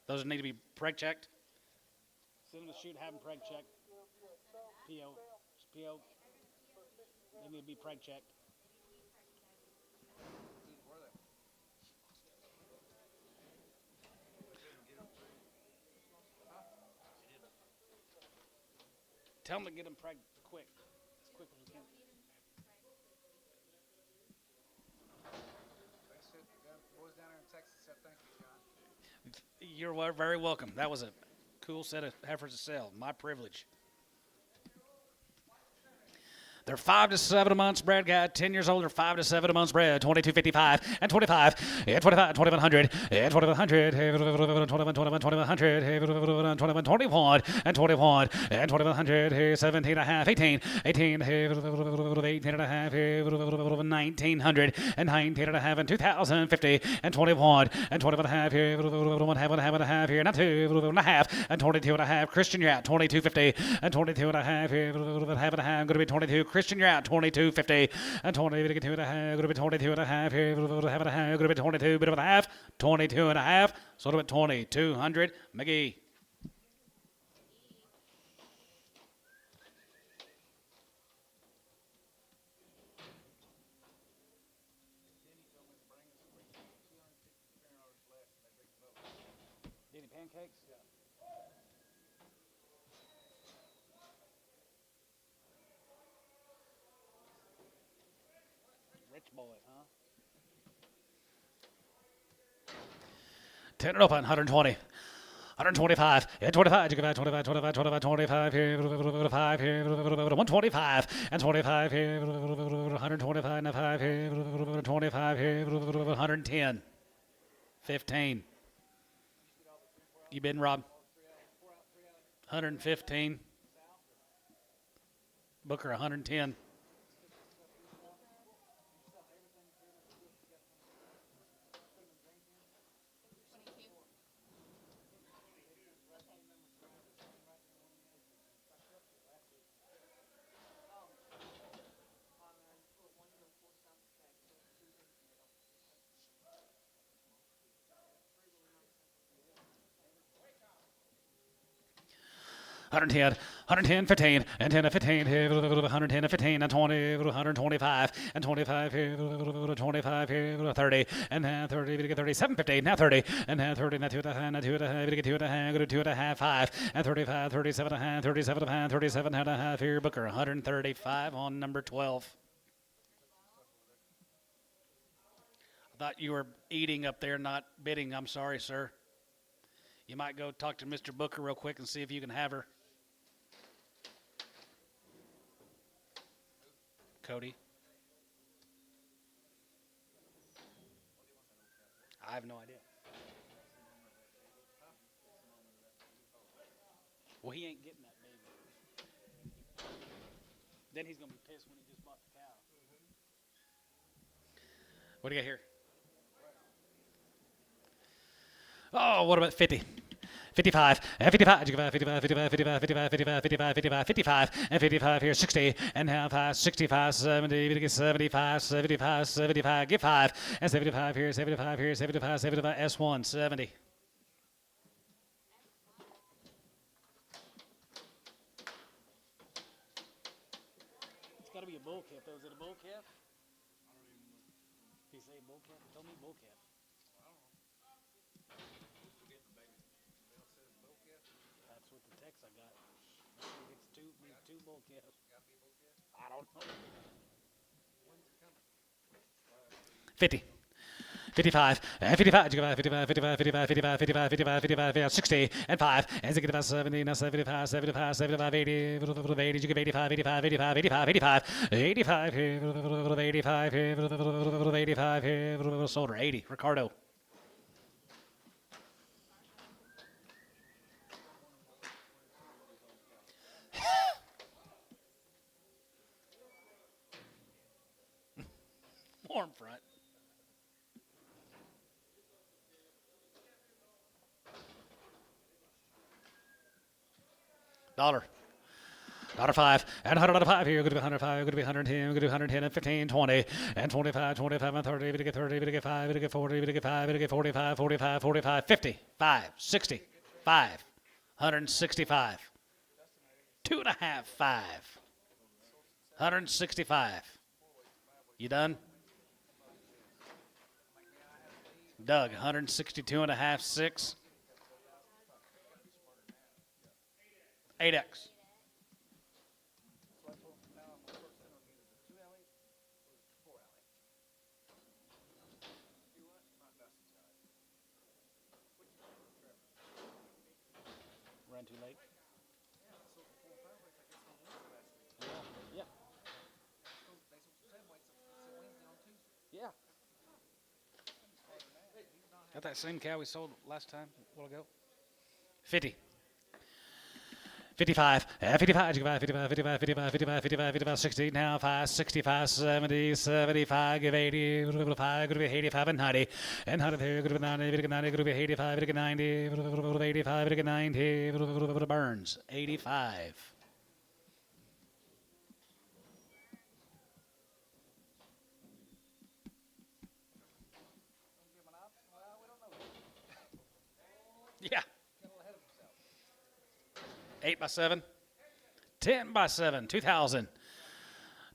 Speaker 1: Those need to be preg checked.
Speaker 5: Send them to shoot, have them preg check. PO. PO. They need to be preg checked.
Speaker 1: Tell them to get them preg quick. As quick as we can.
Speaker 2: That's it. The boys down there in Texas said thank you, John.
Speaker 1: You're very welcome. That was a cool set of heifers to sell. My privilege. They're 5 to 7 a month spread, guy. 10 years old, they're 5 to 7 a month spread. 22.55 and 25 and 25, 2,100 and 2,100, 21, 2,100, 21, 21 and 21 and 2,100, 17 and a half, 18, 18, 18 and a half, 1,900 and 19 and a half, and 2,050 and 21 and 21 and a half, 1 half and a half here, not 2 and a half, and 22 and a half. Christian, you're out 22.50 and 22 and a half, half and a half, going to be 22. Christian, you're out 22.50 and 22 and a half, going to be 22 and a half here, half and a half, going to be 22, bit of a half, 22 and a half, sort of at 2,200. McGee.
Speaker 5: Any pancakes? Yeah. Rich boy, huh?
Speaker 1: 10 and open, 120. 125, and 25, you give out 25, 25, 25, 25 here, 5 here, 125, and 25 here, 125 and 5 here, 25 here, 110, 15. You bidding, Rob? 115. Booker 110. Hundred ten, 110, 15, and 10 and 15, 110 and 15, and 20, 125, and 25, 25, 30, and then 30, 37, 50, now 30, and then 30, now 2 and a half, now 2 and a half, 2 and a half, go to 2 and a half, 5, and 35, 37 and a half, 37 and a half, 37 and a half, here, Booker, 135 on number 12. I thought you were eating up there, not bidding. I'm sorry, sir. You might go talk to Mr. Booker real quick and see if you can have her. Cody. I have no idea. Well, he ain't getting that baby. Then he's going to be pissed when he just bought the cow. What do you got here? Oh, what about 50? 55, and 55, 55, 55, 55, 55, 55, 55, 55, and 55 here, 60, and now 5, 65, 70, 75, 75, 75, get 5, and 75 here, 75 here, 75, 75, S1, 70. It's got to be a bull calf, though. Is it a bull calf? If you say bull calf, tell me bull calf. That's what the text I got. It's two bull calves. I don't know. 50. 55, 55, 55, 55, 55, 55, 55, 55, 55, 60, and 5, and 65, 70, now 75, 75, 75, 80, 80, you give 85, 85, 85, 85, 85, 85, 85, 85, Solder, 80, Ricardo. Warm front. $1. $5, and $105 here, going to be 105, going to be 110, going to be 110, and 15, 20, and 25, 25, and 30, to get 30, to get 5, to get 40, to get 5, to get 45, 45, 45, 50, 5, 60, 5, 165, 2.5, 5, 165. You done? Doug, 162.5, 6. 8X. Run too late. Yeah. Yeah. Got that same cow we sold last time, a while ago. 50. 55, 55, 55, 55, 55, 55, 55, 55, 60, now 5, 65, 70, 75, give 80, 5, could be 85 and 90, and 100 here, could be 90, 90, could be 85, 90, 85, 90, Burns, 85. Yeah. 8 by 7, 10 by 7, 2,000,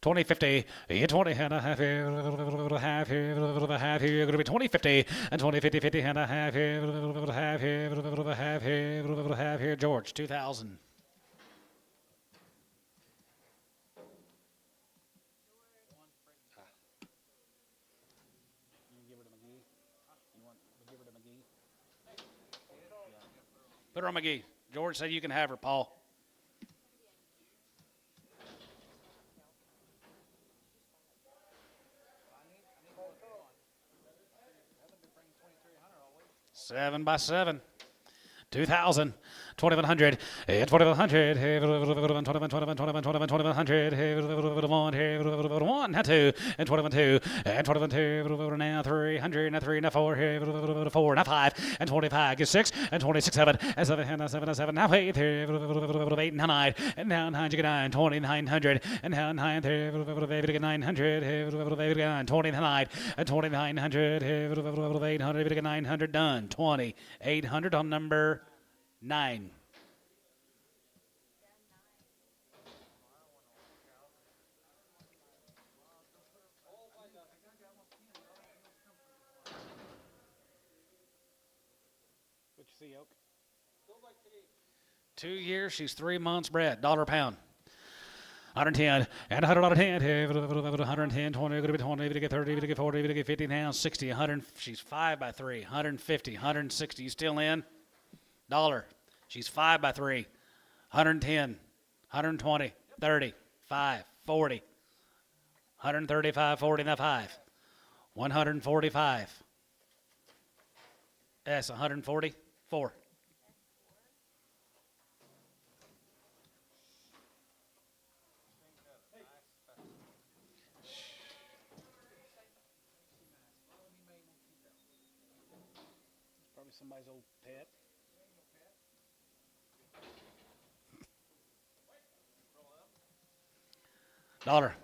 Speaker 1: 2050, 20 and a half here, half here, half here, going to be 2050, and 2050, 50 and a half here, half here, half here, half here, George, 2,000. Put her on McGee. George said you can have her, Paul. $7 by 7, 2,000, 2100, 2100, 2100, 1, now 2, and 21 and 22, now 300, now 3, now 4, 4, now 5, and 25, get 6, and 26, 7, and 7, now 7, now 7, now 8, 8, now 9, and now 9, you get 9, 2900, and now 9, 900, 29, and 2900, 800, 900, done, 2800 on number 9.
Speaker 5: What you see, Oak?
Speaker 1: 2 years, she's 3 months bred, dollar a pound. 110 and 100 out of 10, 110, 20, going to be 20, going to get 30, going to get 40, going to get 50 now, 60, 100. She's 5 by 3, 150, 160. You still in? Dollar. She's 5 by 3, 110, 120, 30, 5, 40, 135, 40, now 5, 145. S 144.
Speaker 5: Probably somebody's old pet.
Speaker 1: Dollar.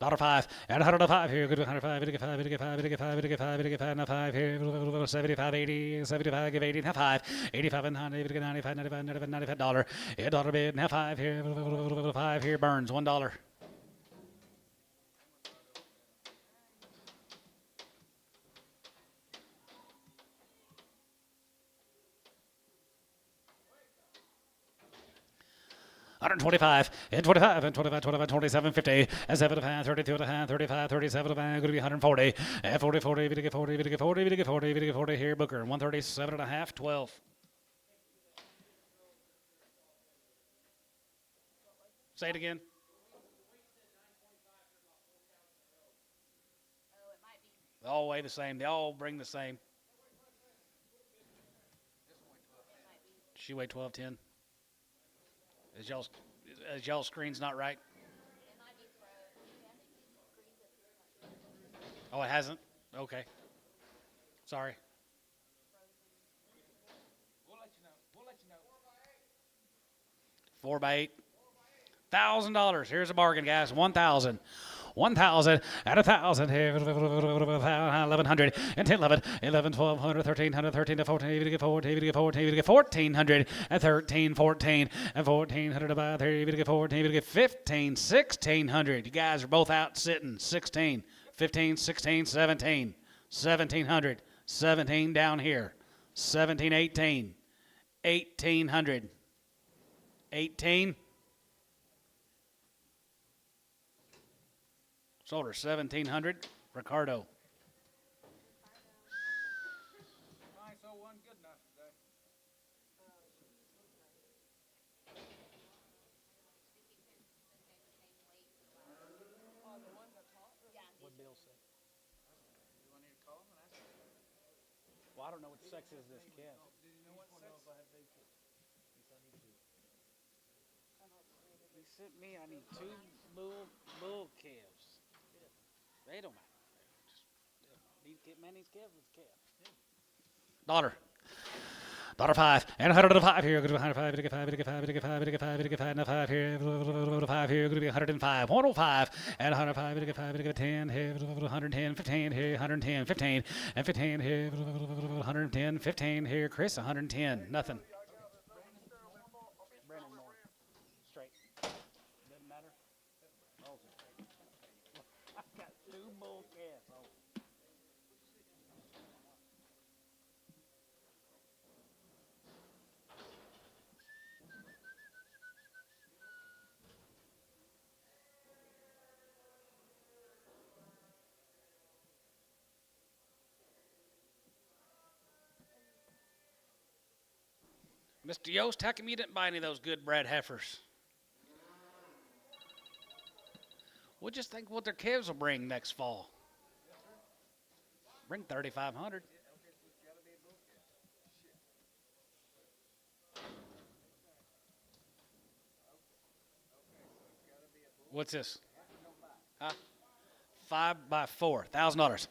Speaker 1: $5 and 105 here. Good 105. Get 5. Get 5. Get 5. Get 5. Get 5. Now 5 here. 75, 80, 75. Give 80. Now 5. 85 and 90. Get 95, 95, 95, $95. Yeah, dollar bid. Now 5 here. 5 here. Burns $1. $125 and 25 and 25, 25, 27, 50 and 75, 32 and 35, 37 and going to be 140 and 40, 40, 40, 40, 40, 40, 40, 40 here. Booker 137 and a half, 12. Say it again.
Speaker 3: Oh, it might be.
Speaker 1: They all weigh the same. They all bring the same. She weighed 1210. Is y'all's screen's not right?
Speaker 3: It might be frozen. I think these screens have
Speaker 1: Oh, it hasn't? Okay. Sorry.
Speaker 2: We'll let you know. We'll let you know.
Speaker 1: 4 by 8. $1,000. Here's a bargain, guys. 1,000. 1,000 and 1,000 here, 1,100 and 10, 11, 11, 1,200, 1,300, 13 to 14, even to get 14, even to get 14, even to get 1,400 and 13, 14 and 1,400 about there, even to get 14, even to get 15, 1,600. You guys are both out sitting. 16, 15, 16, 17, 1,700, 17 down here, 17, 18, 1,800, 18. Sold her 1,700. Ricardo.
Speaker 2: Nice old one, good enough today.
Speaker 5: What Bill said.
Speaker 2: You want me to call him and ask him?
Speaker 5: Well, I don't know what sex is this calf.
Speaker 2: Do you know what sex?
Speaker 5: He sent me, I need 2 bull calves. They don't matter. Man, these calves is calf.
Speaker 1: Dollar. $5 and 105 here. Going to be 105. Get 5. Get 5. Get 5. Get 5. Get 5. Now 5 here. 5 here. Going to be 105. 105 and 105. Get 5. Get 10 here. 110. 15 here. 110. 15 and 15 here. 110. 15 here. Chris 110. Nothing.
Speaker 5: Brandon Moore. Straight. Doesn't matter. Oh, straight. I got 2 bull calves. Oh.
Speaker 1: Mr. Yost, how come you didn't buy any of those good bred heifers? We'll just think what their calves will bring next fall. Bring 3,500. What's this? Huh? 5 by 4, $1,000.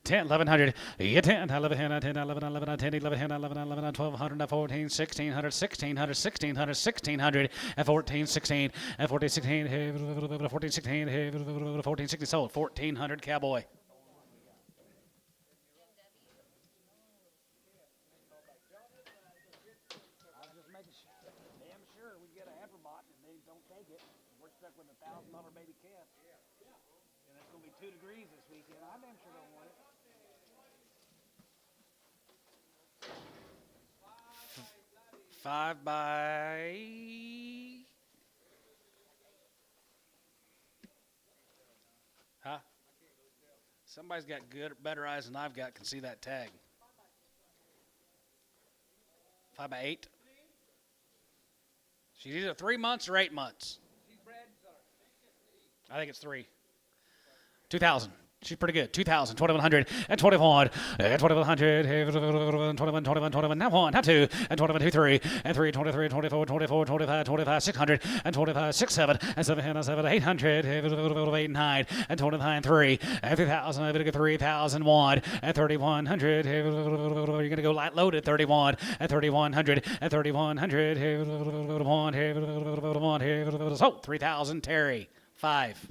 Speaker 1: 10, 1100, yeah, 10, 11, 10, 10, 11, 11, 10, 11, 10, 11, 11, 1200, 14, 1600, 1600, 1600, 1600, and 14, 16, and 14, 16, 14, 16, 14, 16, sold, 1400 cowboy.
Speaker 5: I was just making damn sure we get a heifer bought and they don't take it. We're stuck with $1,000 baby calf. And it's gonna be 2 degrees this weekend. I damn sure don't want it.
Speaker 1: 5 by... Huh? Somebody's got better eyes than I've got, can see that tag. 5 by 8. She's either 3 months or 8 months. I think it's 3. 2,000. She's pretty good. 2,000, 2,100, and 21, and 2,100, 21, 21, 21, now 1, now 2, and 21, 2, 3, and 3, 23, 24, 24, 25, 25, 600, and 25, 6, 7, and 7, 7, 800, 8, 9, and 29, 3, and 3,000, I'm going to get 3,001, and 3,100, you're going to go light loaded, 31, and 3,100, and 3,100, so 3,000, Terry, 5.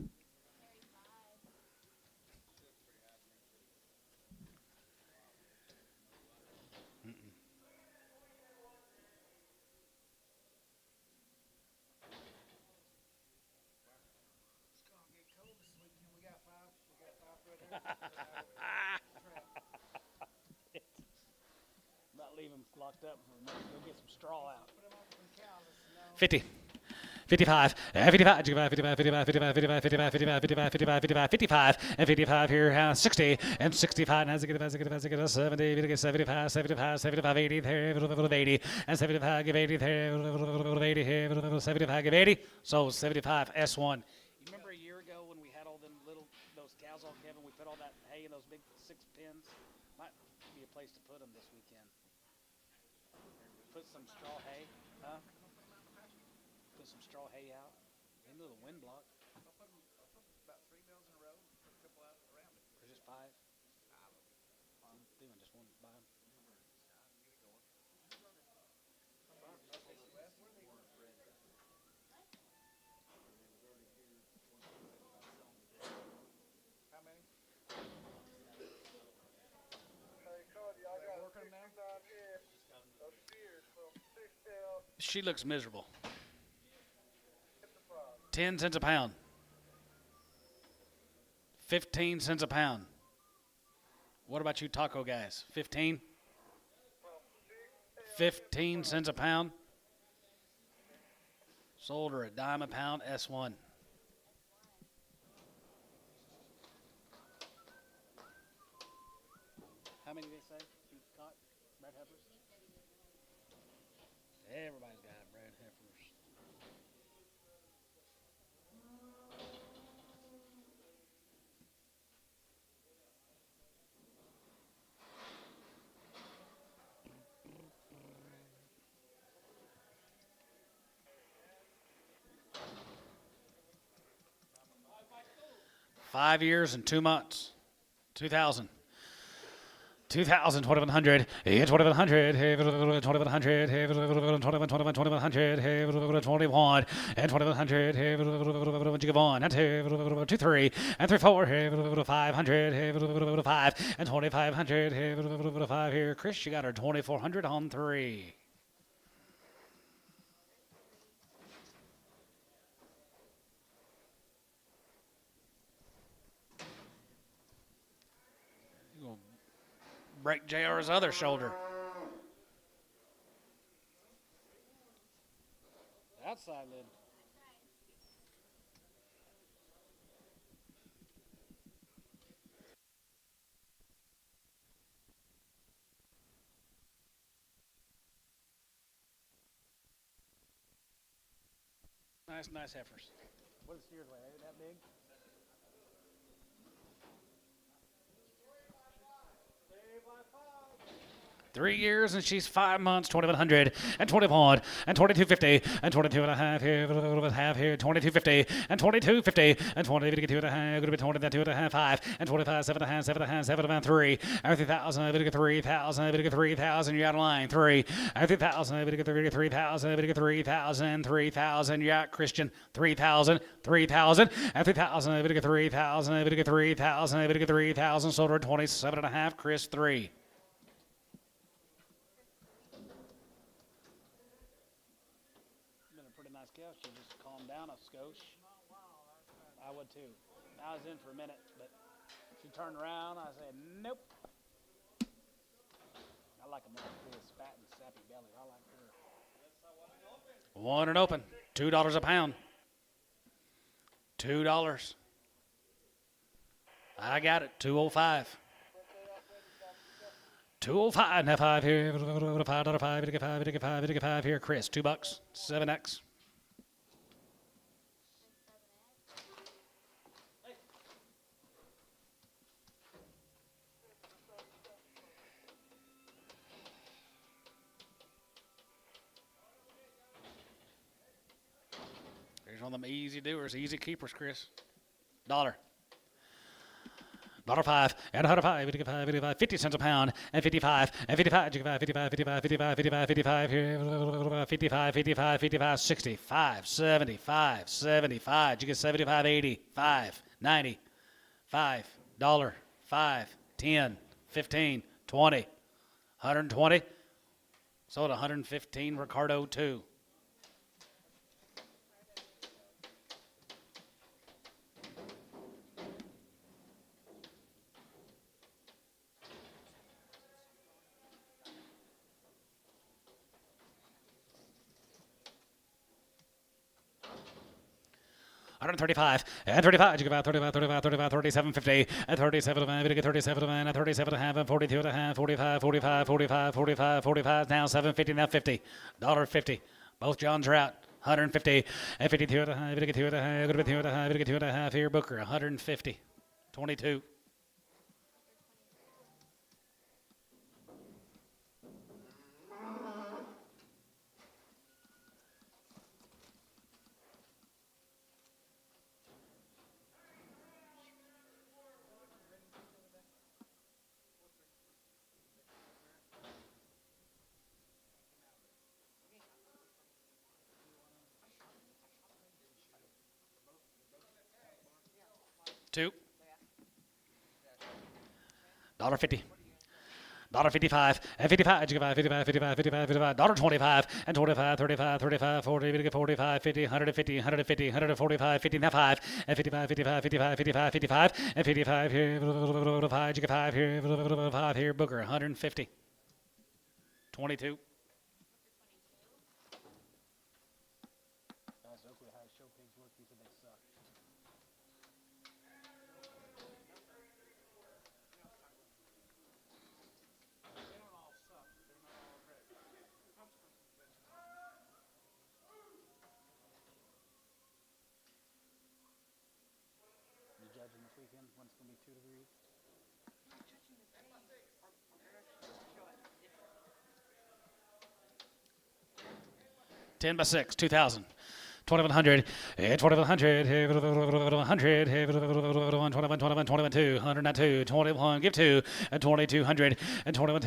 Speaker 5: Not leave them locked up for a minute. Go get some straw out.
Speaker 1: 50. 55, 55, 55, 55, 55, 55, 55, 55, 55, 55, 55, and 55 here, 60, and 65, and 70, 75, 75, 75, 80, 80, and 75, give 80, 80, 75, give 80, so 75, S1.
Speaker 5: You remember a year ago when we had all those cows all Kevin, we put all that hay in those big 6 pens? Might be a place to put them this weekend. Put some straw hay, huh? Put some straw hay out. Maybe a little wind block.
Speaker 2: I'll put about 3 bales in a row, put a couple out around it.
Speaker 5: Or just 5. I'm doing just one by 'em.
Speaker 2: How many? Hey, Cody, I got working now. Of steers from 6 tails.
Speaker 1: She looks miserable. 10 cents a pound. 15 cents a pound. What about you taco guys? 15? 15 cents a pound. Sold her a dime a pound, S1.
Speaker 5: How many did they say you caught? Red heifers? Everybody's got red heifers.
Speaker 1: Five years and 2 months. 2,000. 2,000, 2,100, 2,100, 2,100, 2,100, 21, and 2,100, what you give on, and 2, 3, and 3, 4, 500, 5, and 2,500, 5 here. Chris, you got her 2,400 on 3. Break JR's other shoulder.
Speaker 5: Outside lid.
Speaker 1: Nice heifers.
Speaker 5: What does steers weigh? Ain't that big?
Speaker 1: 3 years and she's 5 months, 2100 and 21 and 2250 and 22 and a half here, half here, 2250 and 2250 and 22 and a half, going to be 22 and a half, 5 and 25, 7 and a half, 7 and a half, 7 and a half, 3, 3,000, 3,000, 3,000, you're out of line, 3, 3,000, 3,000, 3,000, 3,000, you're out, Christian, 3,000, 3,000, and 3,000, 3,000, 3,000, 3,000, sold her 27 and a half, Chris, 3.
Speaker 5: Been a pretty nice cow. She just calmed down a skosh. I would too. I was in for a minute, but she turned around. I said, nope. I like a milk with a fat and sappy belly. I like her.
Speaker 1: One and open, $2 a pound. $2. I got it, 205. 205, now 5 here, $5, 5, 5 here, Chris, $2, 7X. Here's one of them easy doers, easy keepers, Chris. $1. $5 and 105, 55, 50 cents a pound, and 55, and 55, 55, 55, 55, 55, 55 here, 55, 55, 55, 65, 75, 75, you get 75, 80, 5, 90, $5, 5, 10, 15, 20, 120, sold 115, Ricardo 2. $135 and 35. You give out 35, 35, 35, 37, 50 and 37 of man. 37 of man. 37 and a half and 42 and a half. 45, 45, 45, 45, 45. Now 750. Now $50. $50. Both Johns are out. 150 and 52 and a half. 52 and a half. 52 and a half. 52 and a half. Here Booker 150. 22. $2. $50. $55 and 55, 55, 55, 55, 55, $25 and 25, 35, 35, 40, 45, 50, 150, 150, 145, 50, now 5 and 55, 55, 55, 55, 55 and 55 here, 5, 5 here, 5 here, Booker 150. 22.
Speaker 5: Asked Oakley how show pigs work. He said they suck.
Speaker 2: They don't all suck. They're not all red. Consequences eventually.
Speaker 5: You judging this weekend when it's going to be 2 degrees?
Speaker 1: 10 by 6, 2,000. 2,100, 2,100, 100, 21, 21, 21, 2, 102, 21, give 2, and 2,200, and 21,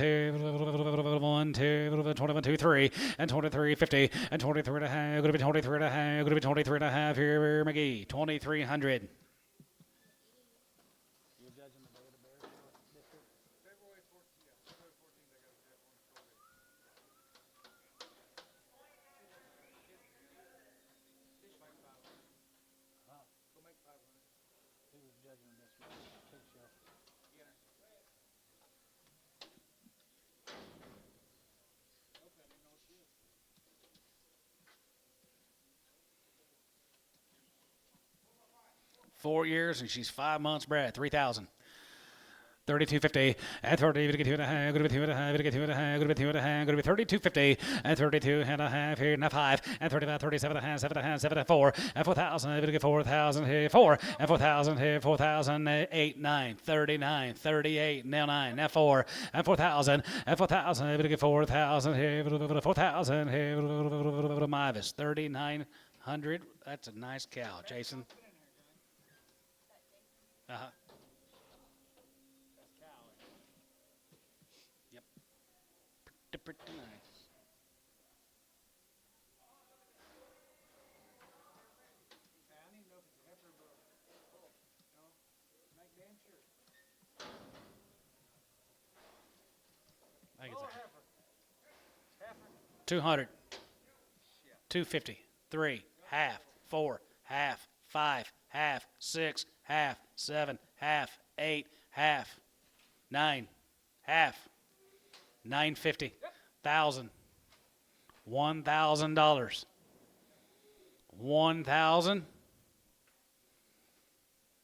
Speaker 1: 1, 2, 21, 2, 3, and 23, 50, and 23 and a half, going to be 23 and a half, going to be 23 and a half here, McGee, 2,300.
Speaker 5: You're judging the day of the Bears district?
Speaker 2: February 14th, yeah. February 14th, they got to get one for me. Go make 500.
Speaker 5: Who was judging this pig show?
Speaker 2: Yeah. Okay, I didn't know what she is.
Speaker 1: Four years, and she's 5 months bred, 3,000. 32.50 and 30, we get 2.5, good to be 2.5, we get 2.5, good to be 2.5, good to be 32.50 and 32.5 here, now 5 and 35, 37.5, 7.5, 7.4 and 4,000, we get 4,000 here, 4 and 4,000 here, 4,000, 8, 9, 39, 38, now 9, now 4 and 4,000 and 4,000, we get 4,000 here, 4,000 here, Mavis, 3,900. That's a nice cow, Jason. Uh-huh.
Speaker 5: That's cow.
Speaker 1: Yep. Pretty nice.
Speaker 2: I need to know if it's a heifer or a bull. No? Make damn sure.
Speaker 1: I think
Speaker 2: Bull or
Speaker 1: it's
Speaker 2: heifer? Heifer.
Speaker 1: 200, 250, 3, half, 4, half, 5, half, 6, half, 7, half, 8, half, 9, half, 950, $1,000, $1,000, 1,000,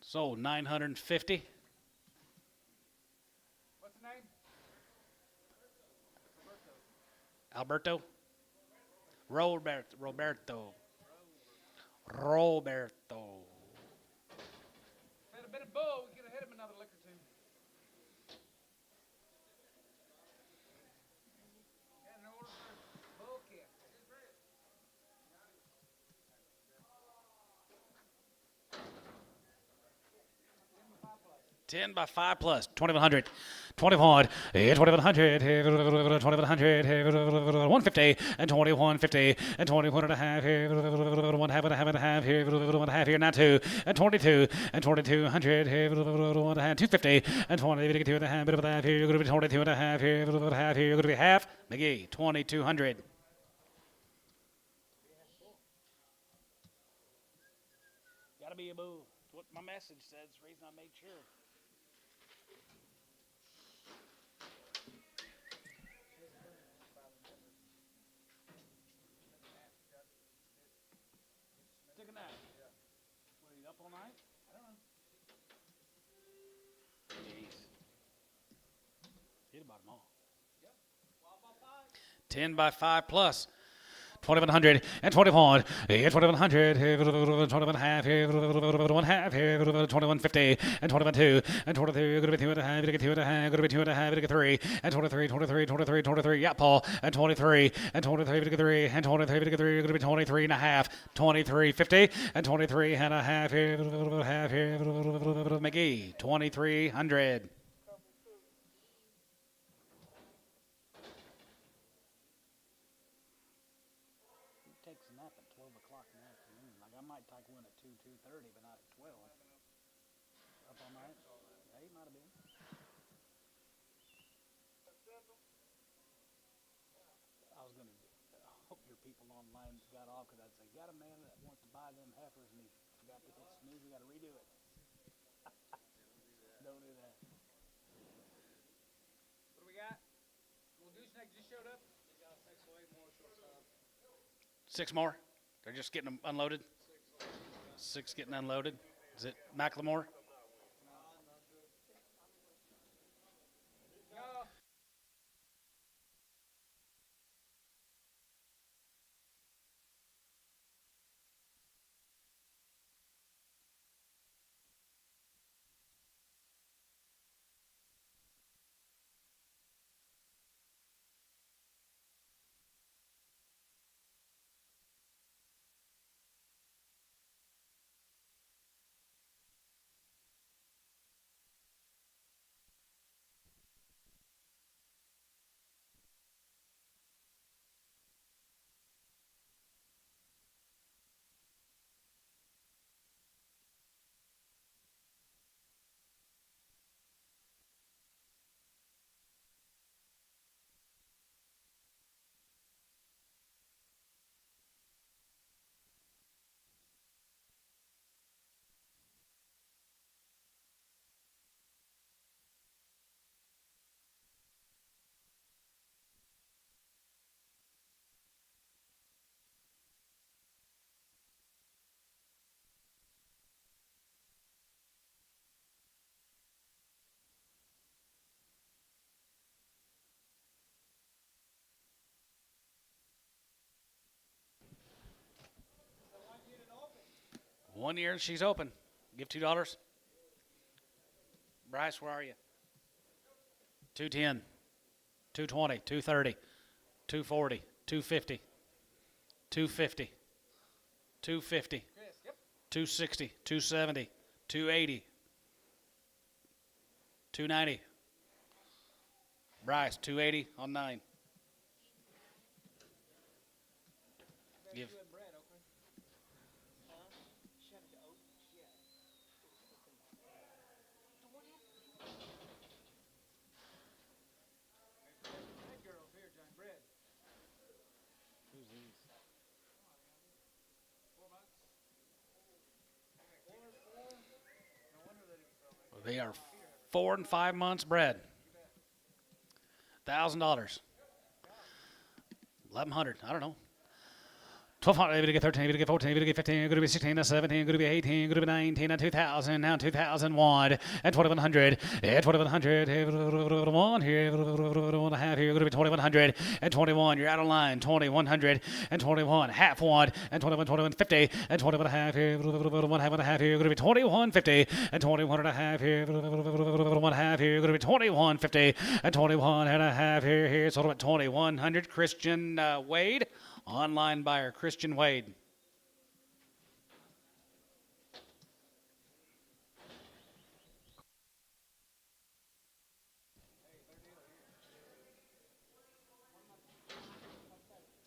Speaker 1: sold 950.
Speaker 2: What's the name?
Speaker 1: Alberto, Roberto.
Speaker 2: If it had been a bull, we could have hit him another lick or two. Got an order for bull kit.
Speaker 1: 10 by 5 plus 2,100. 21, 2,100, 2,100, 150, and 2,150, and 21 and a half here, 1 half and a half and a half here, 1 half here, now 2, and 22, and 2,200 here, 1 half, 250, and 20, we get 2 and a half, bit of a half here, you're going to be 22 and a half here, bit of a half here, you're going to be half, McGee, 2,200.
Speaker 5: Gotta be a bull. That's what my message said. It's the reason I made sure. Took a nap. What, are you up all night? I don't know. Jeez. He'd have bought them all.
Speaker 1: 10 by 5 plus 2,100 and 21, 2,100, 21 half here, 1 half here, 2,150 and 22, and 23, going to be 2 and a half, going to get 2 and a half, going to be 2 and a half, going to get 3, and 23, 23, 23, 23, yeah, Paul, and 23, and 23, going to get 3, and 23, going to get 3, going to be 23 and a half, 23.50, and 23 and a half here, half here, McGee, 2,300.
Speaker 5: Takes a nap at 12 o'clock in the afternoon. Like, I might take one at 2, 2:30, but not at 12. Up all night? Yeah, he might have been. I was going to hope your people online got off, because I'd say, got a man that wants to buy them heifers, and he forgot to hit snooze. We got to redo it. Don't do that.
Speaker 2: What do we got? Little gooseneck just showed up. We got 6 or 8 more shortstop.
Speaker 1: 6 more? They're just getting them unloaded? 6 getting unloaded? Is it Macklemore?
Speaker 5: 1 year, she's open. Give $2. Bryce, where are you?
Speaker 1: 210, 220, 230, 240, 250, 250, 250, 260, 270, 280, 290. Bryce, 280 on 9. Give.
Speaker 2: That girl here, John Bread.
Speaker 5: Who's these?
Speaker 2: 4 months. 4. No wonder they didn't sell me.
Speaker 1: They are 4 and 5 months bred. $1,000. 1,100. I don't know. 1,200. Maybe to get 13. Maybe to get 14. Maybe to get 15. Going to be 16. 17. Going to be 18. Going to be 19. And 2,000. Now 2,001. And 2,100. And 2,100. One here. 1.5 here. Going to be 2,100. And 21. You're out of line. 2,100. And 21. Half one. And 21. 21.50. And 21.5 here. 1.5 here. Going to be 21.50. And 21.5 here. 1.5 here. Going to be 21.50. And 21.5 here. Here. So at 2,100. Christian Wade. Online buyer, Christian Wade.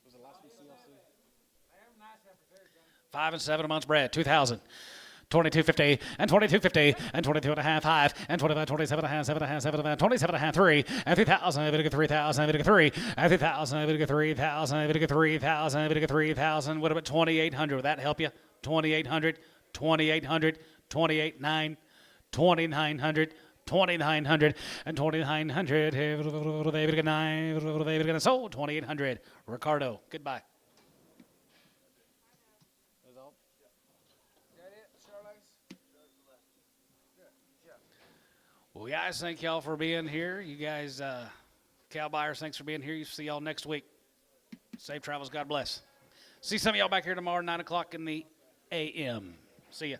Speaker 5: Was it last week CLC?
Speaker 1: 5 and 7 months bred, 2,000. 22.50 and 22.50 and 22.5 5 and 25 27.5 7.5 7.5 27.5 3 and 3,000 I get 3,000 I get 3 and 3,000 I get 3,000 I get 3,000 I get 3,000. What about 2,800? Would that help you? 2,800, 2,800, 28.9, 2,900. 2,900 and 2,900. They get 9. They get sold 2,800. Ricardo, goodbye.
Speaker 5: Is all?
Speaker 2: Is that it, Charlize?
Speaker 1: Well, guys, thank y'all for being here. You guys, cow buyers, thanks for being here. See y'all next week. Safe travels. God bless. See some of y'all back here tomorrow, 9 o'clock in the a.m. See ya.